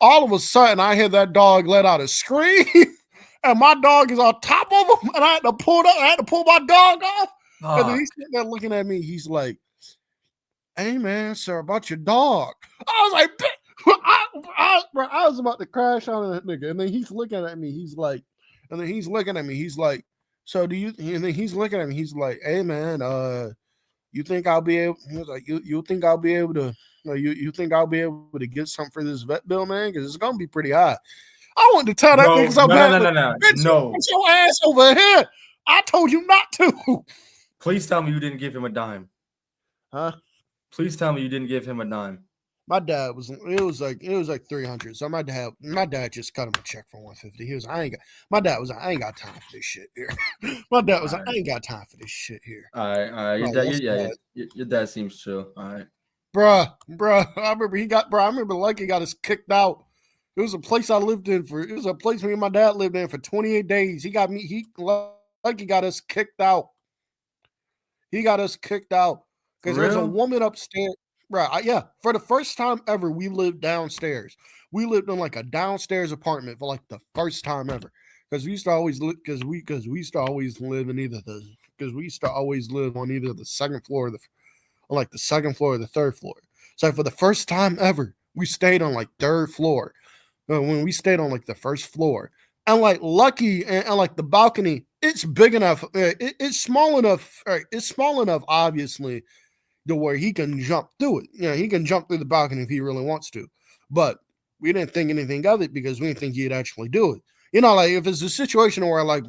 [SPEAKER 3] All of a sudden, I hear that dog let out a scream, and my dog is on top of him, and I had to pull my dog off. And then he's sitting there looking at me. He's like, "Hey man, sir, about your dog." I was like, I was about to crash on that nigga. And then he's looking at me. He's like, "So do you?" And then he's looking at me. He's like, "Hey man, you think I'll be able?" He was like, "You think I'll be able to? You think I'll be able to get something for this vet bill, man? Because it's gonna be pretty high." I wanted to tell that nigga so bad. No. Get your ass over here. I told you not to.
[SPEAKER 1] Please tell me you didn't give him a dime.
[SPEAKER 3] Huh?
[SPEAKER 1] Please tell me you didn't give him a dime.
[SPEAKER 3] My dad was like 300. So my dad just cut him a check for 150. He was, I ain't got time for this shit here. My dad was like, I ain't got time for this shit here.
[SPEAKER 1] All right. Your dad seems chill. All right.
[SPEAKER 3] Bruh. I remember Lucky got us kicked out. It was a place I lived in it was a place me and my dad lived in for 28 days. Lucky got us kicked out. He got us kicked out because there's a woman upstairs. Right. Yeah. For the first time ever, we lived downstairs. We lived in like a downstairs apartment for like the first time ever. Because we used to always live on either the second floor or the second floor or the third floor. So for the first time ever, we stayed on like third floor. When we stayed on like the first floor. And like Lucky and like the balcony, it's big enough. It's small enough. It's small enough, obviously, to where he can jump through it. He can jump through the balcony if he really wants to. But we didn't think anything of it because we didn't think he'd actually do it. Like if it's a situation where like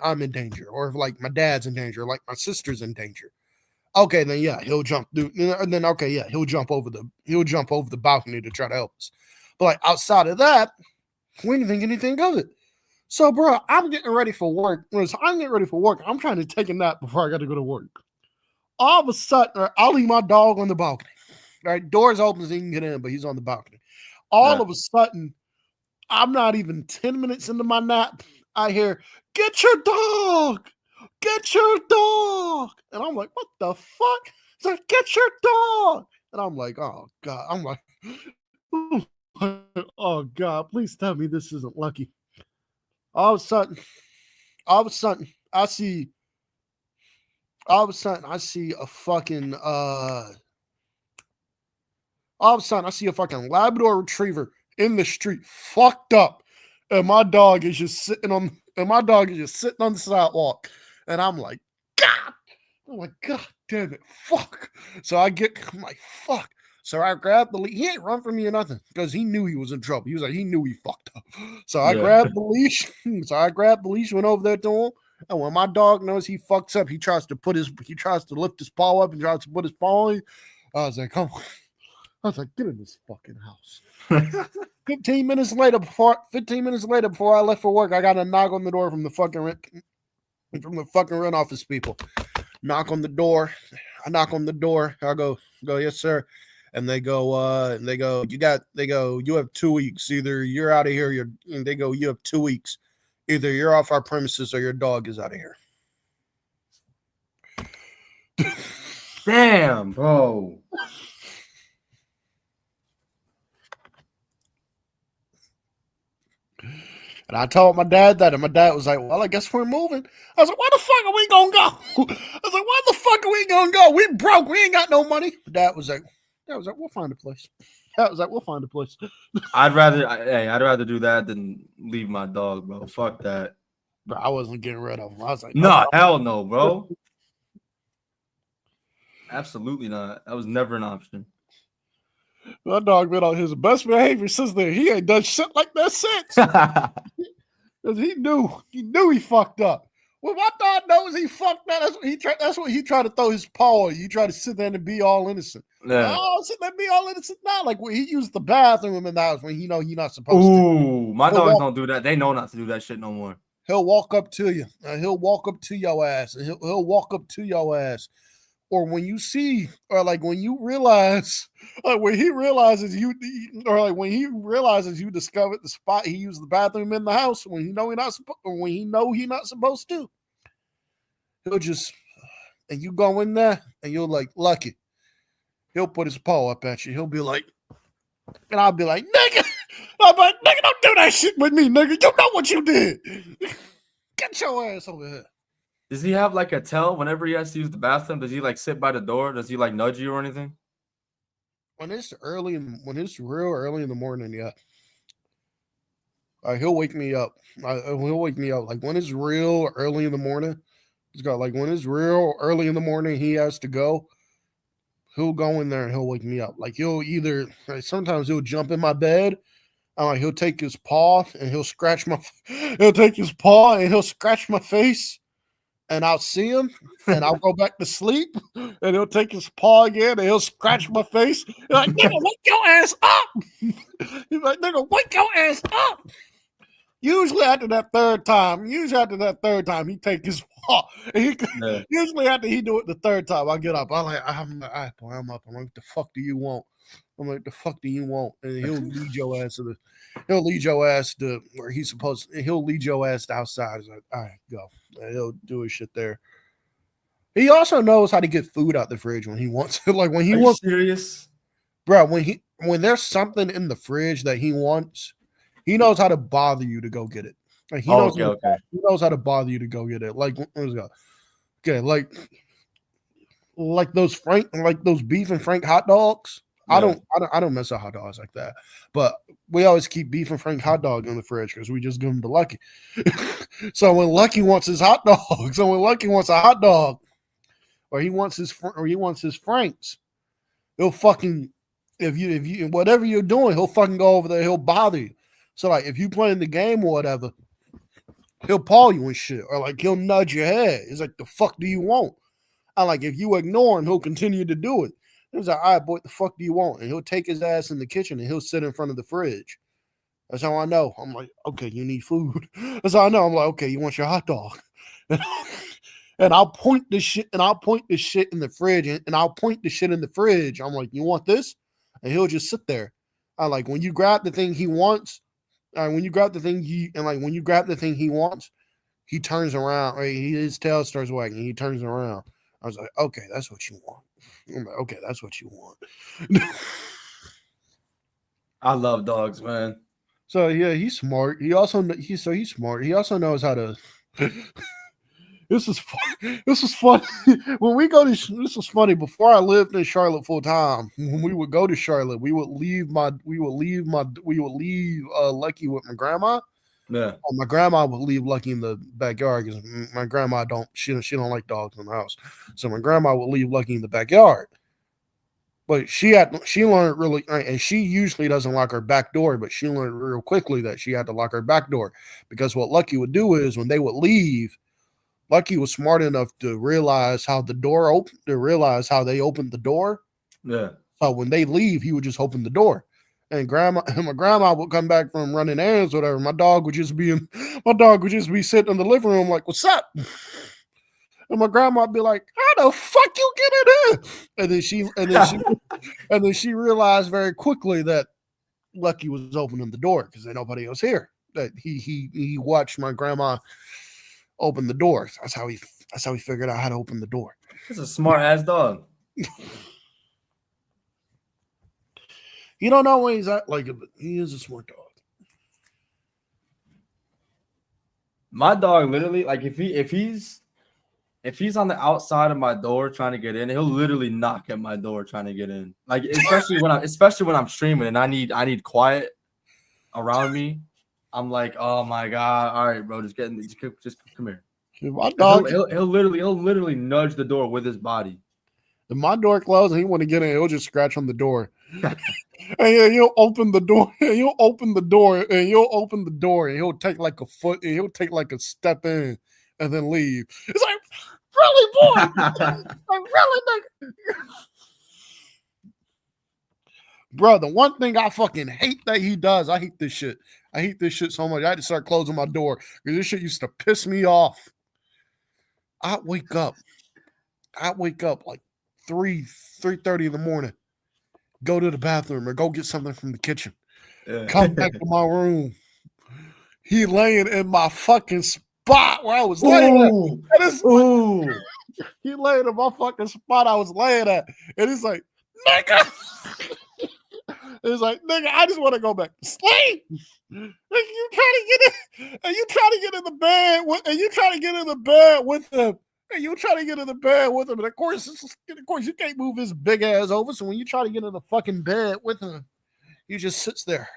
[SPEAKER 3] I'm in danger, or if like my dad's in danger, or like my sister's in danger. Okay, then yeah, he'll jump through, and then he'll jump over the balcony to try to help us. But like outside of that, we didn't think anything of it. So, bro, I'm getting ready for work. I'm trying to take a nap before I got to go to work. All of a sudden, I'll leave my dog on the balcony. Right, doors open so he can get in, but he's on the balcony. All of a sudden, I'm not even 10 minutes into my nap. I hear, "Get your dog! Get your dog!" And I'm like, "What the fuck?" It's like, "Get your dog!" And I'm like, "Oh God!" I'm like, "Oh God! Please tell me this isn't Lucky." All of a sudden, I see a fucking Labrador retriever in the street, fucked up, and my dog is just sitting on the sidewalk, and I'm like, God damn it, fuck. So I'm like, fuck. So I grabbed the leash. He ain't run from me or nothing because he knew he was in trouble. He was like, he knew he fucked up. So I grabbed the leash. Went over there to him. And when my dog knows he fucks up, he tries to lift his paw up and tries to put his paw in. I was like, come on. I was like, get in this fucking house. 15 minutes later before I left for work, I got a knock on the door from the fucking rent office people. Knock on the door. I knock on the door. I go, yes, sir. And they go, you have 2 weeks. Either you're out of here, you have 2 weeks. Either you're off our premises or your dog is out of here.
[SPEAKER 1] Damn, bro.
[SPEAKER 3] And I told my dad that, and my dad was like, well, I guess we're moving. I was like, why the fuck are we gonna go? We broke. We ain't got no money. My dad was like, we'll find a place.
[SPEAKER 1] I'd rather do that than leave my dog, bro. Fuck that.
[SPEAKER 3] Bro, I wasn't getting rid of him. I was like,
[SPEAKER 1] no, hell no, bro. Absolutely not. That was never an option.
[SPEAKER 3] My dog been on his best behavior since then. He ain't done shit like that since. Because he knew he fucked up. Well, my dog knows he fucked up. That's what he tried to throw his paw on. He tried to sit there and be all innocent.
[SPEAKER 1] Yeah.
[SPEAKER 3] Oh, sit there and be all innocent now. Like when he used the bathroom in the house when he know he's not supposed to.
[SPEAKER 1] Ooh, my dogs don't do that. They know not to do that shit no more.
[SPEAKER 3] He'll walk up to you. He'll walk up to your ass. And he'll walk up to your ass. Or when you see, or like when you realize, like when he realizes you discovered the spot he used the bathroom in the house when he know he's not supposed to, he'll just, and you go in there and you're like, Lucky. He'll put his paw up at you. He'll be like, and I'll be like, nigga. I'm like, nigga, don't do that shit with me, nigga. You know what you did. Get your ass over here.
[SPEAKER 1] Does he have like a tell whenever he has to use the bathroom? Does he like sit by the door? Does he like nudge you or anything?
[SPEAKER 3] When it's real early in the morning, yeah. He'll wake me up. Like when it's real early in the morning, he has to go. He'll go in there and he'll wake me up. Like sometimes he'll jump in my bed. He'll take his paw and he'll scratch my face. And I'll see him, and I'll go back to sleep, and he'll take his paw again, and he'll scratch my face. He's like, nigga, wake your ass up. He's like, nigga, wake your ass up. Usually after that third time, he take his paw. Usually after he do it the third time, I get up. I'm like, I'm up. I'm like, what the fuck do you want? I'm like, the fuck do you want? And he'll lead your ass to where he's supposed to. He'll lead your ass to outside. He's like, all right, go. And he'll do his shit there. He also knows how to get food out the fridge when he wants to. Like when he wants.
[SPEAKER 1] Serious?
[SPEAKER 3] Bro, when there's something in the fridge that he wants, he knows how to bother you to go get it. Like he knows how to bother you to go get it. Like let's go. Okay, like those beef and Frank hot dogs. Yeah. I don't mess up hot dogs like that. But we always keep beef and Frank hot dog in the fridge because we just give them to Lucky. So when Lucky wants his hot dog, when Lucky wants a hot dog, or he wants his Franks, he'll fucking if you whatever you're doing, he'll fucking go over there. He'll bother you. So like if you playing the game or whatever, he'll paw you and shit, or like he'll nudge your head. It's like, the fuck do you want? I like if you ignore him, he'll continue to do it. He's like, all right, boy, what the fuck do you want? And he'll take his ass in the kitchen and he'll sit in front of the fridge. That's how I know. I'm like, okay, you need food. That's how I know. I'm like, okay, you want your hot dog. And I'll point the shit in the fridge, and I'll point the shit in the fridge. I'm like, you want this? And he'll just sit there. I like when you grab the thing he wants, when you grab the thing he wants, he turns around, right? His tail starts wagging, he turns around. I was like, okay, that's what you want. I'm like, okay, that's what you want.
[SPEAKER 1] I love dogs, man.
[SPEAKER 3] So yeah, he's smart. He's smart. He also knows how to. This is fun. When we go to this was funny. Before I lived in Charlotte full time, when we would go to Charlotte, we would leave Lucky with my grandma.
[SPEAKER 1] Yeah.
[SPEAKER 3] My grandma would leave Lucky in the backyard because my grandma she don't like dogs in the house. So my grandma would leave Lucky in the backyard. But she learned really, and she usually doesn't lock her back door, but she learned real quickly that she had to lock her back door, because what Lucky would do is when they would leave, Lucky was smart enough to realize how they opened the door.
[SPEAKER 1] Yeah.
[SPEAKER 3] So when they leave, he would just open the door. And my grandma would come back from running errands or whatever. My dog would just be sitting in the living room like, what's up? And my grandma would be like, how the fuck you get in here? And then she realized very quickly that Lucky was opening the door because there's nobody else here. That he watched my grandma open the door. That's how he figured out how to open the door.
[SPEAKER 1] He's a smart ass dog.
[SPEAKER 3] You don't know when he's at, like, but he is a smart dog.
[SPEAKER 1] My dog literally, like, if he's on the outside of my door trying to get in, he'll literally knock at my door trying to get in. Like, especially when I'm streaming and I need quiet around me. I'm like, oh my god, all right, bro, just come here.
[SPEAKER 3] My dog,
[SPEAKER 1] he'll literally nudge the door with his body.
[SPEAKER 3] If my door closed and he want to get in, he'll just scratch on the door. And you'll open the door, and he'll take like a foot, and he'll take like a step in and then leave. It's like, really, boy? Like, really, nigga? Bro, the one thing I fucking hate that he does, I hate this shit so much. I had to start closing my door because this shit used to piss me off. I'd wake up like 3:30 in the morning, go to the bathroom or go get something from the kitchen, come back to my room. He laying in my fucking spot where I was laying at. He laying in my fucking spot I was laying at. And he's like, nigga. It's like, nigga, I just want to go back to sleep. Like, you trying to get in, and you trying to get in the bed with, and you trying to get in the bed with him. And you try to get in the bed with him, and of course, you can't move his big ass over. So when you try to get in the fucking bed with him, he just sits there.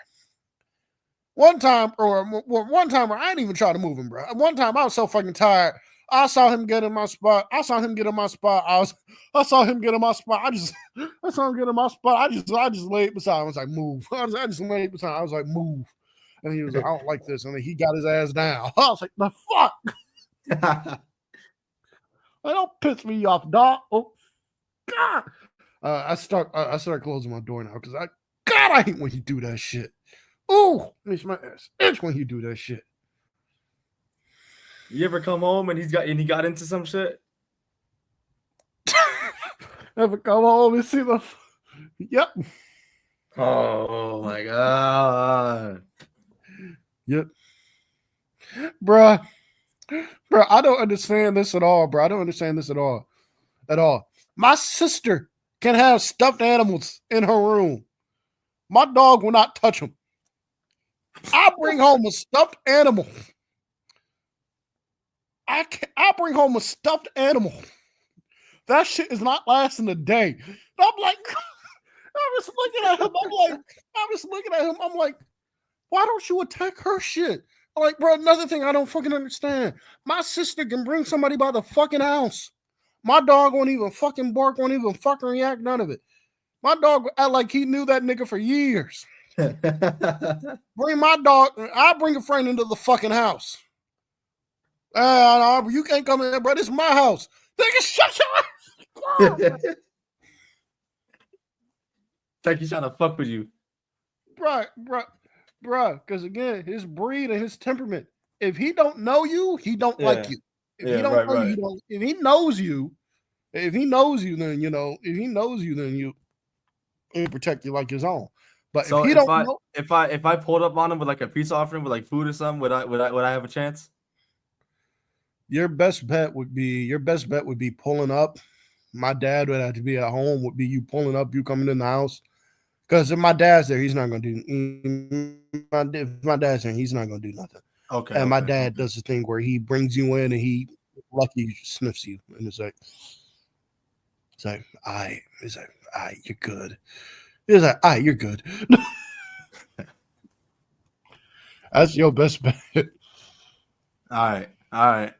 [SPEAKER 3] One time where I ain't even trying to move him, bro. One time I was so fucking tired. I saw him get in my spot. I saw him get in my spot. I saw him get in my spot. I just laid beside him. I was like, move. I just laid beside him. I was like, move. And he was like, I don't like this. And then he got his ass down. I was like, the fuck? Don't piss me off, dog. Oh, God. I start closing my door now because I hate when you do that shit. Ooh, makes my ass itch when you do that shit.
[SPEAKER 1] You ever come home and he got into some shit?
[SPEAKER 3] Ever come home and see the? Yep.
[SPEAKER 1] Oh my god.
[SPEAKER 3] Yep. Bruh, I don't understand this at all, bro. I don't understand this at all. At all. My sister can have stuffed animals in her room. My dog will not touch them. I bring home a stuffed animal. I bring home a stuffed animal. That shit is not lasting a day. I'm like, I'm just looking at him. I'm like, why don't you attack her shit? I'm like, bro, another thing I don't fucking understand. My sister can bring somebody by the fucking house. My dog won't even fucking bark, won't even fucking react, none of it. My dog act like he knew that nigga for years. Bring my dog, I bring a friend into the fucking house. You can't come in there, bro. This is my house. Nigga, shut your ass.
[SPEAKER 1] Like he's trying to fuck with you.
[SPEAKER 3] Bro, because again, his breed and his temperament. If he don't know you, he don't like you. If he don't know you, he don't. If he knows you, then he'll protect you like his own. But
[SPEAKER 1] So
[SPEAKER 3] if he don't know,
[SPEAKER 1] if I pulled up on him with like a peace offering with like food or something, would I have a chance?
[SPEAKER 3] your best bet would be pulling up. My dad would have to be at home. Would be you pulling up, you coming in the house. Because if my dad's there, he's not gonna do. If my dad's there, he's not gonna do nothing.
[SPEAKER 1] Okay.
[SPEAKER 3] And my dad does the thing where he brings you in and he lucky sniffs you, and it's like, you're good. He's like, you're good. That's your best bet.
[SPEAKER 1] All right.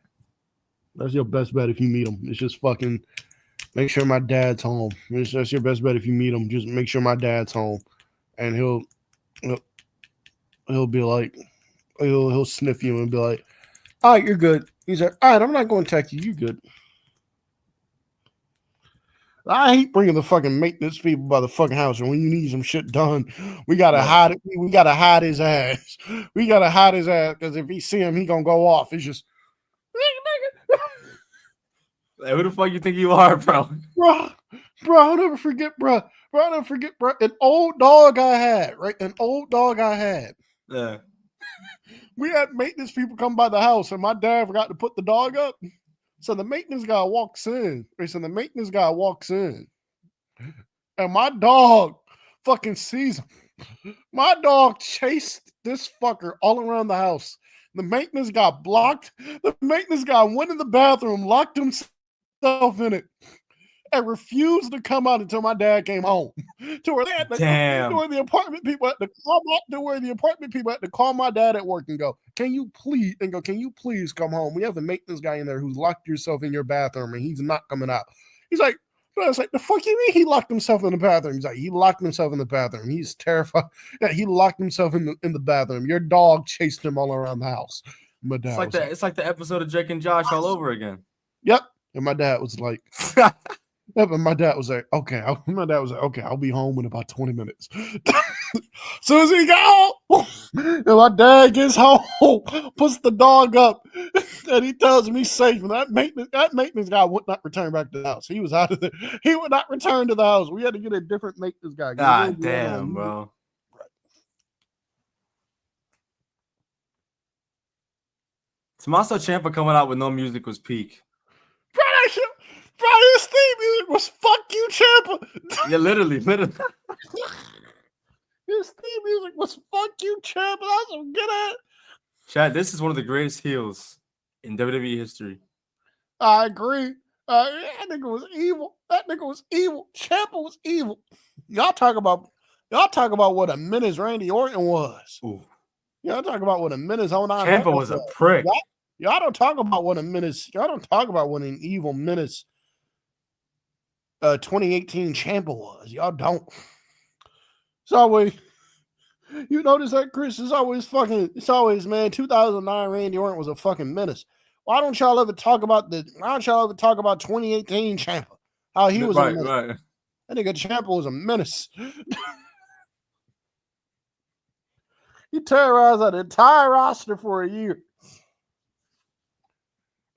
[SPEAKER 3] That's your best bet if you meet him. It's just fucking make sure my dad's home. That's your best bet if you meet him. Just make sure my dad's home, and he'll be like, he'll sniff you and be like, all right, you're good. He's like, all right, I'm not going to attack you. You good. I hate bringing the fucking maintenance people by the fucking house, and when you need some shit done, we gotta hide it. We gotta hide his ass. We gotta hide his ass because if he see him, he gonna go off. It's just,
[SPEAKER 1] Hey, who the fuck you think you are, bro?
[SPEAKER 3] bro. I'll never forget, bro. An old dog I had, right?
[SPEAKER 1] Yeah.
[SPEAKER 3] We had maintenance people come by the house, and my dad forgot to put the dog up. So the maintenance guy walks in. And my dog fucking sees him. My dog chased this fucker all around the house. The maintenance guy blocked. The maintenance guy went in the bathroom, locked himself in it, and refused to come out until my dad came home. To where the apartment people had to call my dad at work and go, can you please come home? We have a maintenance guy in there who's locked himself in your bathroom and he's not coming out. He's like, I was like, the fuck you mean he locked himself in the bathroom? He's like, he locked himself in the bathroom. He's terrified. Yeah, he locked himself in the bathroom. Your dog chased him all around the house. My dad
[SPEAKER 1] It's like the episode of Drake and Josh all over again.
[SPEAKER 3] Yep. And my dad was like, and my dad was like, okay. I'll be home in about 20 minutes. Soon as he got home, and my dad gets home, puts the dog up, and he tells him he's safe. And that maintenance guy would not return back to the house. He was out of there. He would not return to the house. We had to get a different maintenance guy.
[SPEAKER 1] God damn, bro. Tommaso Ciampa coming out with no music was peak.
[SPEAKER 3] Bro, his theme music was "Fuck You, Ciampa."
[SPEAKER 1] Yeah, literally.
[SPEAKER 3] His theme music was "Fuck You, Ciampa." That's some good at.
[SPEAKER 1] Chad, this is one of the greatest heels in WWE history.
[SPEAKER 3] I agree. That nigga was evil. Ciampa was evil. Y'all talk about what a menace Randy Orton was.
[SPEAKER 1] Ooh.
[SPEAKER 3] Y'all talk about what a menace
[SPEAKER 1] Ciampa was a prick.
[SPEAKER 3] Y'all don't talk about what a menace. Y'all don't talk about what an evil menace 2018 Ciampa was. Y'all don't. It's always, you notice that, Chris? It's always, man, 2009 Randy Orton was a fucking menace. Why don't y'all ever talk about 2018 Ciampa? How he was a menace.
[SPEAKER 1] Right.
[SPEAKER 3] That nigga Ciampa was a menace. He terrorized that entire roster for a year.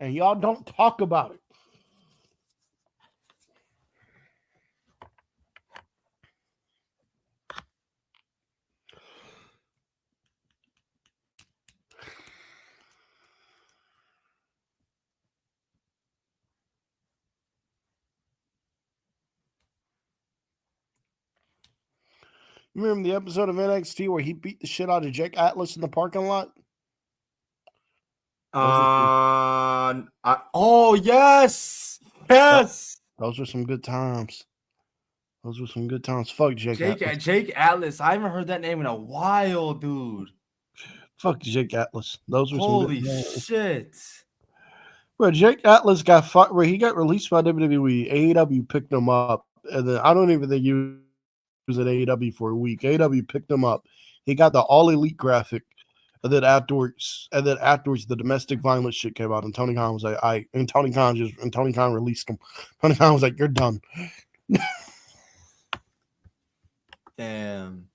[SPEAKER 3] and y'all don't talk about it. You remember the episode of NXT where he beat the shit out of Jake Atlas in the parking lot?
[SPEAKER 1] Oh yes.
[SPEAKER 3] Those were some good times. Those were some good times. Fuck Jake Atlas.
[SPEAKER 1] Jake Atlas. I haven't heard that name in a while, dude.
[SPEAKER 3] Fuck Jake Atlas. Those were
[SPEAKER 1] Holy
[SPEAKER 3] some good times.
[SPEAKER 1] shit.
[SPEAKER 3] Bro, Jake Atlas got fucked where he got released by WWE. AEW picked him up. And then I don't even think he was at AEW for a week. AEW picked him up. He got the all elite graphic. And then afterwards, the domestic violence shit came out, and Tony Khan was like, Tony Khan released him. Tony Khan was like, "You're done."
[SPEAKER 1] Damn.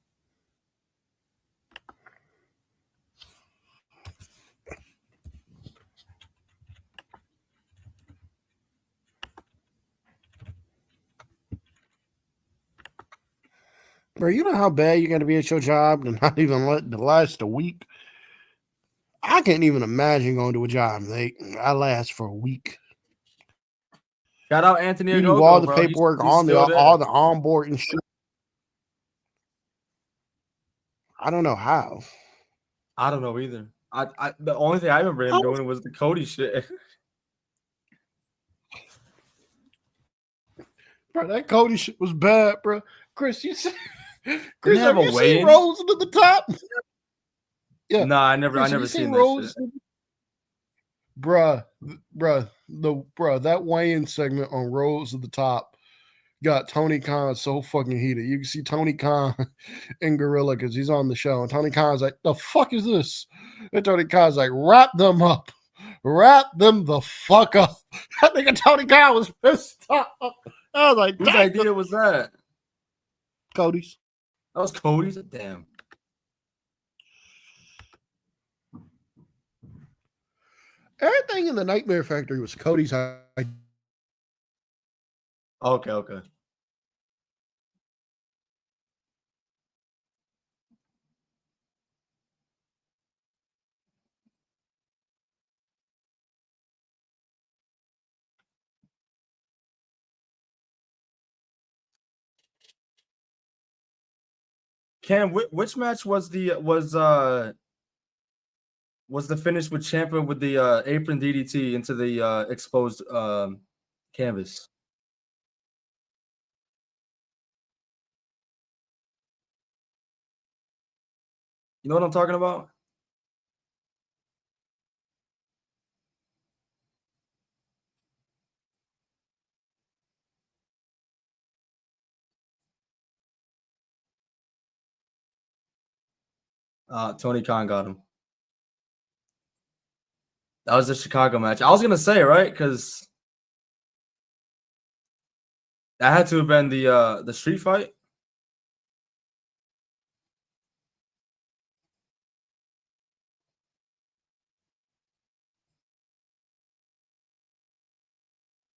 [SPEAKER 3] Bro, you know how bad you're gonna be at your job and not even let it last a week? I can't even imagine going to a job. I last for a week.
[SPEAKER 1] Shout out Anthony.
[SPEAKER 3] You do all the paperwork all the onboard and shit. I don't know how.
[SPEAKER 1] I don't know either. The only thing I remember him doing was the Cody shit.
[SPEAKER 3] Bro, that Cody shit was bad, bro. Khris, you see,
[SPEAKER 1] Chris, have you
[SPEAKER 3] seen Rose to the top?
[SPEAKER 1] Yeah. No, I never seen Rose. That shit.
[SPEAKER 3] Bruh, that weighing segment on Rose to the Top got Tony Khan so fucking heated. You can see Tony Khan in Gorilla because he's on the show, and Tony Khan's like, "The fuck is this?" And Tony Khan's like, "Wrap them up, wrap them the fuck up." I think Tony Khan was pissed off. I was like,
[SPEAKER 1] "Whose idea was that?"
[SPEAKER 3] Cody's.
[SPEAKER 1] That was Cody's. Damn.
[SPEAKER 3] Everything in the Nightmare Factory was Cody's idea.
[SPEAKER 1] Okay. Cam, which match was the finish with Ciampa with the apron DDT into the exposed canvas? You know what I'm talking about? Tony Khan got him. That was the Chicago match. I was gonna say, right? Because that had to have been the street fight.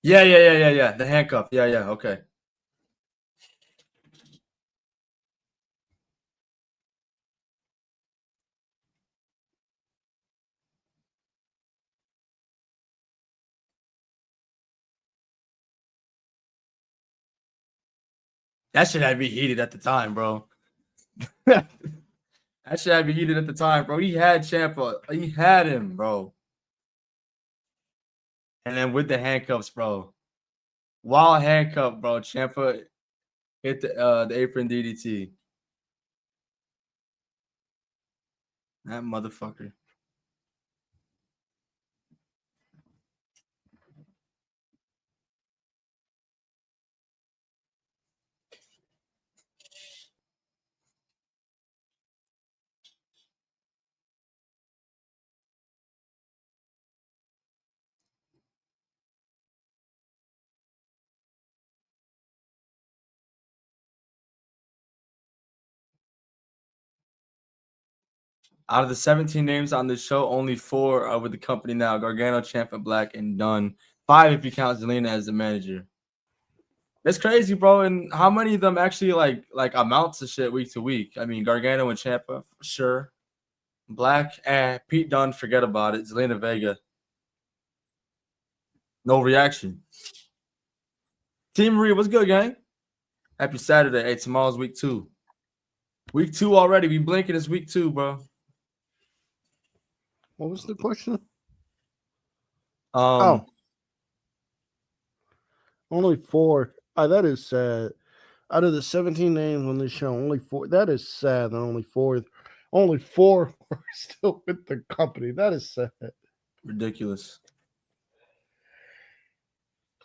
[SPEAKER 1] Yeah. The handcuff. Yeah. Okay. That shit had to be heated at the time, bro. That shit had to be heated at the time, bro. He had Ciampa. He had him, bro. And then with the handcuffs, bro. While handcuffed, bro, Ciampa hit the apron DDT. That motherfucker. Out of the 17 names on this show, only 4 are with the company now: Gargano, Ciampa, Black, and Dunn. 5 if you count Zelina as the manager. It's crazy, bro. And how many of them actually like amount to shit week to week? I mean, Gargano and Ciampa, for sure. Black and Pete Dunne, forget about it. Zelina Vega, no reaction. Team Marie, what's good, gang? Happy Saturday. Hey, tomorrow's week 2. Week 2 already. We blinking. It's week 2, bro.
[SPEAKER 3] What was the question? Only 4. That is sad. Out of the 17 names on this show, only 4. That is sad. And only 4 are still with the company. That is sad.
[SPEAKER 1] Ridiculous.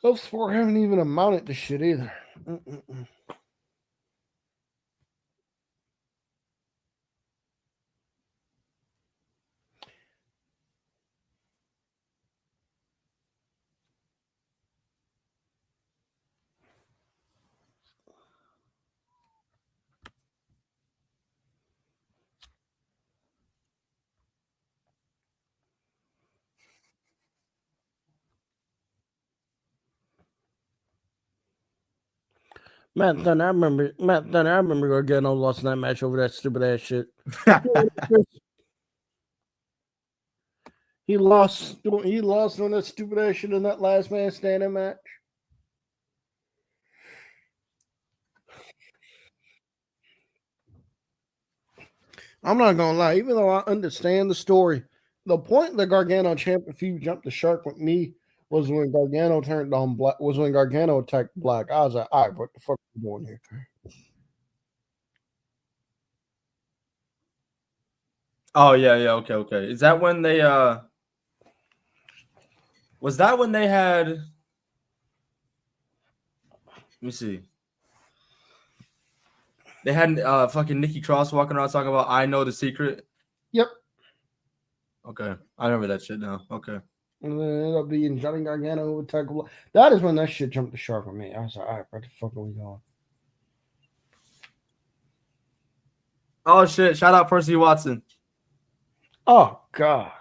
[SPEAKER 3] Those 4 haven't even amounted to shit either. Matt Dunn, I remember Gargano lost in that match over that stupid ass shit. He lost on that stupid ass shit in that last man standing match. I'm not gonna lie, even though I understand the story, the point the Gargano Ciampa feud jumped the shark with me was when Gargano turned on Black. Was when Gargano attacked Black. I was like, all right, what the fuck are you doing here?
[SPEAKER 1] Oh yeah, okay. Is that when they was that when they had, let me see. They had fucking Nikki Cross walking around talking about I know the secret.
[SPEAKER 3] Yep.
[SPEAKER 1] Okay. I remember that shit now. Okay.
[SPEAKER 3] And then it ended up being Johnny Gargano with attack Black. That is when that shit jumped the shark with me. I was like, all right, where the fuck are we going?
[SPEAKER 1] Oh shit. Shout out Percy Watson.
[SPEAKER 3] Oh God.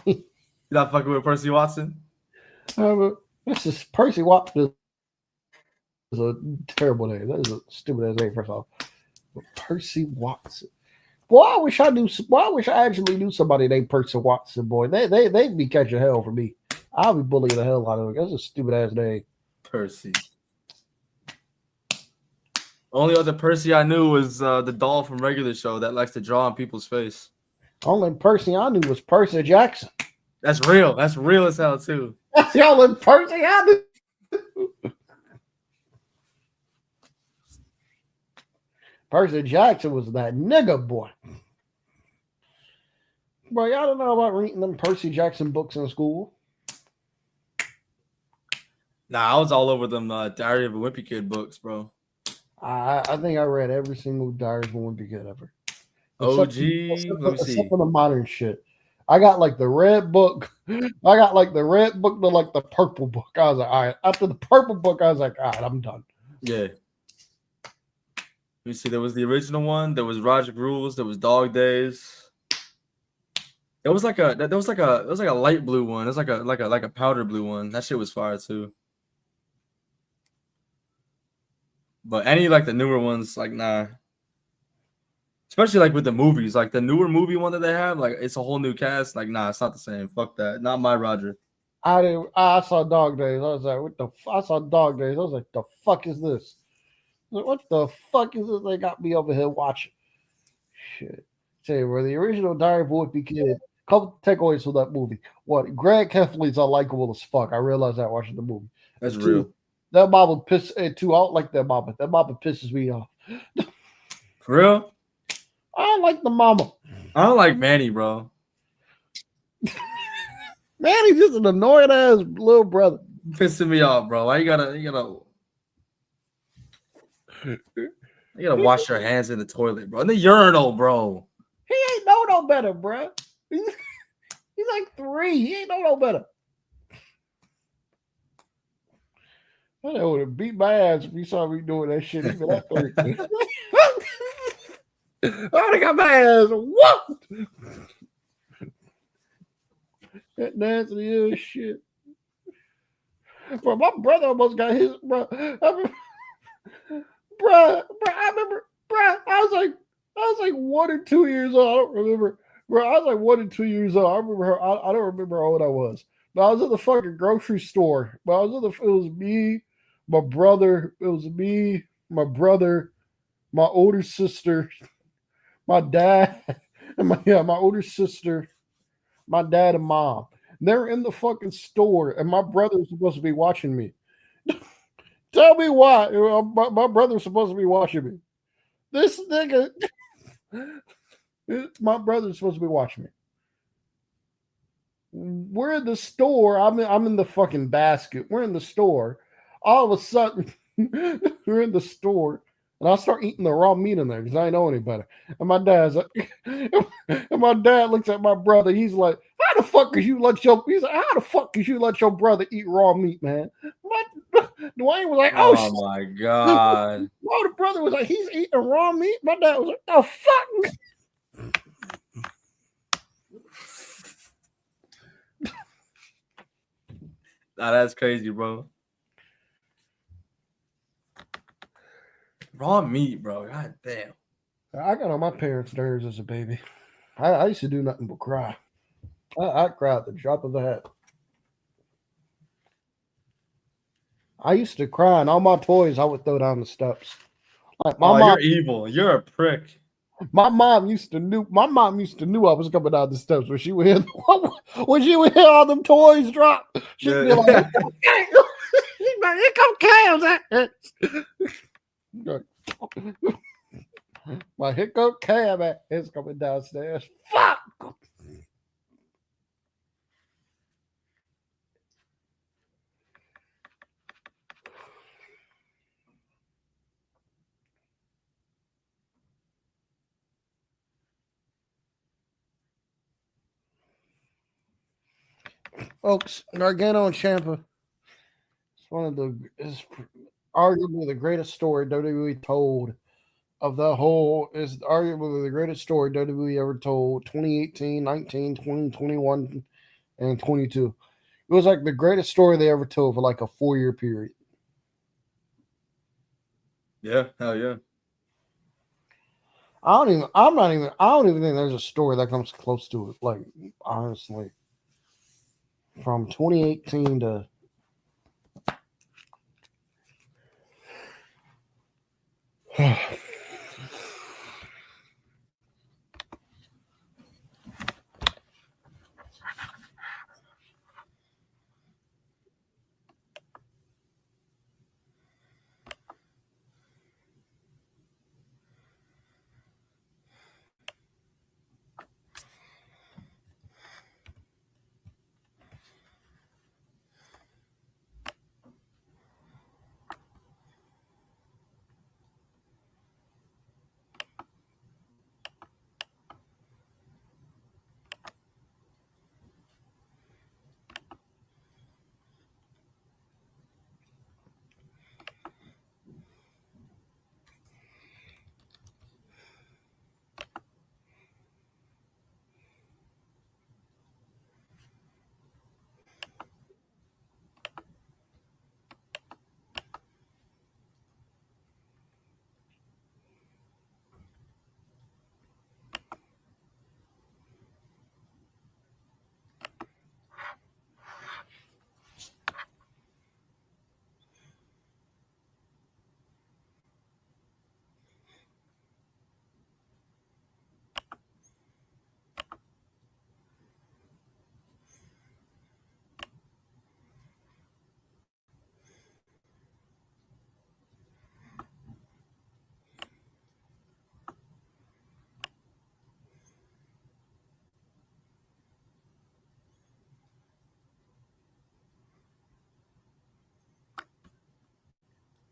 [SPEAKER 1] You not fucking with Percy Watson?
[SPEAKER 3] This is Percy Watson is a terrible name. That is a stupid ass name, first off. But Percy Watson. Boy, I wish I actually knew somebody named Percy Watson, boy. They'd be catching hell for me. I'll be bullying the hell out of them. That's a stupid ass name.
[SPEAKER 1] Percy. Only other Percy I knew was the doll from Regular Show that likes to draw on people's face.
[SPEAKER 3] Only Percy I knew was Percy Jackson.
[SPEAKER 1] That's real. That's real as hell too.
[SPEAKER 3] That's the only Percy I knew. Percy Jackson was that nigga boy. Bro, y'all don't know about reading them Percy Jackson books in school.
[SPEAKER 1] Nah, I was all over them Diary of a Wimpy Kid books, bro.
[SPEAKER 3] I think I read every single Diary of a Wimpy Kid ever.
[SPEAKER 1] OG,
[SPEAKER 3] Except for the modern shit. I got like the red book. I got like the red book to like the purple book. I was like, all right. After the purple book, I was like, all right, I'm done.
[SPEAKER 1] Yeah. You see, there was the original one. There was Roger Rules. There was Dog Days. It was like a light blue one. It was like a powder blue one. That shit was fire too. But any like the newer ones, like nah. Especially like with the movies, like the newer movie one that they have, like it's a whole new cast. Like nah, it's not the same. Fuck that. Not my Roger.
[SPEAKER 3] I saw Dog Days. I was like, what the? I saw Dog Days. I was like, the fuck is this? Like, what the fuck is this? They got me over here watching. Shit. Tell you, where the original Diary of a Wimpy Kid. Couple takeaways from that movie. One, Greg Heffley's unlikable as fuck. I realized that watching the movie.
[SPEAKER 1] That's
[SPEAKER 3] two,
[SPEAKER 1] real.
[SPEAKER 3] That mama pisses. And two, I don't like that mama. That mama pisses me off.
[SPEAKER 1] For real?
[SPEAKER 3] I don't like the mama.
[SPEAKER 1] I don't like Manny, bro.
[SPEAKER 3] Manny's just an annoying ass little brother.
[SPEAKER 1] Pissing me off, bro. Why you gotta wash your hands in the toilet, bro. In the urinal, bro.
[SPEAKER 3] He ain't know no better, bro. He's like 3. He ain't know no better. I would have beat my ass if he saw me doing that shit even at 3. I got my ass whooped. That nasty ass shit. Bro, my brother almost got his, bro. I remember, bro. I was like 1 or 2 years old. I don't remember, bro. I was like 1 or 2 years old. I remember her. I don't remember how old I was. But I was at the fucking grocery store. But I was at it was me, my brother. It was me, my brother, my older sister, my dad, and my older sister, my dad and mom. They're in the fucking store, and my brother was supposed to be watching me. Tell me why. My brother's supposed to be watching me. This nigga, my brother's supposed to be watching me. We're in the store. I'm in the fucking basket. We're in the store. All of a sudden, we're in the store, and I start eating the raw meat in there because I ain't know any better. And my dad's like, and my dad looks at my brother. He's like, "How the fuck could you let your?" He's like, "How the fuck could you let your brother eat raw meat, man?" Dwayne was like, "Oh,
[SPEAKER 1] Oh my god!"
[SPEAKER 3] My older brother was like, "He's eating raw meat." My dad was like, "Oh fuck."
[SPEAKER 1] Nah, that's crazy, bro. Raw meat, bro. God damn.
[SPEAKER 3] I got on my parents' nerves as a baby. I used to do nothing but cry. I cried at the drop of a hat. I used to cry, and all my toys I would throw down the steps. Like my mom,
[SPEAKER 1] you're evil. You're a prick.
[SPEAKER 3] my mom used to knew I was coming down the steps when she would hear all them toys drop. She'd be like, she'd be like, "Here come Cam." My hiccup Cam is coming downstairs. Fuck. Folks, Gargano and Ciampa. It's arguably the greatest story WWE told of the whole. Is arguably the greatest story WWE ever told. 2018, 19, 20, 21, and 22. It was like the greatest story they ever told for like a 4-year period.
[SPEAKER 1] Yeah, hell yeah.
[SPEAKER 3] I don't even think there's a story that comes close to it. Like, honestly, from 2018 to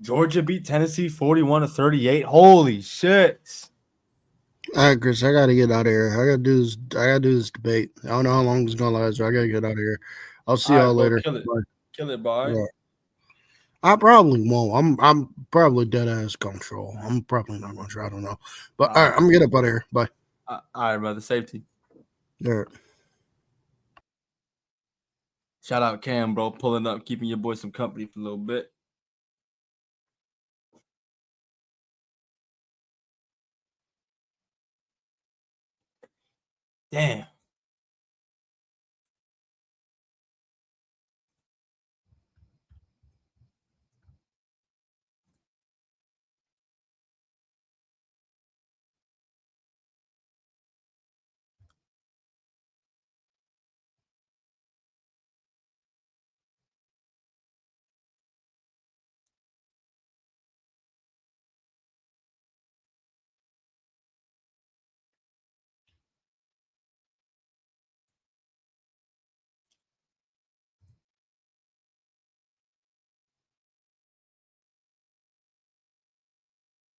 [SPEAKER 1] Georgia beat Tennessee 41-38. Holy shit.
[SPEAKER 3] All right, Chris, I gotta get out of here. I gotta do this debate. I don't know how long it's gonna last, but I gotta get out of here. I'll see y'all
[SPEAKER 1] Bro,
[SPEAKER 3] later.
[SPEAKER 1] kill it.
[SPEAKER 3] Bye.
[SPEAKER 1] Kill it, bye.
[SPEAKER 3] Yeah. I probably won't. I'm probably dead ass control. I'm probably not going to try. I don't know. But all right, I'm going to get up out of here. Bye.
[SPEAKER 1] All right, brother. Safety.
[SPEAKER 3] All right.
[SPEAKER 1] Shout out Cam, bro, pulling up, keeping your boy some company for a little bit. Damn.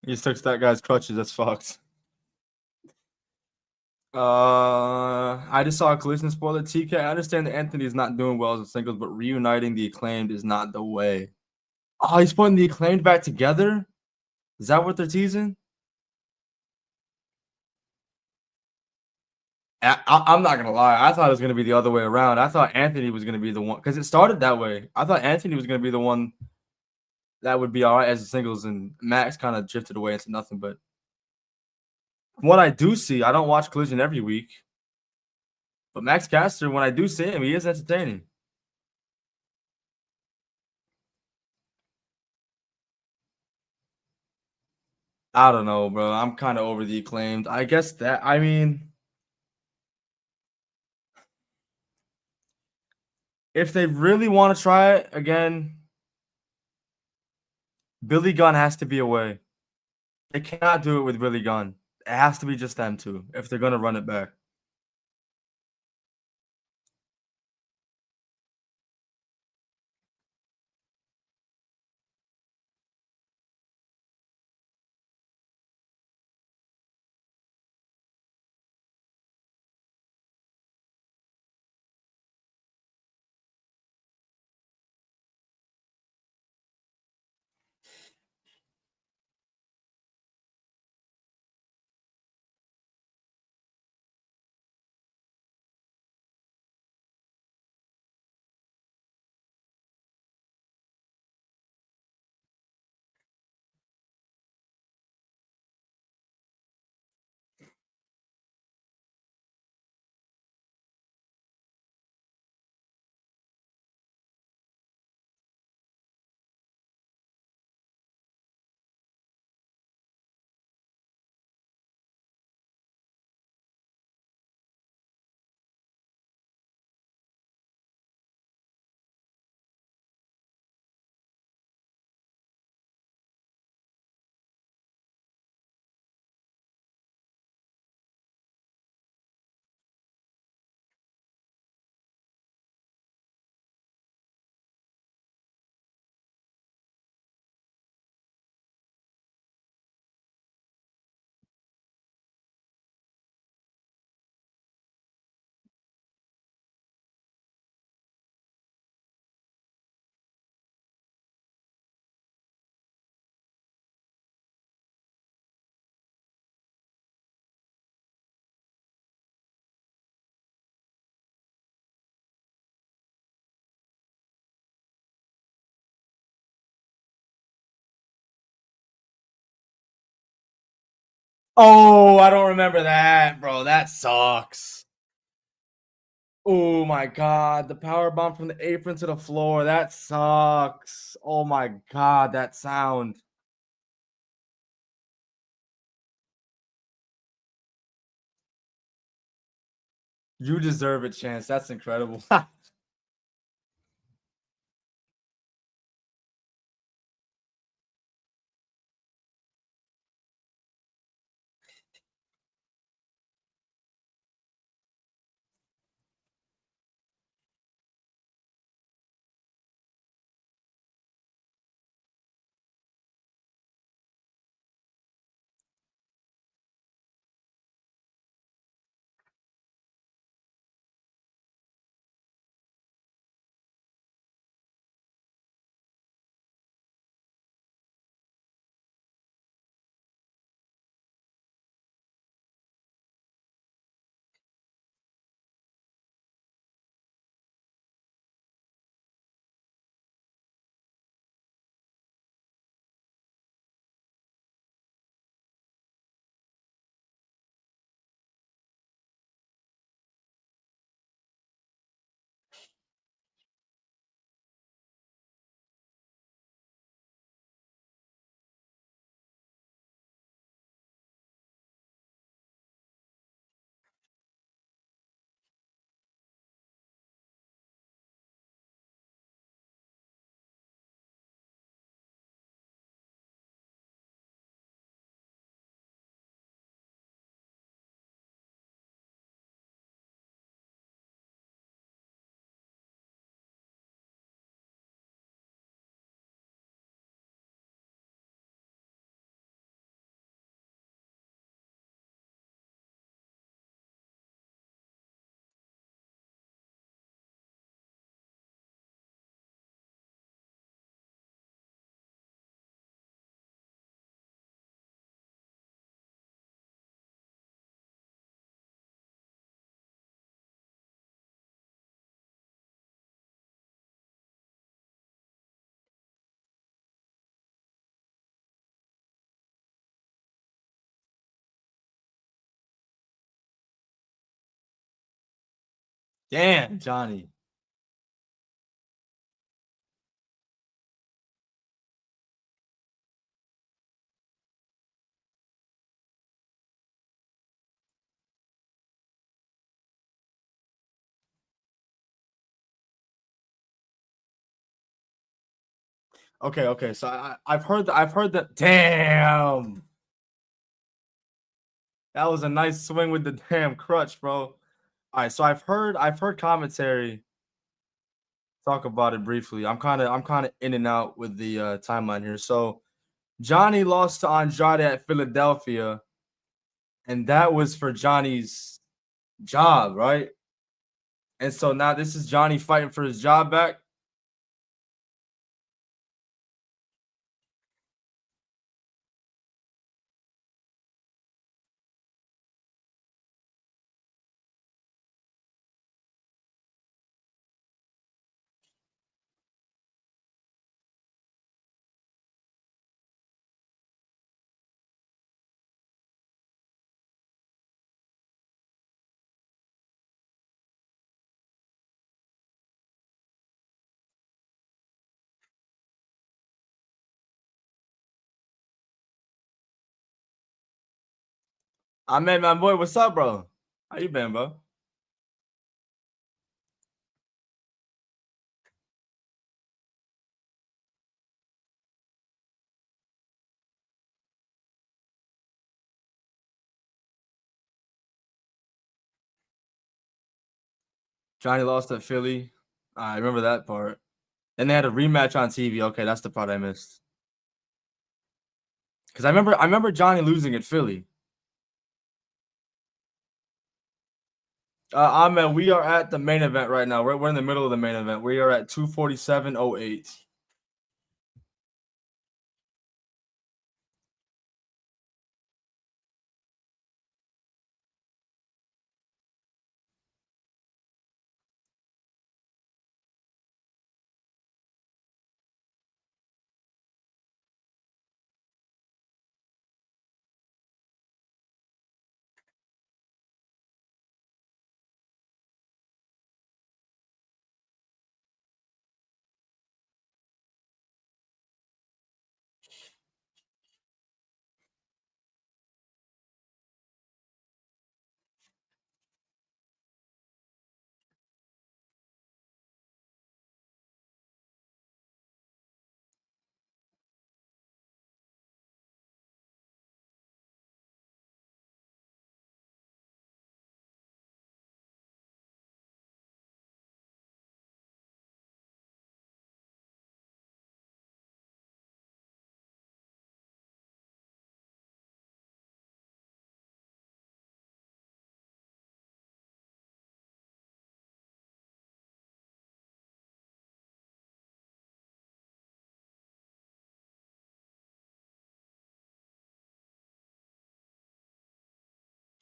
[SPEAKER 1] He just took that guy's crutches. That's fucked. I just saw a collision spoiler. TK, I understand that Anthony is not doing well as a singles, but reuniting the Acclaimed is not the way. Oh, he's putting the Acclaimed back together? Is that what they're teasing? I'm not gonna lie. I thought it was gonna be the other way around. I thought Anthony was gonna be the one because it started that way. I thought Anthony was gonna be the one that would be all right as a singles, and Max kind of drifted away into nothing. But what I do see, I don't watch Collision every week, but Max Caster, when I do see him, he is entertaining. I don't know, bro. I'm kind of over the Acclaimed. I guess that, I mean, if they really want to try it again, Billy Gunn has to be away. They cannot do it with Billy Gunn. It has to be just them two if they're going to run it back. Oh, I don't remember that, bro. That sucks. Oh my god, the power bomb from the apron to the floor. That sucks. Oh my god, that sound. You deserve it, Chance. That's incredible. Damn, Johnny. Okay. So I've heard that. I've heard that. Damn, that was a nice swing with the damn crutch, bro. All right, so I've heard commentary talk about it briefly. I'm kind of in and out with the timeline here. So Johnny lost to Andrade at Philadelphia, and that was for Johnny's job, right? And so now this is Johnny fighting for his job back. I met my boy. What's up, bro? How you been, bro? Johnny lost at Philly. I remember that part. Then they had a rematch on TV. Okay, that's the part I missed. Because I remember Johnny losing at Philly. Ahmed, we are at the main event right now. We're in the middle of the main event. We are at 247.08.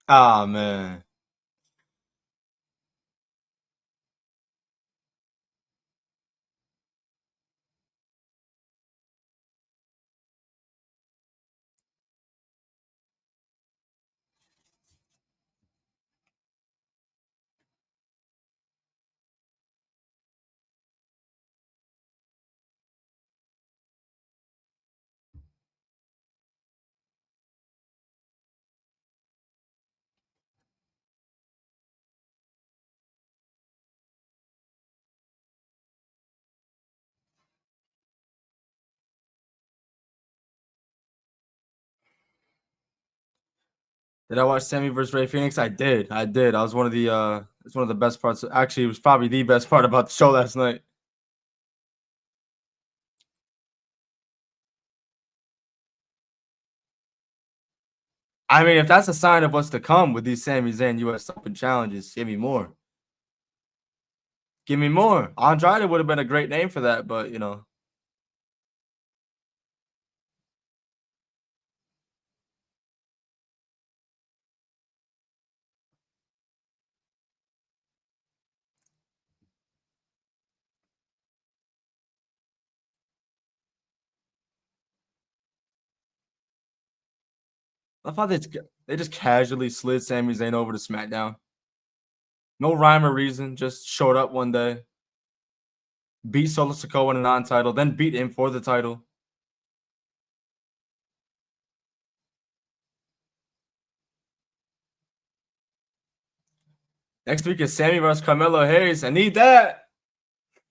[SPEAKER 1] Ah, man. Did I watch Sammy versus Ray Phoenix? I did. I did. I was one of the it's one of the best parts. Actually, it was probably the best part about the show last night. I mean, if that's a sign of what's to come with these Sami Zayn US Open challenges, give me more. Give me more. Andrade would have been a great name for that, but you know, I thought they just casually slid Sami Zayn over to SmackDown. No rhyme or reason. Just showed up one day, beat Solo Sikoa in a non-title, then beat him for the title. Next week is Sammy versus Carmelo Hayes. I need that.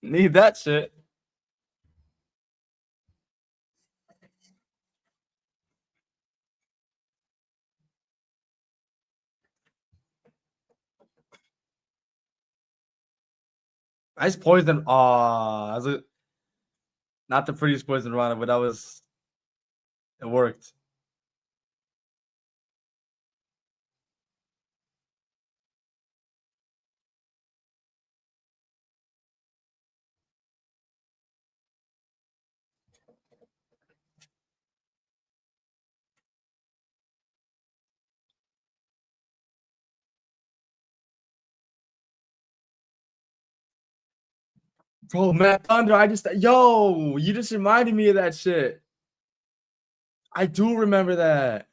[SPEAKER 1] Need that shit. Nice poison. Not the prettiest poison Rana, but it worked. Bro, Matt Thunder, you just reminded me of that shit. I do remember that.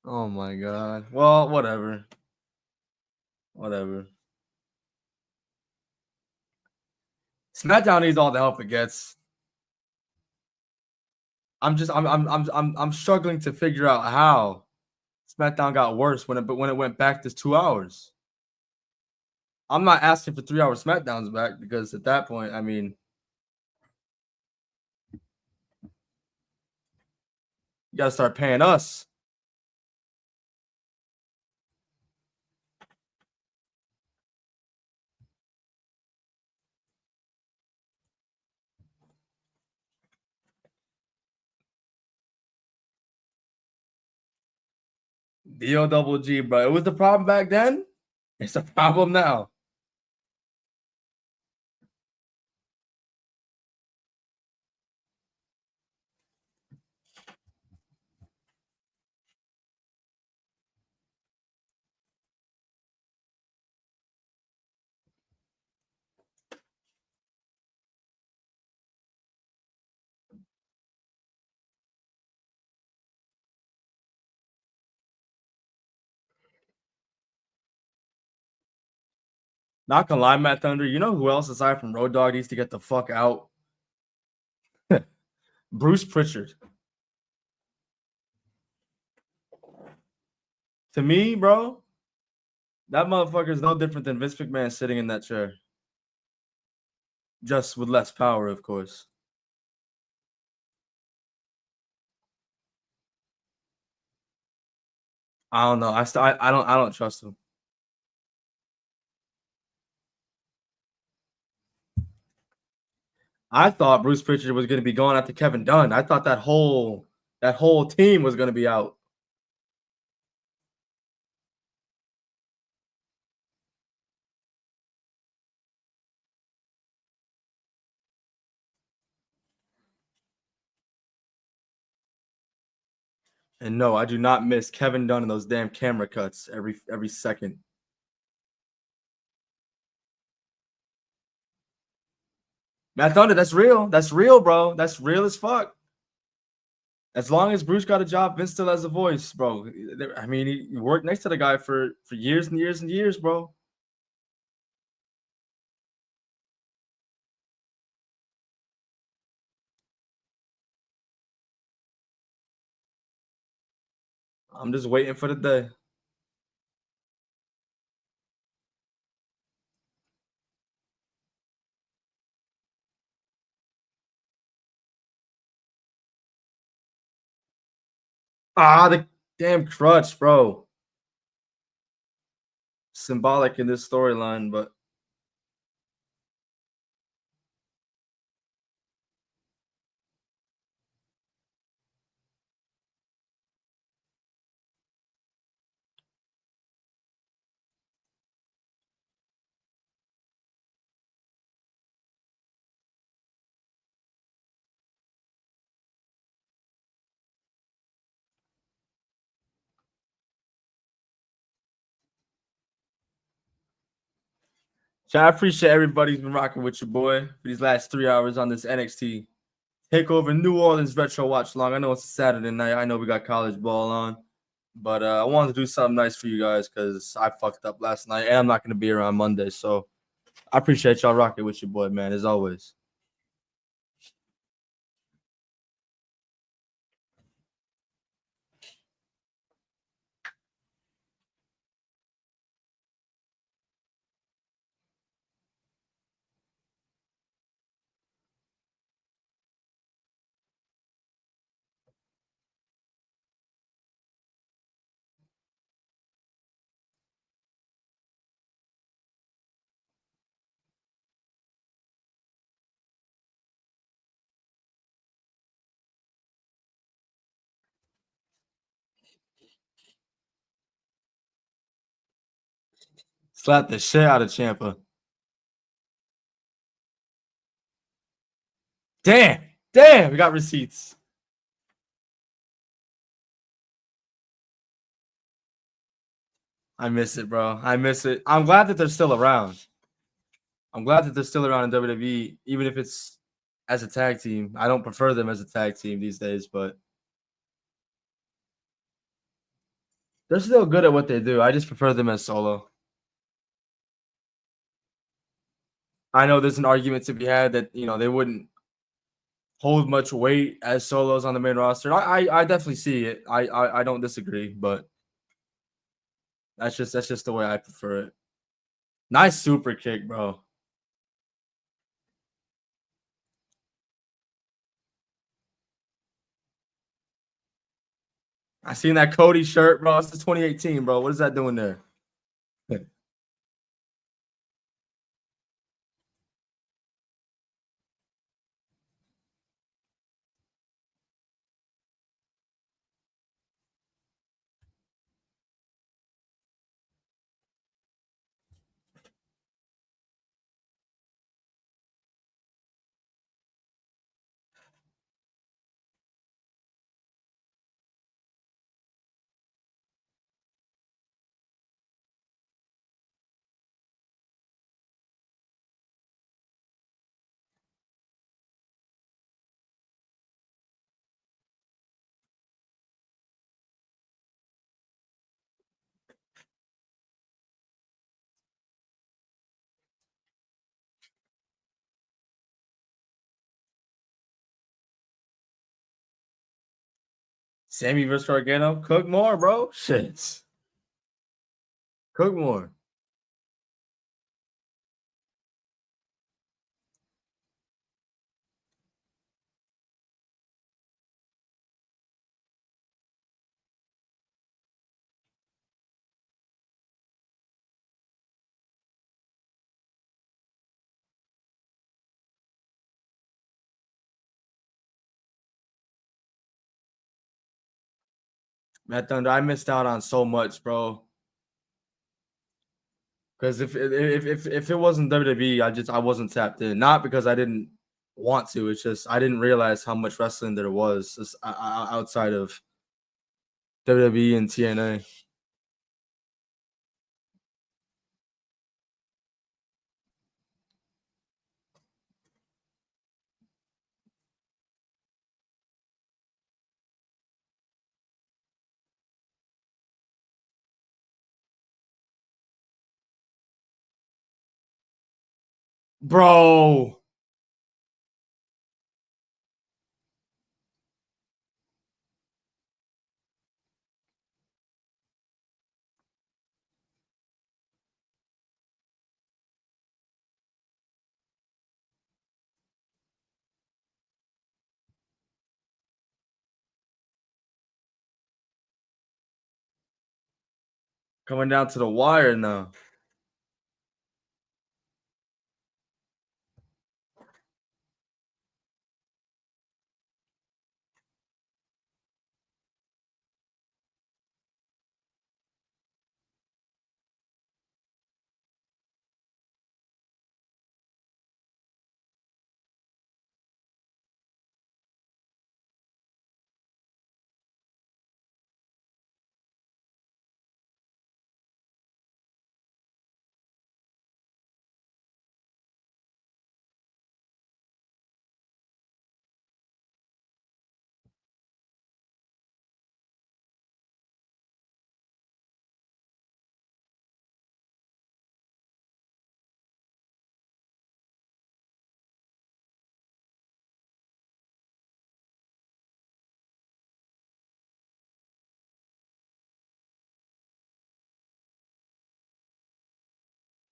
[SPEAKER 1] Oh my god. Well, whatever. Whatever. SmackDown needs all the help it gets. I'm struggling to figure out how SmackDown got worse when it went back to 2 hours. I'm not asking for 3 hour SmackDowns back because at that point, I mean, you gotta start paying us. DOGG, bro. It was the problem back then. It's a problem now. Not gonna lie, Matt Thunder. You know who else aside from Road Dogg needs to get the fuck out? Bruce Pritchard. To me, bro, that motherfucker is no different than Vince McMahon sitting in that chair. Just with less power, of course. I don't know. I don't trust him. I thought Bruce Pritchard was going to be going after Kevin Dunn. I thought that whole team was going to be out. And no, I do not miss Kevin Dunn and those damn camera cuts every second. Matt Thunder, that's real. That's real, bro. That's real as fuck. As long as Bruce got a job, Vince still has a voice, bro. I mean, he worked next to the guy for years and years and years, bro. I'm just waiting for the day. The damn crutch, bro. Symbolic in this storyline, but I appreciate everybody's been rocking with your boy for these last 3 hours on this NXT TakeOver New Orleans Retro Watch Long. I know it's a Saturday night. I know we got college ball on. But I wanted to do something nice for you guys because I fucked up last night and I'm not going to be around Monday. So I appreciate y'all rocking with your boy, man, as always. Slap the shit out of Ciampa. Damn, we got receipts. I miss it, bro. I miss it. I'm glad that they're still around. I'm glad that they're still around in WWE, even if it's as a tag team. I don't prefer them as a tag team these days, but they're still good at what they do. I just prefer them as solo. I know there's an argument to be had that, they wouldn't hold much weight as solos on the main roster. I definitely see it. I don't disagree, but that's just the way I prefer it. Nice super kick, bro. I seen that Cody shirt, bro. It's the 2018, bro. What is that doing there? Sammy versus Gargano. Cook more, bro. Shit. Cook more. Matt Thunder, I missed out on so much, bro. Because if it wasn't WWE, I wasn't tapped in. Not because I didn't want to. It's just I didn't realize how much wrestling there was just outside of WWE and TNA. Bro. Coming down to the wire now.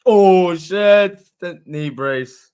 [SPEAKER 1] Oh shit! The knee brace.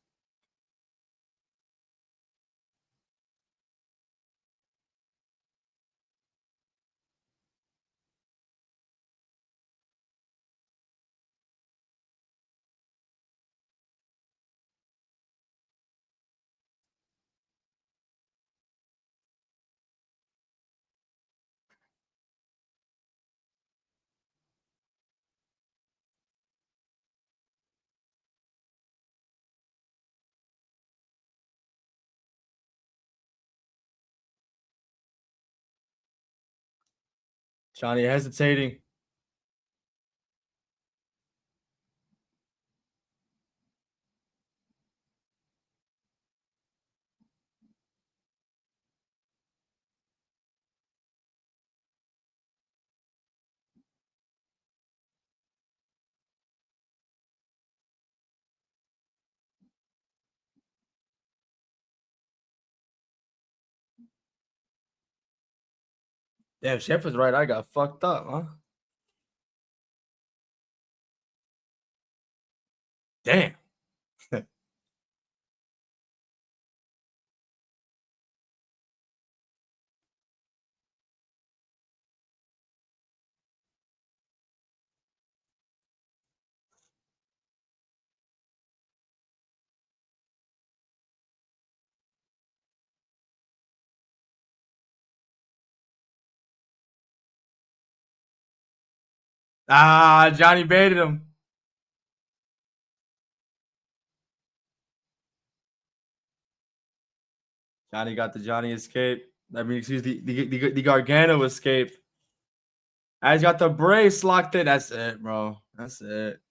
[SPEAKER 1] Johnny hesitating. Damn, Chef was right. I got fucked up, huh? Damn. Johnny baited him. Johnny got the Johnny escape. I mean, excuse the Gargano escape. I just got the brace locked in. That's it, bro. That's it.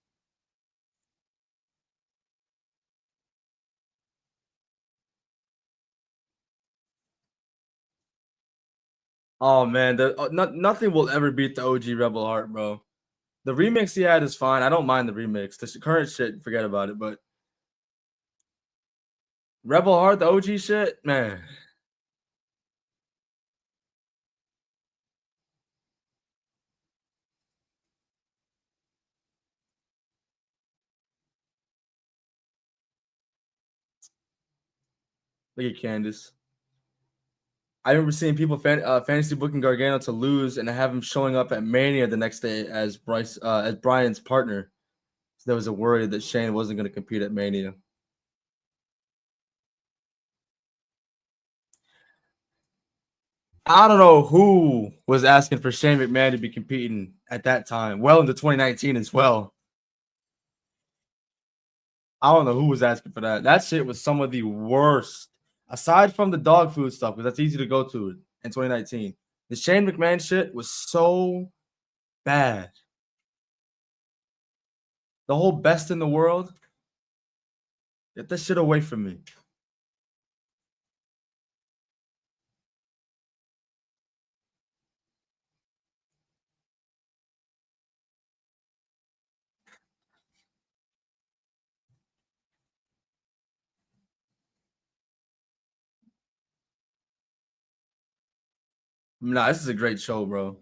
[SPEAKER 1] Oh man, nothing will ever beat the OG Rebel Heart, bro. The remix he had is fine. I don't mind the remix. The current shit, forget about it. But Rebel Heart, the OG shit, man. Look at Candace. I remember seeing people fantasy booking Gargano to lose and have him showing up at Mania the next day as Brian's partner. So there was a worry that Shane wasn't going to compete at Mania. I don't know who was asking for Shane McMahon to be competing at that time, well into 2019 as well. I don't know who was asking for that. That shit was some of the worst, aside from the dog food stuff, because that's easy to go to in 2019. The Shane McMahon shit was so bad. The whole best in the world. Get this shit away from me. Nah, this is a great show, bro.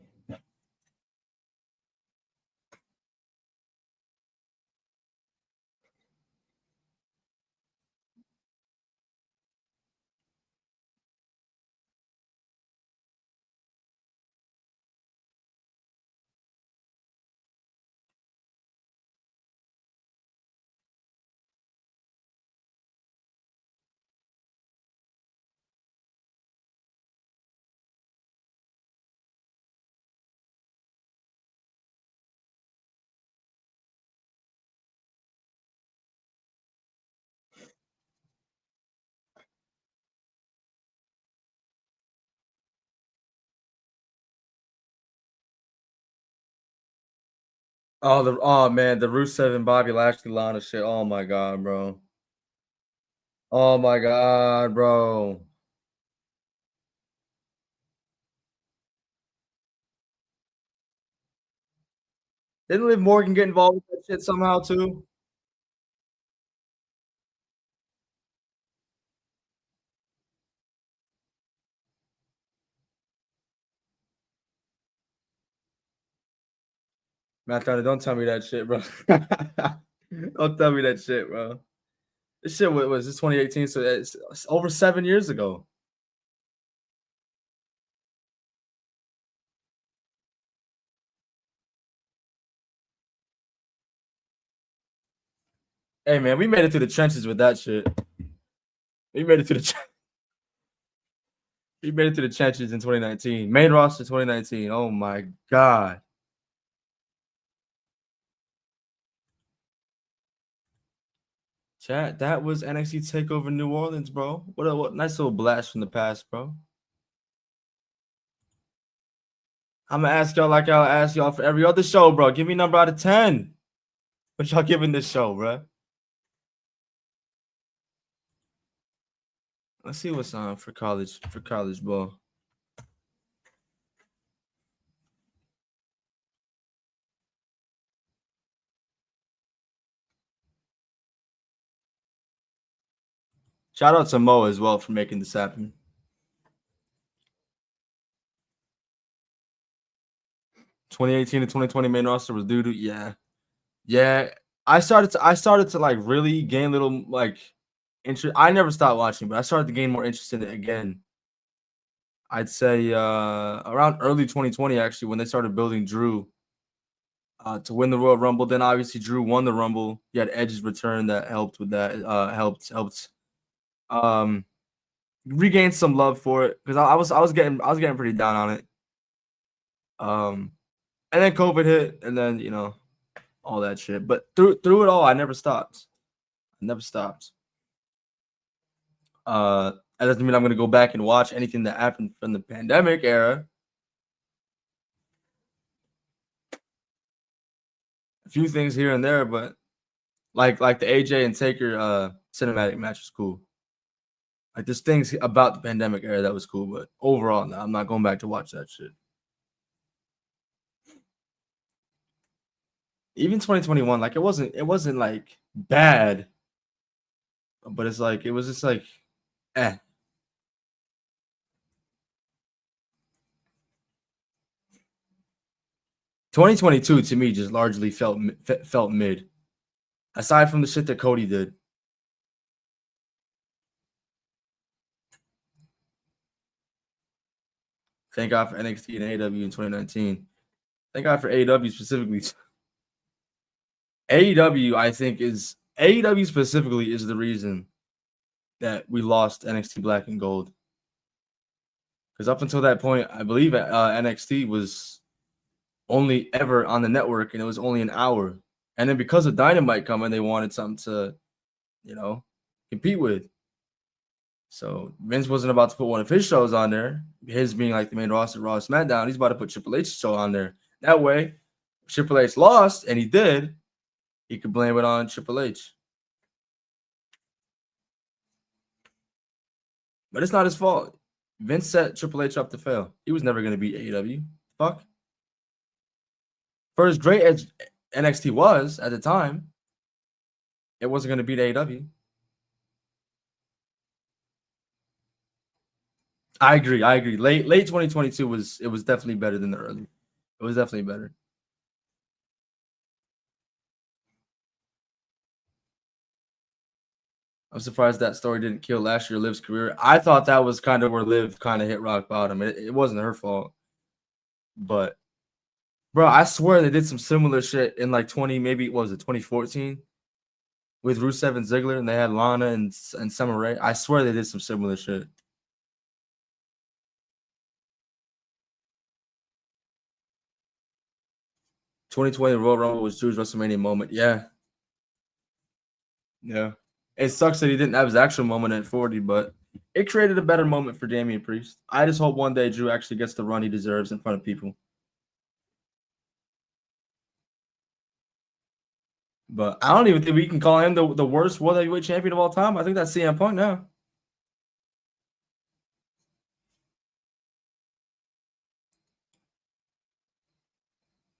[SPEAKER 1] Oh man, the Rusev and Bobby Lashley Lana shit. Oh my god, bro. Oh my god, bro. Didn't Liv Morgan get involved with that shit somehow too? Matt Turner, don't tell me that shit, bro. Don't tell me that shit, bro. This shit was this 2018, so it's over 7 years ago. Hey man, we made it to the trenches with that shit. We made it to the we made it to the trenches in 2019. Main roster 2019. Oh my god. Chat, that was NXT TakeOver New Orleans, bro. What nice little blast from the past, bro. I'm gonna ask y'all like I'll ask y'all for every other show, bro. Give me a number out of 10. What y'all giving this show, bro? Let's see what's on for college ball. Shout out to Mo as well for making this happen. "2018 to 2020 main roster was doo-doo." Yeah. I started to like really gain little like interest. I never stopped watching, but I started to gain more interest in it again. I'd say around early 2020, actually, when they started building Drew to win the Royal Rumble. Then obviously Drew won the Rumble. You had Edge's return that helped with that. Helped regain some love for it because I was getting pretty down on it. And then COVID hit, and then all that shit. But through it all, I never stopped. That doesn't mean I'm gonna go back and watch anything that happened from the pandemic era. A few things here and there, but like the AJ and Taker cinematic match was cool. Like there's things about the pandemic era that was cool, but overall, no, I'm not going back to watch that shit. Even 2021, like it wasn't like bad, but it's like it was just like, eh. "2022 to me just largely felt mid, aside from the shit that Cody did. Thank God for NXT and AEW in 2019. Thank God for AEW specifically. AEW specifically is the reason that we lost NXT Black and Gold. Because up until that point, I believe NXT was only ever on the network, and it was only an hour. And then because of Dynamite coming, they wanted something to, compete with. So Vince wasn't about to put one of his shows on there. His being like the main roster, Raw, SmackDown. He's about to put Triple H's show on there. That way, if Triple H lost, and he did, he could blame it on Triple H. But it's not his fault. Vince set Triple H up to fail. He was never going to beat AEW. Fuck. For as great as NXT was at the time, it wasn't going to beat AEW. I agree. Late 2022 was definitely better than the early. It was definitely better. I'm surprised that story didn't kill last year Liv's career. I thought that was kind of where Liv kind of hit rock bottom. It wasn't her fault. But bro, I swear they did some similar shit in like 2014 with Rusev and Ziggler, and they had Lana and Summer Rae. I swear they did some similar shit. "2020 Royal Rumble was Drew's WrestleMania moment." Yeah. It sucks that he didn't have his actual moment at 40, but it created a better moment for Damian Priest. I just hope one day Drew actually gets the run he deserves in front of people. But I don't even think we can call him the worst World Heavyweight Champion of all time. I think that's CM Punk now.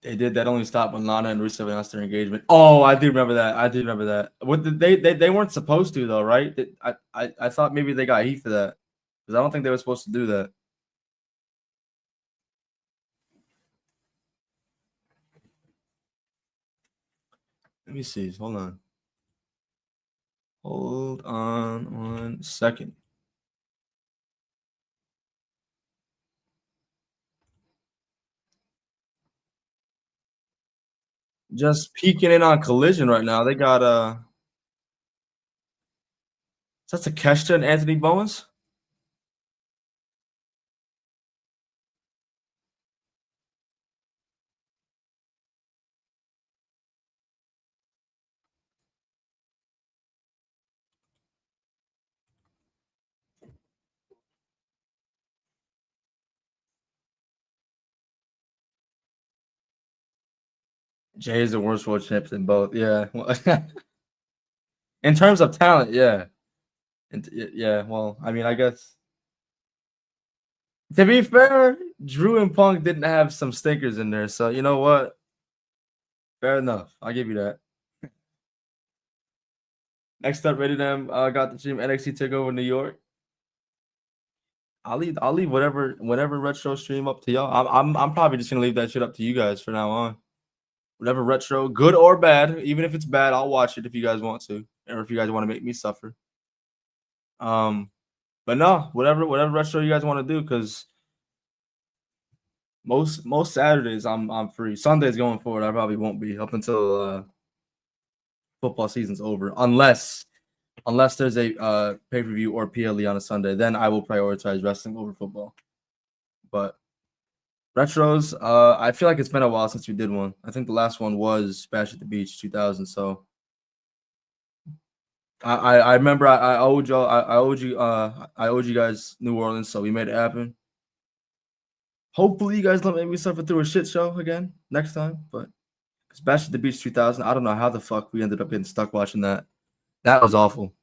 [SPEAKER 1] They did that only stop when Lana and Rusev announced their engagement. Oh, I do remember that. What they weren't supposed to though, right? I thought maybe they got heat for that because I don't think they were supposed to do that. Let me see. Hold on. Hold on 1 second. Just peeking in on Collision right now. They got that's a Kesha and Anthony Bowens. Jay is the worst world champ than both. Yeah. In terms of talent, yeah. Yeah, well, I mean, I guess to be fair, Drew and Punk didn't have some stinkers in there, so you know what? Fair enough. I'll give you that. Next up, Rated M got the team NXT TakeOver New York. I'll leave whatever retro stream up to y'all. I'm probably just gonna leave that shit up to you guys for now on. Whatever retro, good or bad, even if it's bad, I'll watch it if you guys want to, or if you guys want to make me suffer. But no, whatever retro you guys want to do, because most Saturdays I'm free. Sundays going forward, I probably won't be up until football season's over, unless there's a pay-per-view or PLE on a Sunday. Then I will prioritize wrestling over football. But retros, I feel like it's been a while since we did one. I think the last one was Bash at the Beach 2000. So I remember I owed y'all I owed you guys New Orleans, so we made it happen. Hopefully you guys don't make me suffer through a shit show again next time. But because Bash at the Beach 2000, I don't know how the fuck we ended up getting stuck watching that. That was awful.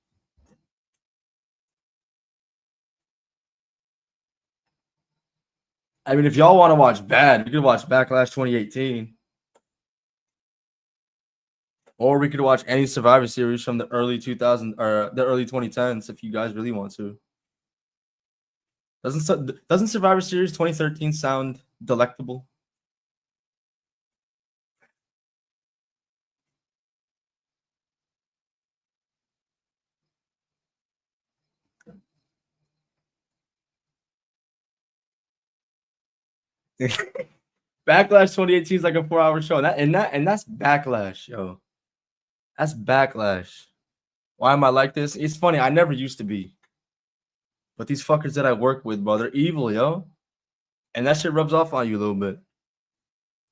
[SPEAKER 1] I mean, if y'all want to watch bad, you could watch Backlash 2018. Or we could watch any Survivor Series from the early 2000s or the early 2010s if you guys really want to. Doesn't Survivor Series 2013 sound delectable? Backlash 2018 is like a 4-hour show. That's Backlash, yo. That's Backlash. Why am I like this? It's funny. I never used to be. But these fuckers that I work with, bro, they're evil, yo. And that shit rubs off on you a little bit.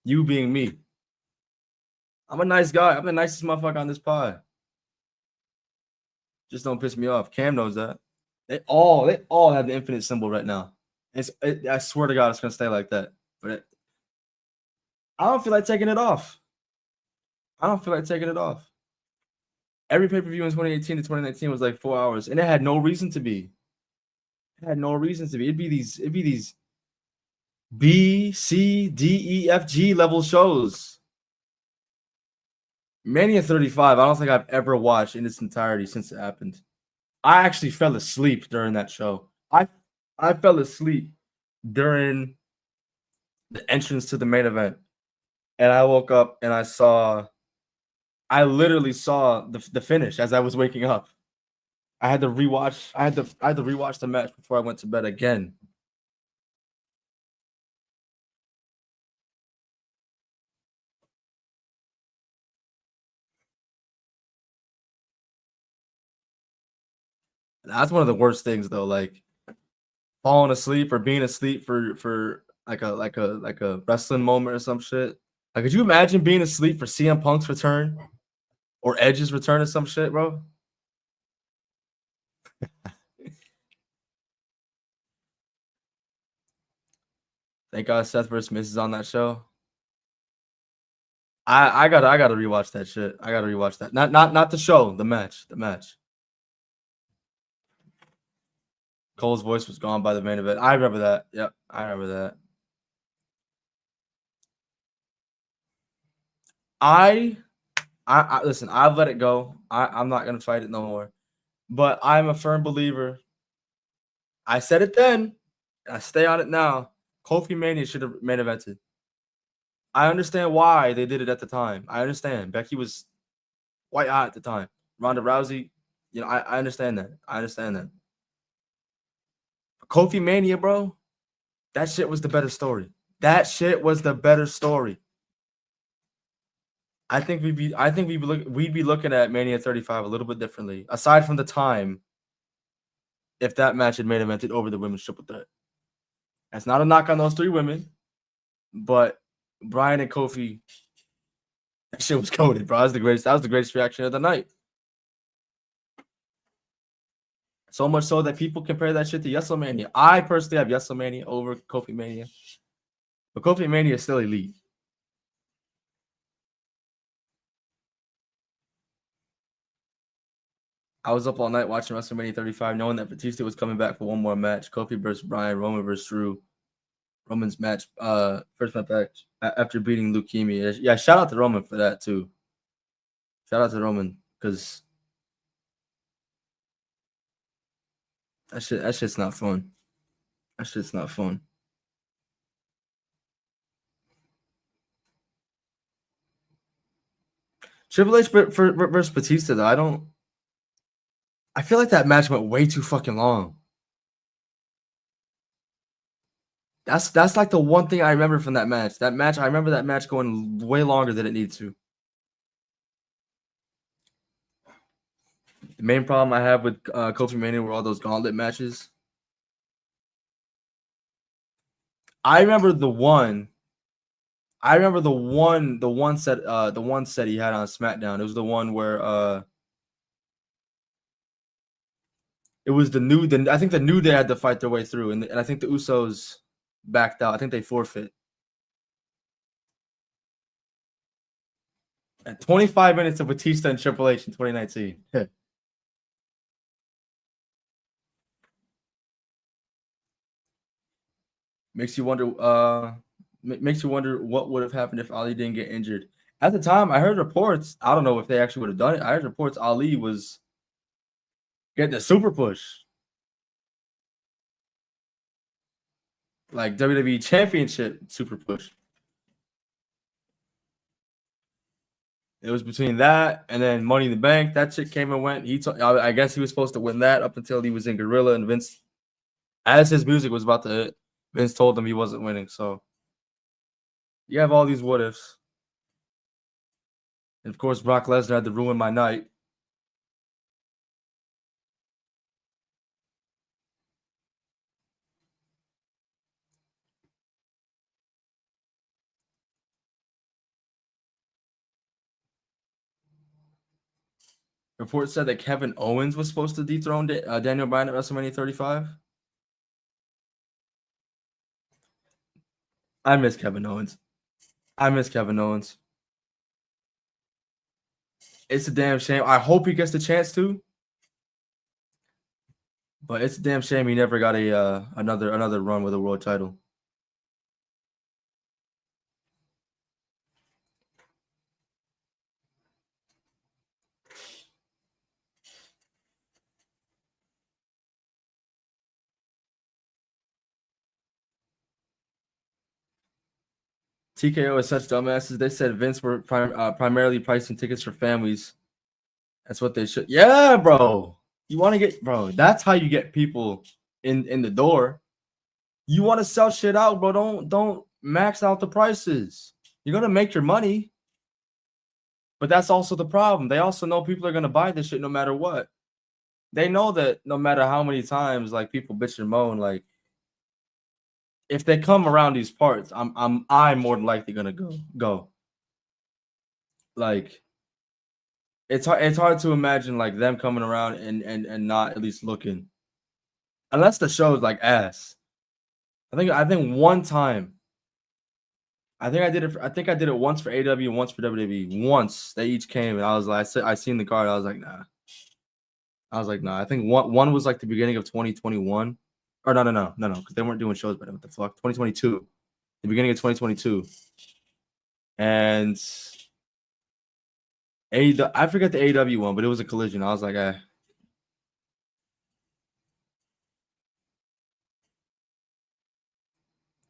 [SPEAKER 1] You being me. I'm a nice guy. I'm the nicest motherfucker on this pod. Just don't piss me off. Cam knows that. They all have the infinite symbol right now. I swear to God, it's gonna stay like that. But I don't feel like taking it off. Every pay-per-view in 2018 to 2019 was like 4 hours, and it had no reason to be. It'd be these B, C, D, E, F, G level shows. Mania 35, I don't think I've ever watched in its entirety since it happened. I actually fell asleep during that show. I fell asleep during the entrance to the main event. And I woke up and I literally saw the finish as I was waking up. I had to rewatch the match before I went to bed again. That's one of the worst things though, like falling asleep or being asleep for like a wrestling moment or some shit. Like, could you imagine being asleep for CM Punk's return or Edge's return or some shit, bro? Thank God Seth versus Miz is on that show. I gotta rewatch that shit. I gotta rewatch that. Not the show, the match. The match. Cole's voice was gone by the main event. I remember that. Yep, I remember that. I listen, I've let it go. I'm not gonna fight it no more. But I'm a firm believer. I said it then, and I stay on it now. Kofi Mania should have main evented. I understand why they did it at the time. I understand. Becky was white hot at the time. Ronda Rousey, you know, I understand that. I understand that. Kofi Mania, bro, that shit was the better story. That shit was the better story. I think we'd be looking at Mania 35 a little bit differently. Aside from the time, if that match had main evented over the women's triple threat. That's not a knock on those three women, but Bryan and Kofi, that shit was coded, bro. That was the greatest reaction of the night. So much so that people compare that shit to WrestleMania. I personally have WrestleMania over Kofi Mania, but Kofi Mania is still elite. I was up all night watching WrestleMania 35, knowing that Batista was coming back for one more match. Kofi versus Bryan, Roman versus Drew. Roman's match, first match back after beating leukemia. Yeah, shout out to Roman for that too. Shout out to Roman because that shit's not fun. That shit's not fun. Triple H versus Batista though, I feel like that match went way too fucking long. That's like the one thing I remember from that match. I remember that match going way longer than it needed to. The main problem I have with Kofi Mania were all those gauntlet matches. I remember the one set he had on SmackDown. It was the one where it was I think the New Day had to fight their way through, and I think the Usos backed out. I think they forfeit. At 25 minutes of Batista and Triple H in 2019. Makes you wonder what would have happened if Ali didn't get injured. At the time, I heard reports. I don't know if they actually would have done it. I heard reports Ali was getting a super push. Like WWE Championship super push. It was between that and then Money in the Bank. That shit came and went. I guess he was supposed to win that up until he was in Gorilla, and Vince, as his music was about to hit, Vince told him he wasn't winning. So you have all these what ifs. And of course, Brock Lesnar had to ruin my night. Reports said that Kevin Owens was supposed to dethrone Daniel Bryan at WrestleMania 35. I miss Kevin Owens. It's a damn shame. I hope he gets the chance to. But it's a damn shame he never got another run with a world title. TKO is such dumbasses. They said Vince were primarily pricing tickets for families. That's what they should. Yeah, bro. You want to get, bro. That's how you get people in the door. You want to sell shit out, bro. Don't max out the prices. You're gonna make your money, but that's also the problem. They also know people are gonna buy this shit no matter what. They know that no matter how many times like people bitch and moan, like if they come around these parts, I'm more than likely gonna go. Like it's hard to imagine like them coming around and not at least looking, unless the show is like ass. I think one time, I think I did it once for AW, once for WWE. Once they each came, and I was like, I seen the card, I was like, nah. I think one was like the beginning of 2021, or no, because they weren't doing shows. But what the fuck, 2022, the beginning of 2022, and I forget the AW one, but it was a Collision. I was like,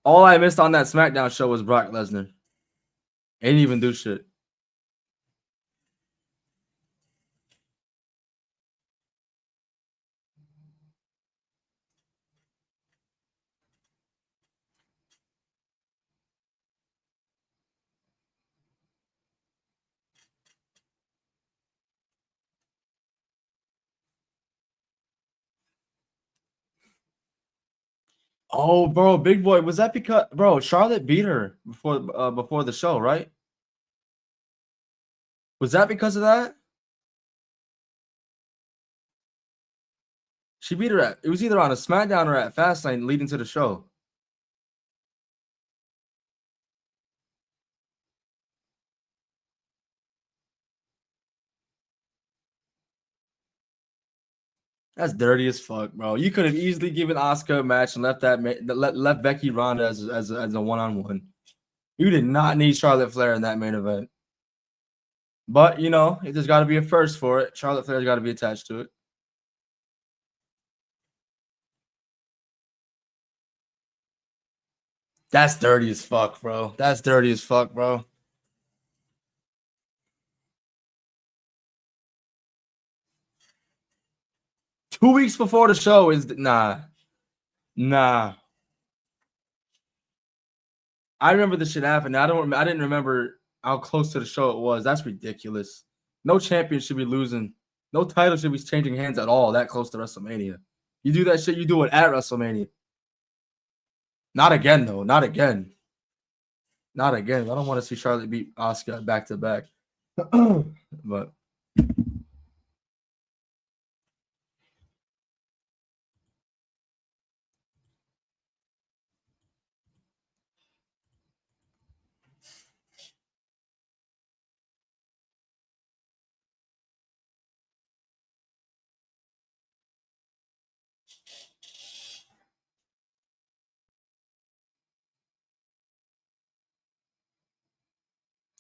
[SPEAKER 1] All I missed on that SmackDown show was Brock Lesnar. Ain't even do shit. Oh, bro, big boy, was that because bro, Charlotte beat her before the show, right? Was that because of that? She beat her at it was either on a SmackDown or at Fastlane leading to the show. That's dirty as fuck, bro. You could have easily given Asuka a match and left left Becky Ronda as a one-on-one. You did not need Charlotte Flair in that main event. But you know, there's got to be a first for it. Charlotte Flair's got to be attached to it. That's dirty as fuck, bro. That's dirty as fuck, bro. Two weeks before the show is nah. I remember this shit happened. I didn't remember how close to the show it was. That's ridiculous. No champion should be losing. No title should be changing hands at all that close to WrestleMania. You do that shit, you do it at WrestleMania. Not again, though. Not again. Not again. I don't want to see Charlotte beat Asuka back to back. But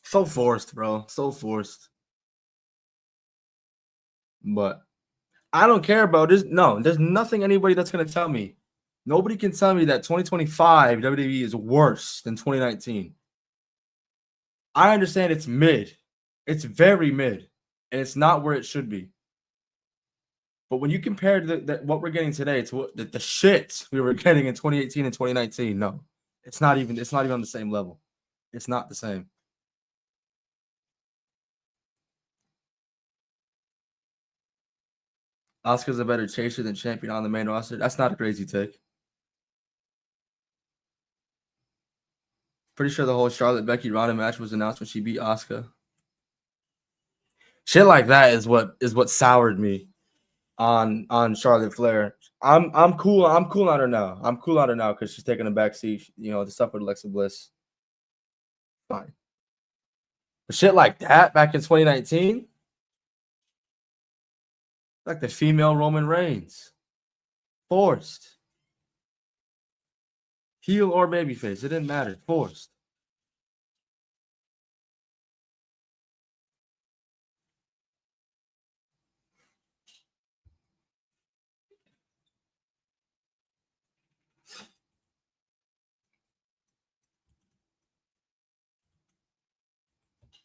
[SPEAKER 1] so forced, bro. So forced. But I don't care, bro. There's nothing anybody that's gonna tell me. Nobody can tell me that 2025 WWE is worse than 2019. I understand it's mid. It's very mid, and it's not where it should be. But when you compare what we're getting today to what the shit we were getting in 2018 and 2019, no, it's not even on the same level. It's not the same. Asuka's a better chaser than champion on the main roster. That's not a crazy take. Pretty sure the whole Charlotte Becky Ronda match was announced when she beat Asuka. Shit like that is what soured me on Charlotte Flair. I'm cool. I'm cool on her now. I'm cool on her now because she's taking a back seat. You know, the stuff with Alexa Bliss. Fine. But shit like that back in 2019, like the female Roman Reigns, forced. Heel or babyface, it didn't matter. Forced.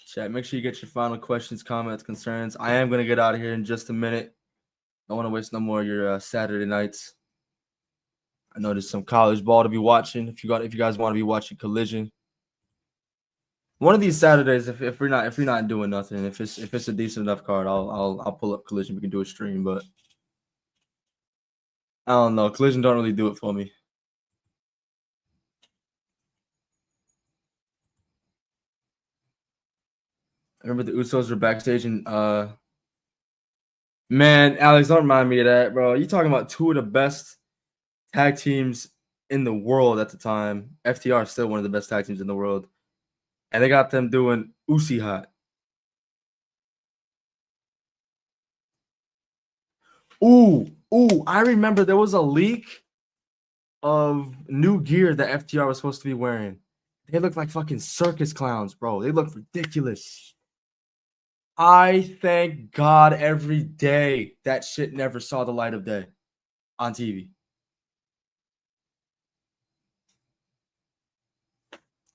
[SPEAKER 1] Chat, make sure you get your final questions, comments, concerns. I am going to get out of here in just a minute. Don't want to waste no more of your Saturday nights. I know there's some college ball to be watching. If you guys want to be watching Collision, one of these Saturdays, if we're not doing nothing, if it's a decent enough card, I'll pull up Collision. We can do a stream, but I don't know. Collision don't really do it for me. I remember the Usos were backstage and man, Alex, don't remind me of that, bro. You talking about two of the best tag teams in the world at the time. FTR is still one of the best tag teams in the world. And they got them doing Usi hot. Ooh, I remember there was a leak of new gear that FTR was supposed to be wearing. They look like fucking circus clowns, bro. They look ridiculous. I thank God every day that shit never saw the light of day on TV.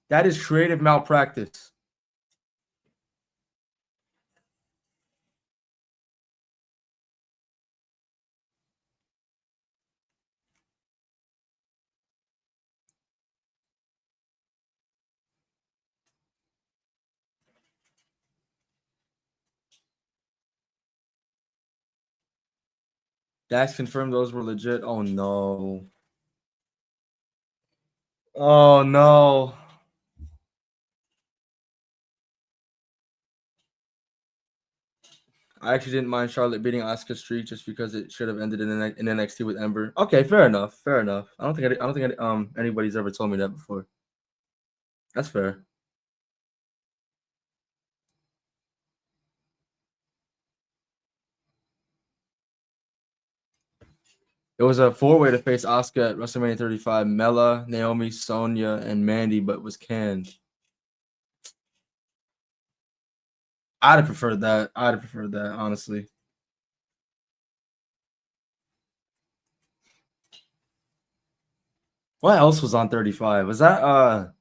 [SPEAKER 1] That is creative malpractice. Dax confirmed those were legit. Oh no. Oh no. I actually didn't mind Charlotte beating Asuka Street just because it should have ended in NXT with Ember. Okay, fair enough. Fair enough. I don't think anybody's ever told me that before. That's fair. It was a 4-way to face Asuka at WrestleMania 35. Mella, Naomi, Sonya, and Mandy, but was canned. I'd have preferred that. Honestly. What else was on 35? Was that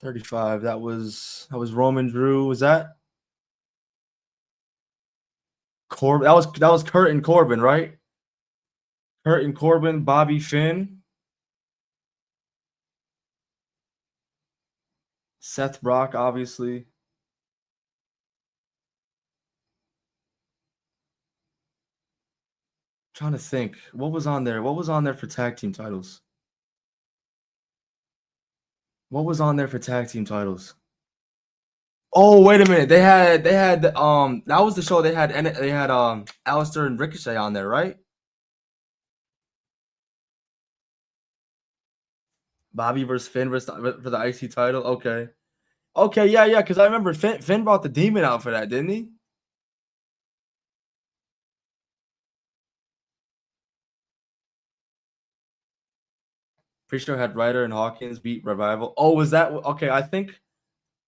[SPEAKER 1] 35? That was Roman Drew. Was that Corbin? That was Kurt and Corbin, right? Kurt and Corbin, Bobby Finn, Seth Brock, obviously. Trying to think. What was on there? What was on there for tag team titles? What was on there for tag team titles? Oh, wait a minute. They had that was the show they had Alistair and Ricochet on there, right? Bobby versus Finn for the IC title. Okay. Okay, yeah, because I remember Finn brought the demon out for that, didn't he? Pretty sure had Ryder and Hawkins beat Revival. Oh, was that okay? I think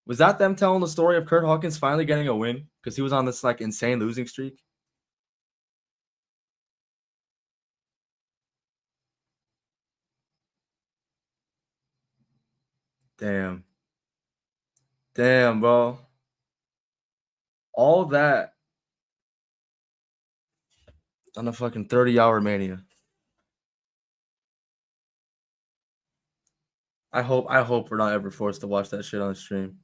[SPEAKER 1] was that them telling the story of Kurt Hawkins finally getting a win because he was on this like insane losing streak. Damn, bro. All that on a fucking 30-hour Mania. I hope we're not ever forced to watch that shit on stream.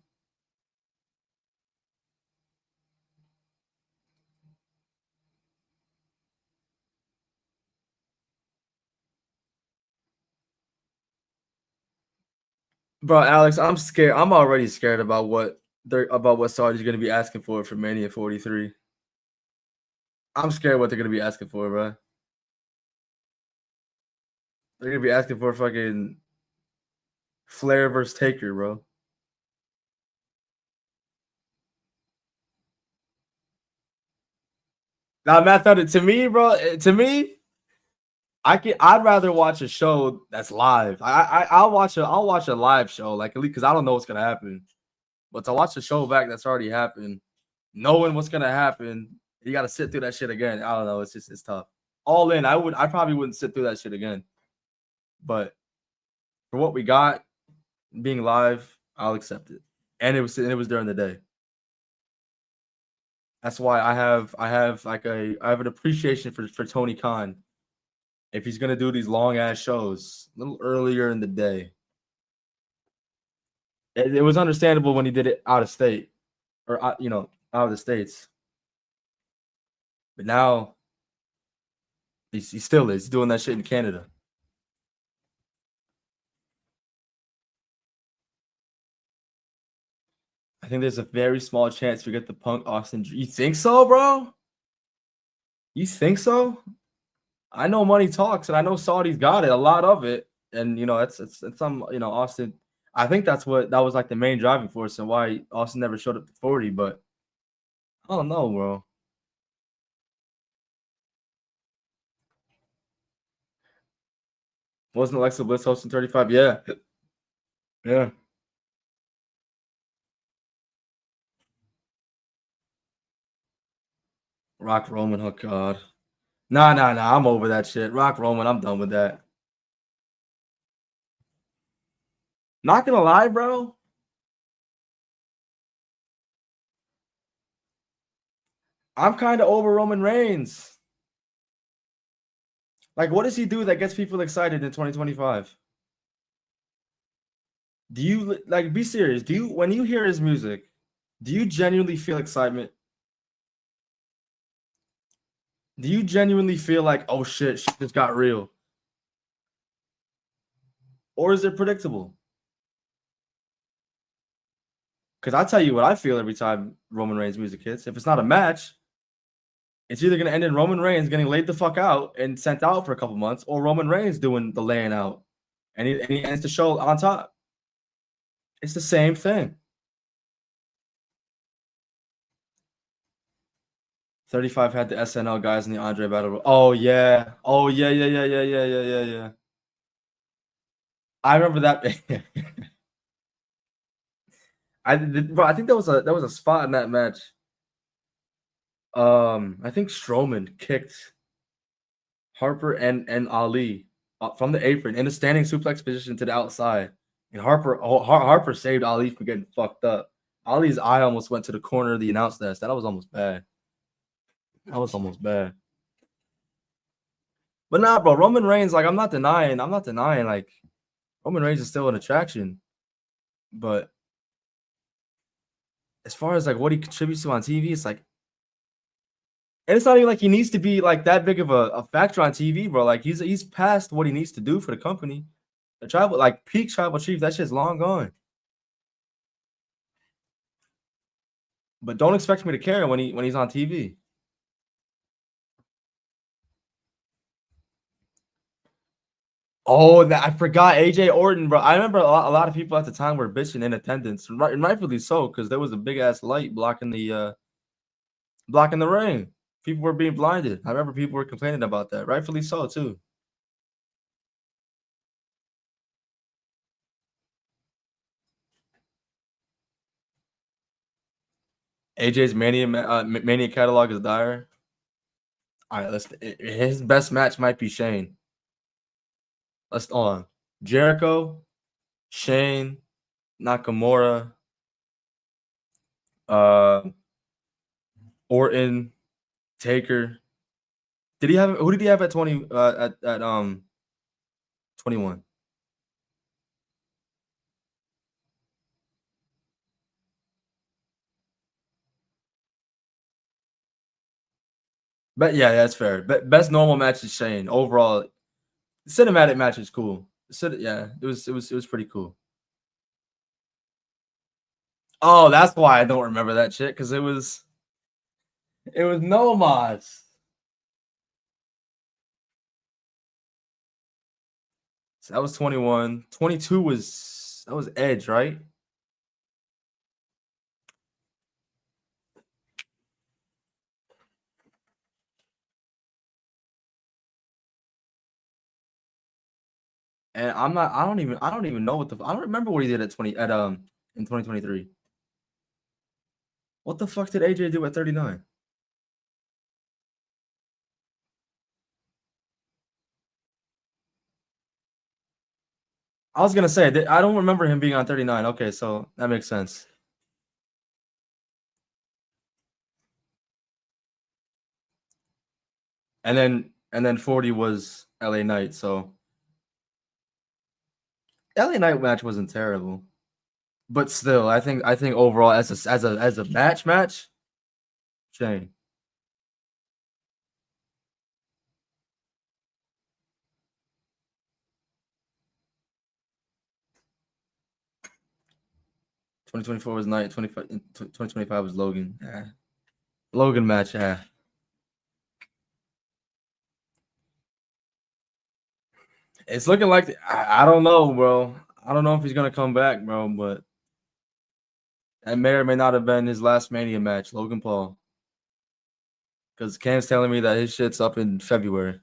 [SPEAKER 1] Bro, Alex, I'm scared. I'm already scared about what Saudi's gonna be asking for Mania 43. I'm scared what they're gonna be asking for, bro. They're gonna be asking for fucking Flair versus Taker, bro. Now, Matt, to me, bro, to me, I'd rather watch a show that's live. I'll watch a live show, like at least because I don't know what's gonna happen. But to watch a show back that's already happened, knowing what's gonna happen, you gotta sit through that shit again. I don't know. It's tough. All in, I probably wouldn't sit through that shit again. But for what we got, being live, I'll accept it. And it was during the day. That's why I have an appreciation for Tony Khan. If he's gonna do these long ass shows a little earlier in the day. It was understandable when he did it out of state or out of the States. But now he still is doing that shit in Canada. I think there's a very small chance we get the Punk Austin. You think so, bro? You think so? I know money talks, and I know Saudi's got it, a lot of it, and it's some Austin. I think that was like the main driving force and why Austin never showed up to 40. But I don't know, bro. Wasn't Alexa Bliss hosting 35? Yeah. Yeah. Rock Roman, oh god. Nah. I'm over that shit. Rock Roman, I'm done with that. Not gonna lie, bro. I'm kind of over Roman Reigns. Like, what does he do that gets people excited in 2025? Do you be serious? When you hear his music, do you genuinely feel excitement? Do you genuinely feel like, oh shit just got real? or is it predictable? Because I tell you what I feel every time Roman Reigns music hits. If it's not a match, it's either going to end in Roman Reigns getting laid the fuck out and sent out for a couple months, or Roman Reigns doing the laying out, and he ends the show on top. It's the same thing. 35 had the SNL guys in the Andre Battle. Oh yeah. Yeah. I remember that. I think there was a spot in that match. I think Strowman kicked Harper and Ali from the apron in a standing suplex position to the outside, and Harper saved Ali from getting fucked up. Ali's eye almost went to the corner of the announce desk. That was almost bad. But nah, bro, Roman Reigns, like I'm not denying like Roman Reigns is still an attraction. But as far as like what he contributes to on TV, it's like, and it's not even like he needs to be like that big of a factor on TV, bro. Like he's past what he needs to do for the company. The tribal, like peak tribal chief, that shit's long gone. But don't expect me to care when he's on TV. Oh, I forgot AJ Orton, bro. I remember a lot of people at the time were bitching in attendance, and rightfully so, because there was a big ass light blocking the ring. People were being blinded. I remember people were complaining about that, rightfully so too. AJ's Mania catalog is dire. All right, his best match might be Shane. Let's on Jericho, Shane, Nakamura, Orton, Taker. Who did he have at 20 at 21? But yeah, that's fair. But best normal match is Shane. Overall, cinematic match is cool. Yeah, it was pretty cool. Oh, that's why I don't remember that shit, because it was no mods. So that was 21. 22 was Edge, right? And I don't even know I don't remember what he did in 2023. What the fuck did AJ do at 39? I was gonna say I don't remember him being on 39. Okay, so that makes sense. And then 40 was LA Knight. So LA Knight match wasn't terrible, but still, I think overall as a match, Shane. $2024 was Knight. 2025 was Logan. Yeah. Logan match. Yeah. It's looking like I don't know, bro. I don't know if he's gonna come back, bro, but that may or may not have been his last Mania match, Logan Paul. Because Cam's telling me that his shit's up in February.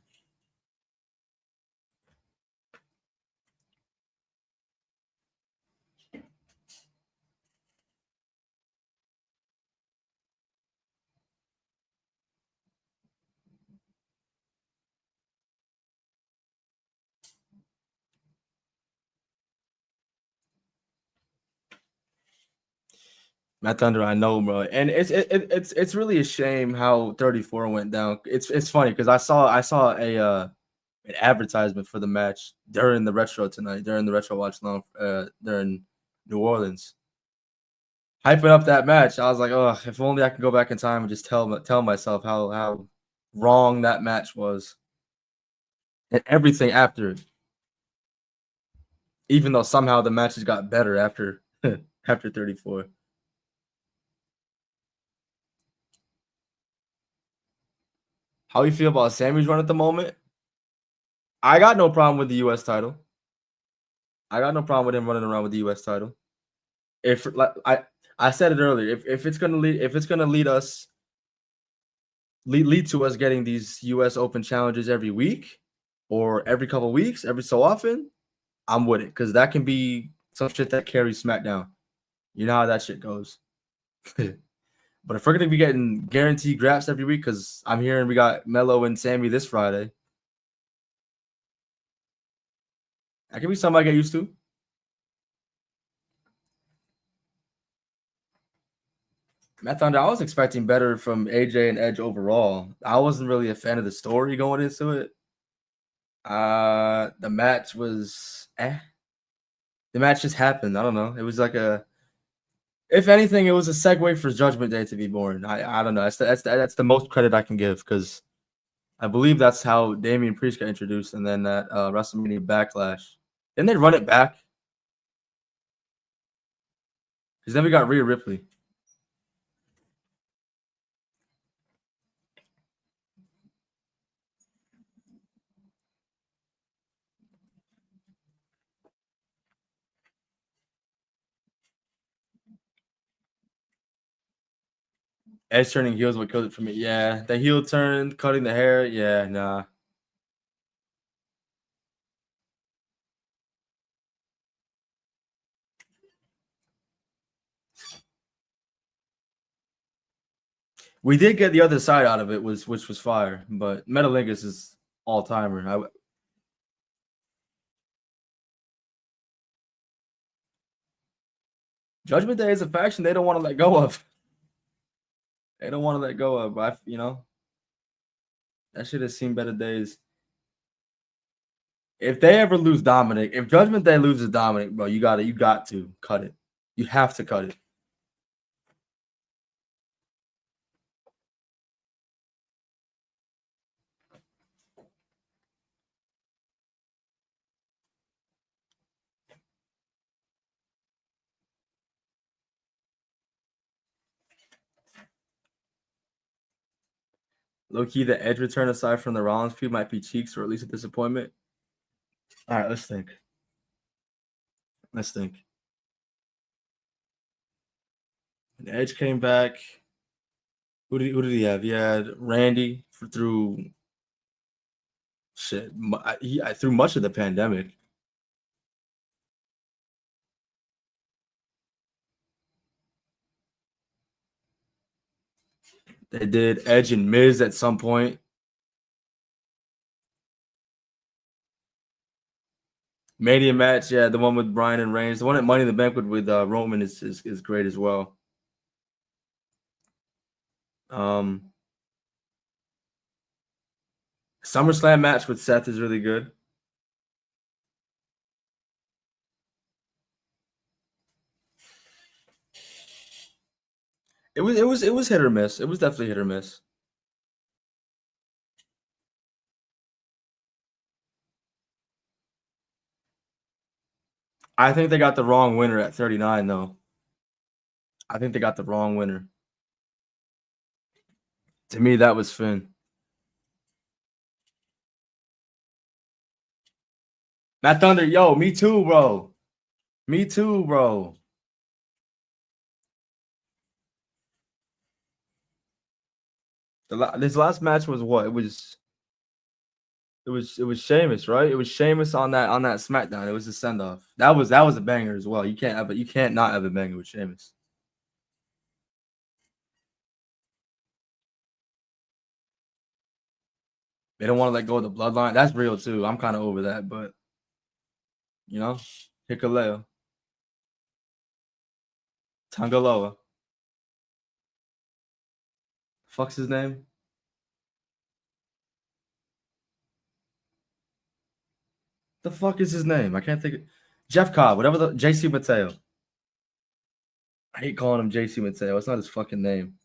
[SPEAKER 1] Matt Thunder, I know, bro, and it's really a shame how 34 went down. It's funny because I saw an advertisement for the match during the retro tonight, during the retro watch along during New Orleans, hyping up that match. I was like, oh, if only I could go back in time and just tell myself how wrong that match was, and everything after it. even though somehow the matches got better after after 34. How you feel about Sammy's run at the moment? I got no problem with the U.S. title. I got no problem with him running around with the U.S. title. If like I said it earlier, if it's gonna lead us lead to us getting these U.S. Open challenges every week or every couple weeks, every so often, I'm with it because that can be some shit that carries SmackDown. You know how that shit goes. But if we're gonna be getting guaranteed graps every week, because I'm hearing we got Melo and Sammy this Friday, that can be something I get used to. Matt Thunder, I was expecting better from AJ and Edge overall. I wasn't really a fan of the story going into it. The match was The match just happened. I don't know. It was like if anything, it was a segue for Judgment Day to be born. I don't know. That's the most credit I can give because I believe that's how Damian Priest got introduced, and then that WrestleMania Backlash. Didn't they run it back? Because then we got Rhea Ripley. Edge turning heels what killed it for me. Yeah, the heel turn, cutting the hair. Yeah, nah. We did get the other side out of it, which was fire. But Metalingus is all timer. Judgment Day is a faction they don't want to let go of. They don't want to let go of. But that should have seen better days. If they ever lose Dominic, if Judgment Day loses Dominic, bro, you got to cut it. You have to cut it. Low key, the Edge return aside from the Rollins feud might be cheeks or at least a disappointment. All right, let's think. The Edge came back. Who did he have? He had Randy through through much of the pandemic. They did Edge and Miz at some point. Mania match, yeah, the one with Bryan and Reigns. The one at Money in the Bank with Roman is great as well. SummerSlam match with Seth is really good. It was hit or miss. It was definitely hit or miss. I think they got the wrong winner at 39, though. I think they got the wrong winner. To me, that was Finn. Matt Thunder, yo, me too, bro. Me too, bro. This last match was what? It was Sheamus, right? It was Sheamus on that SmackDown. It was a send off. That was a banger as well. You can't not have a banger with Sheamus. They don't want to let go of the bloodline. That's real too. I'm kind of over that, but Hikuleo, Tangaloa. Fuck's his name? The fuck is his name? I can't think of Jeff Cobb, whatever the JC Mateo. I hate calling him JC Mateo. It's not his fucking name.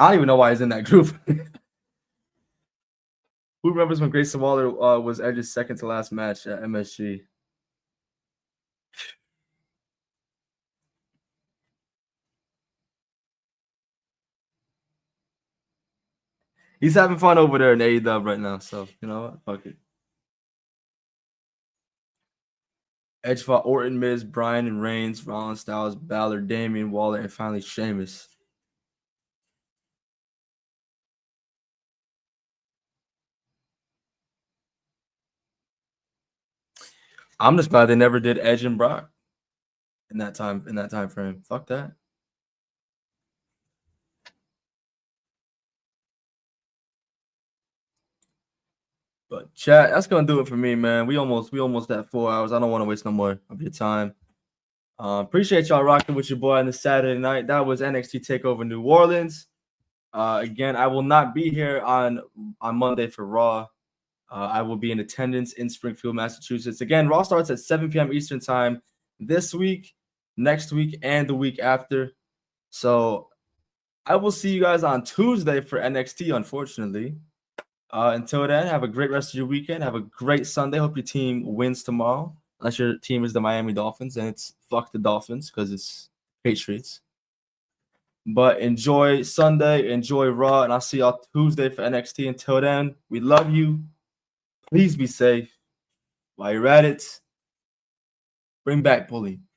[SPEAKER 1] I don't even know why he's in that group. Who remembers when Grayson Waller was Edge's second to last match at MSG? He's having fun over there in AEW right now, so you know what? Fuck it. Edge fought Orton, Miz, Bryan, and Reigns, Rollins, Styles, Balor, Damian, Waller, and finally Sheamus. I'm just glad they never did Edge and Brock in that time frame. Fuck that. But chat, that's gonna do it for me, man. We almost at 4 hours. I don't want to waste no more of your time. Appreciate y'all rocking with your boy on this Saturday night. That was NXT TakeOver New Orleans. Again, I will not be here on Monday for Raw. I will be in attendance in Springfield, Massachusetts. Again, Raw starts at 7 p.m. Eastern time this week, next week, and the week after. So I will see you guys on Tuesday for NXT, unfortunately. Until then, have a great rest of your weekend. Have a great Sunday. Hope your team wins tomorrow. Unless your team is the Miami Dolphins, and it's fuck the Dolphins because it's Patriots. But enjoy Sunday, enjoy Raw, and I'll see y'all Tuesday for NXT. Until then, we love you. Please be safe. While you're at it, bring back bullying.